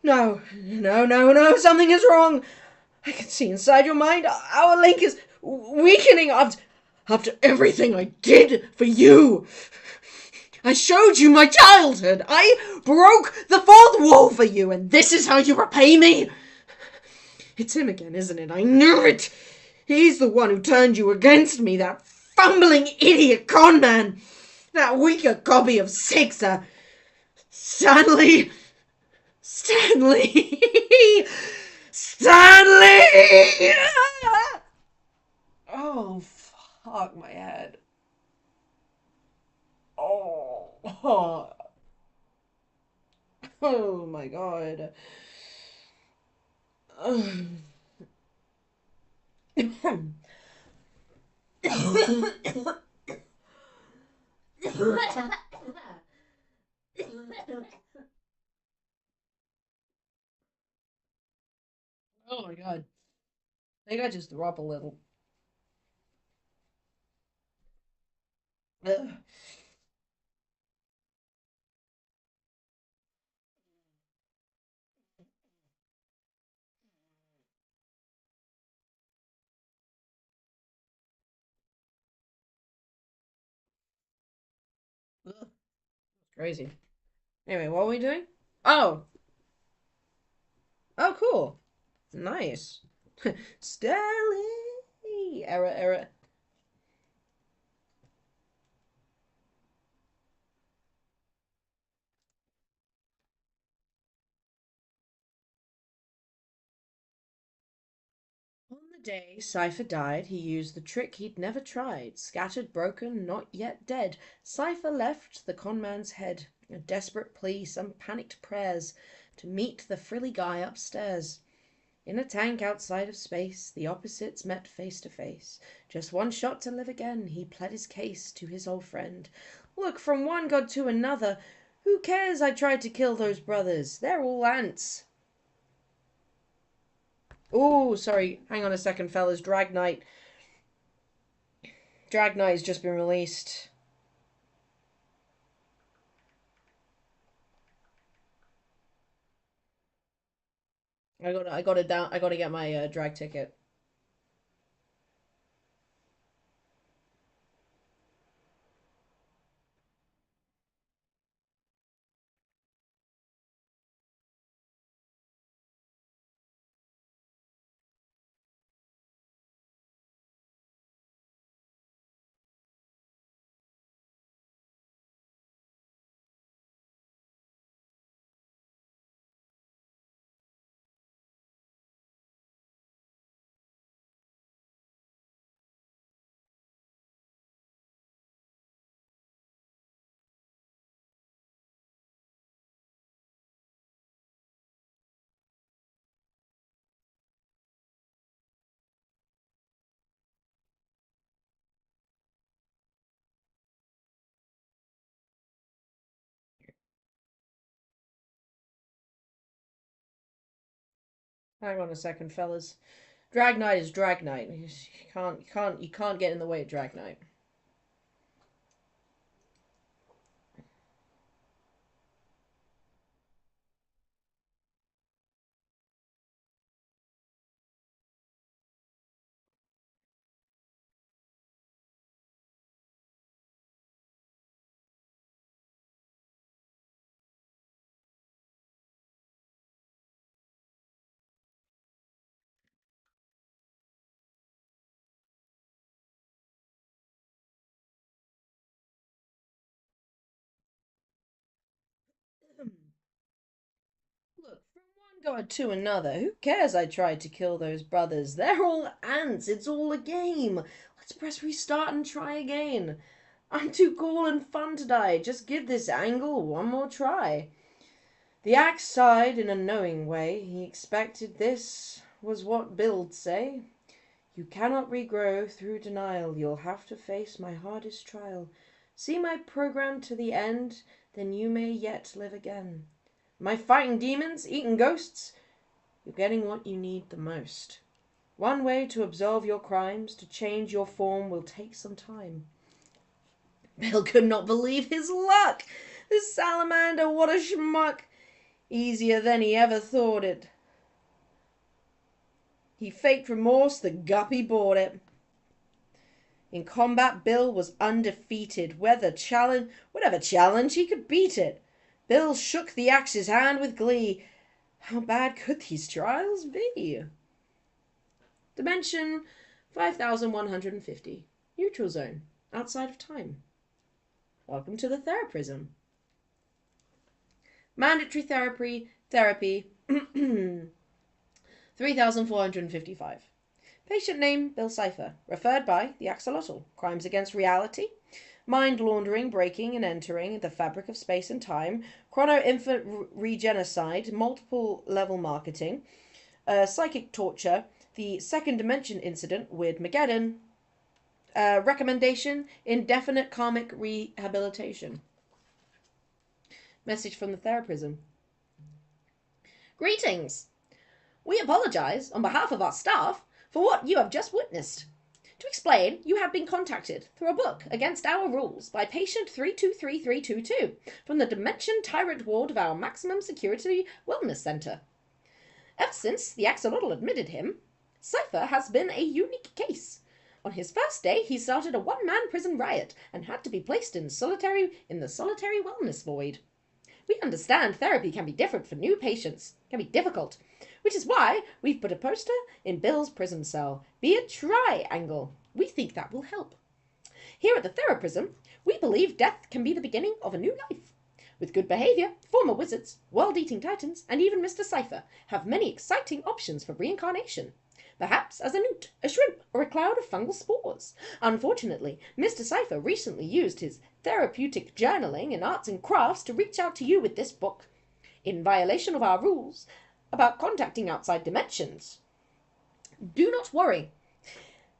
No, something is wrong. I can see inside your mind. Our link is weakening after everything I did for you. I showed you my childhood. I broke the fourth wall for you, and this is how you repay me? It's him again, isn't it? I knew it. He's the one who turned you against me, that fumbling idiot con man. That weaker copy of Sixer. Stanley! Stanley! Oh, fuck my head. Oh. Oh my god. Oh my god. I think I just threw up a little. Ugh. Ugh. Crazy. Anyway, what are we doing? Oh! Oh, cool. Nice. Stanley! Error. On the day Cypher died, he used the trick he'd never tried. Scattered, broken, not yet dead. Cypher left the conman's head. A desperate plea, some panicked prayers, to meet the frilly guy upstairs. In a tank outside of space, the opposites met face to face. Just one shot to live again, he pled his case to his old friend. Look, from one god to another, who cares I tried to kill those brothers? They're all ants. Oh, sorry. Hang on a second, fellas. Drag Knight. Drag Knight has just been released. I gotta get my drag ticket. Hang on a second, fellas. Drag Knight is Drag Knight. You can't get in the way of Drag Knight. Look, from one god to another. Who cares I tried to kill those brothers? They're all ants. It's all a game. Let's press restart and try again. I'm too cool and fun to die. Just give this angle one more try. The axe sighed in a knowing way. He expected this was what Bill'd say. You cannot regrow through denial. You'll have to face my hardest trial. See my program to the end, then you may yet live again. Am I fighting demons, eating ghosts? You're getting what you need the most. One way to absolve your crimes, to change your form, will take some time. Bill could not believe his luck. This salamander, what a schmuck. Easier than he ever thought it. He faked remorse, the guppy bought it. In combat, Bill was undefeated. Whatever challenge, he could beat it. Bill shook the axe's hand with glee. How bad could these trials be? Dimension 5150. Neutral zone. Outside of time. Welcome to the Theraprism. Mandatory therapy 3455. Patient name Bill Cipher. Referred by the Axolotl. Crimes against reality. Mind laundering, breaking and entering the fabric of space and time. Chrono-infant regenocide. Multiple level marketing. Psychic torture. The second dimension incident with Mageddon. Recommendation. Indefinite karmic rehabilitation. Message from the Theraprism. Greetings. We apologize on behalf of our staff for what you have just witnessed. To explain, you have been contacted through a book against our rules by patient 323322 from the Dimension Tyrant Ward of our Maximum Security Wellness Center. Ever since the Axolotl admitted him, Cipher has been a unique case. On his first day, he started a one-man prison riot and had to be placed in the solitary wellness void. We understand therapy can be different for new patients, can be difficult, which is why we've put a poster in Bill's prison cell. Be a triangle. We think that will help. Here at the Theraprism, we believe death can be the beginning of a new life. With good behavior, former wizards, world-eating titans, and even Mr. Cipher have many exciting options for reincarnation. Perhaps as a newt, a shrimp, or a cloud of fungal spores. Unfortunately, Mr. Cipher recently used his therapeutic journaling and arts and crafts to reach out to you with this book, in violation of our rules about contacting outside dimensions. Do not worry.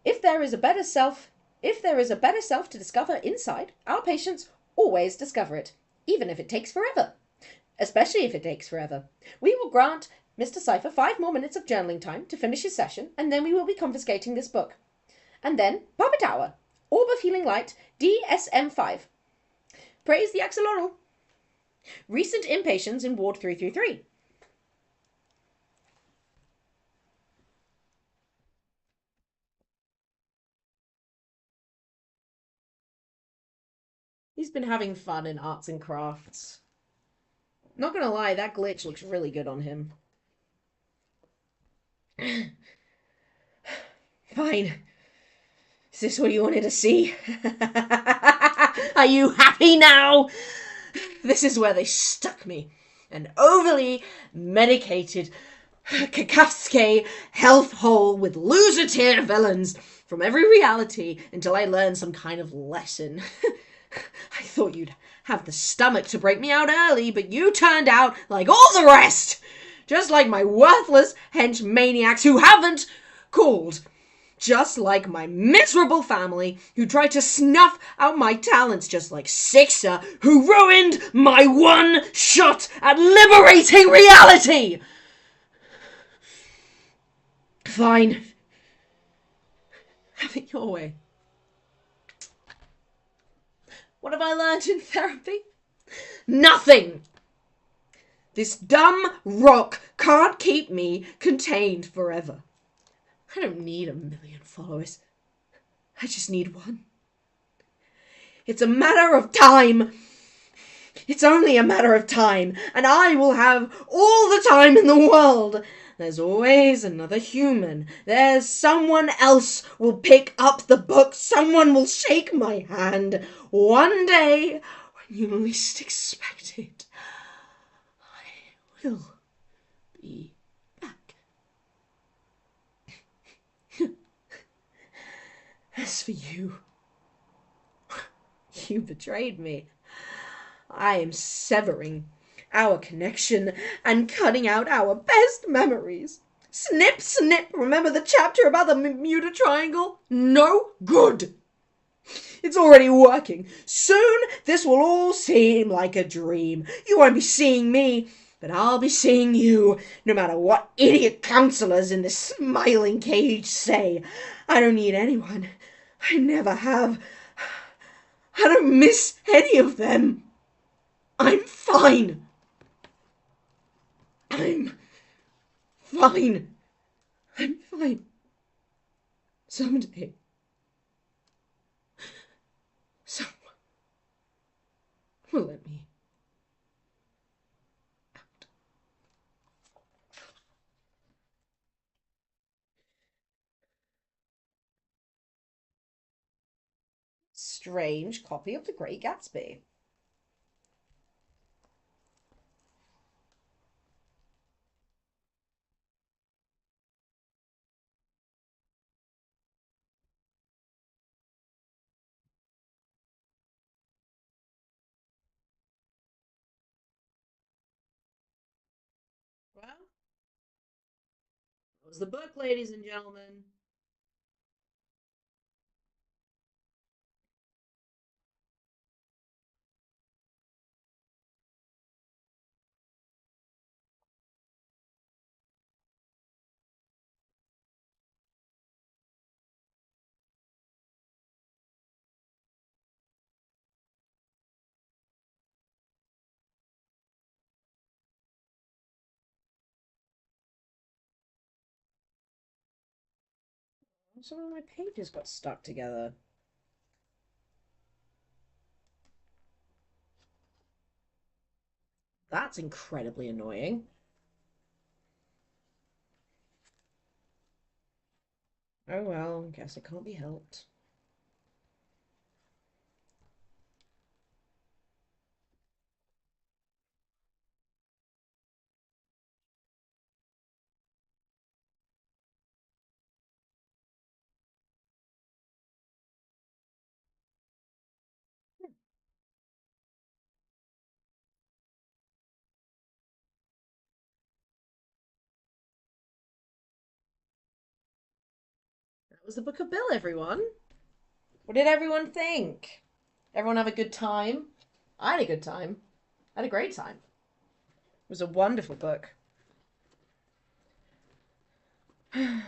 If there is a better self to discover inside, our patients always discover it, even if it takes forever. Especially if it takes forever. We will grant Mr. Cipher 5 more minutes of journaling time to finish his session, and then we will be confiscating this book. And then, puppet hour. Orb of Healing Light, DSM-5. Praise the axolotl. Recent inpatients in Ward 333. He's been having fun in arts and crafts. Not gonna lie, that glitch looks really good on him. Fine. Is this what you wanted to see? Are you happy now? This is where they stuck me. An overly medicated Kakafske health hole with loser-tier villains from every reality until I learned some kind of lesson. I thought you'd have the stomach to break me out early, but you turned out like all the rest. Just like my worthless hench maniacs who haven't called. Just like my miserable family who tried to snuff out my talents, just like Sixer who ruined my one shot at liberating reality. Fine. Have it your way. What have I learned in therapy? Nothing! This dumb rock can't keep me contained forever. I don't need 1 million followers. I just need one. It's a matter of time. It's only a matter of time, and I will have all the time in the world. There's always another human. There's someone else will pick up the book. Someone will shake my hand. One day, when you least expect it, I will be back. As for you, you betrayed me. I am severing our connection and cutting out our best memories. Snip, snip, remember the chapter about the Bermuda Triangle? No good. It's already working. Soon this will all seem like a dream. You won't be seeing me, but I'll be seeing you, no matter what idiot counselors in this smiling cage say. I don't need anyone. I never have. I don't miss any of them. I'm fine. I'm fine. I'm fine. Someday, someone will let me out. Strange copy of The Great Gatsby. Well, that was the book, ladies and gentlemen. Some of my pages got stuck together. That's incredibly annoying. Oh well, guess it can't be helped. That was the Book of Bill, everyone. What did everyone think? Everyone have a good time? I had a good time. I had a great time. It was a wonderful book. The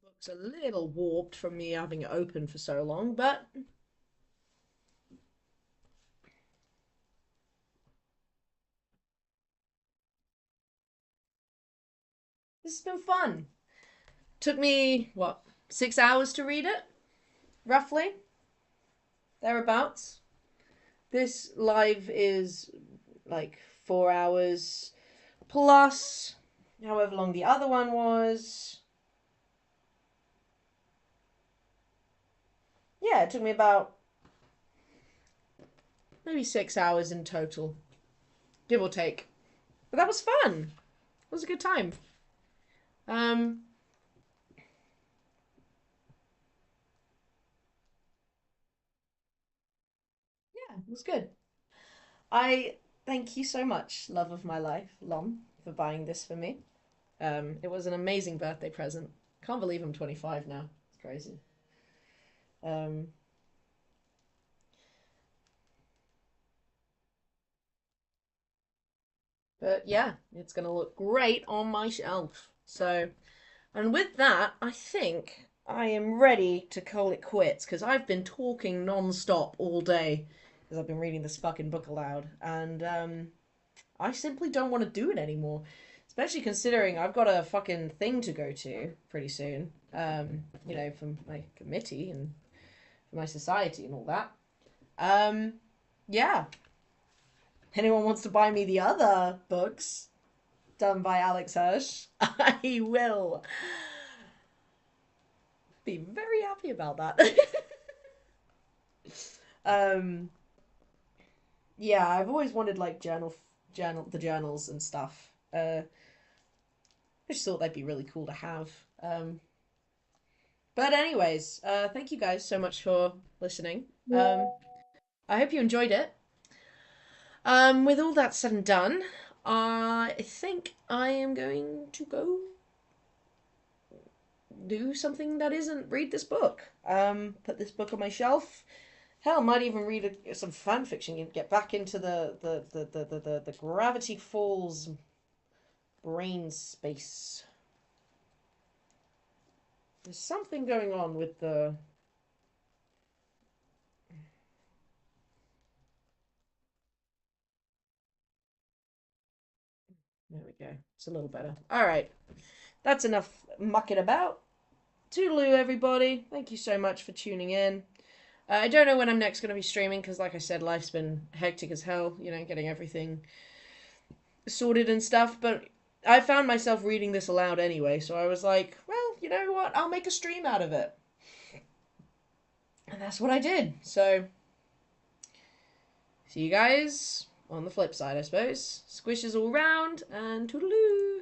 book's a little warped from me having it open for so long, but this has been fun. Took me, what, 6 hours to read it? Roughly? Thereabouts. This live is like 4 hours plus however long the other one was. Yeah, it took me about maybe 6 hours in total, give or take. But that was fun. It was a good time. Yeah, it was good. I thank you so much, love of my life, Lom, for buying this for me. It was an amazing birthday present. Can't believe I'm 25 now. It's crazy. Um, but yeah, it's gonna look great on my shelf. So, and with that, I think I am ready to call it quits because I've been talking non-stop all day because I've been reading this fucking book aloud, and I simply don't want to do it anymore. Especially considering I've got a fucking thing to go to pretty soon. For my committee and for my society and all that. Yeah. Anyone wants to buy me the other books done by Alex Hirsch, I will be very happy about that. um, yeah, I've always wanted like the journals and stuff. I just thought they'd be really cool to have. But anyways, thank you guys so much for listening. I hope you enjoyed it. With all that said and done, I think I am going to go do something that isn't read this book. Put this book on my shelf. Hell, might even read some fan fiction and get back into the Gravity Falls brain space. There's something going on with the... There we go. It's a little better. All right. That's enough mucking about. Toodaloo, everybody. Thank you so much for tuning in. I don't know when I'm next going to be streaming because, like I said, life's been hectic as hell, getting everything sorted and stuff. But I found myself reading this aloud anyway, so I was like, well, you know what? I'll make a stream out of it. And that's what I did. So, see you guys on the flip side, I suppose. Squishes all round, and toodaloo.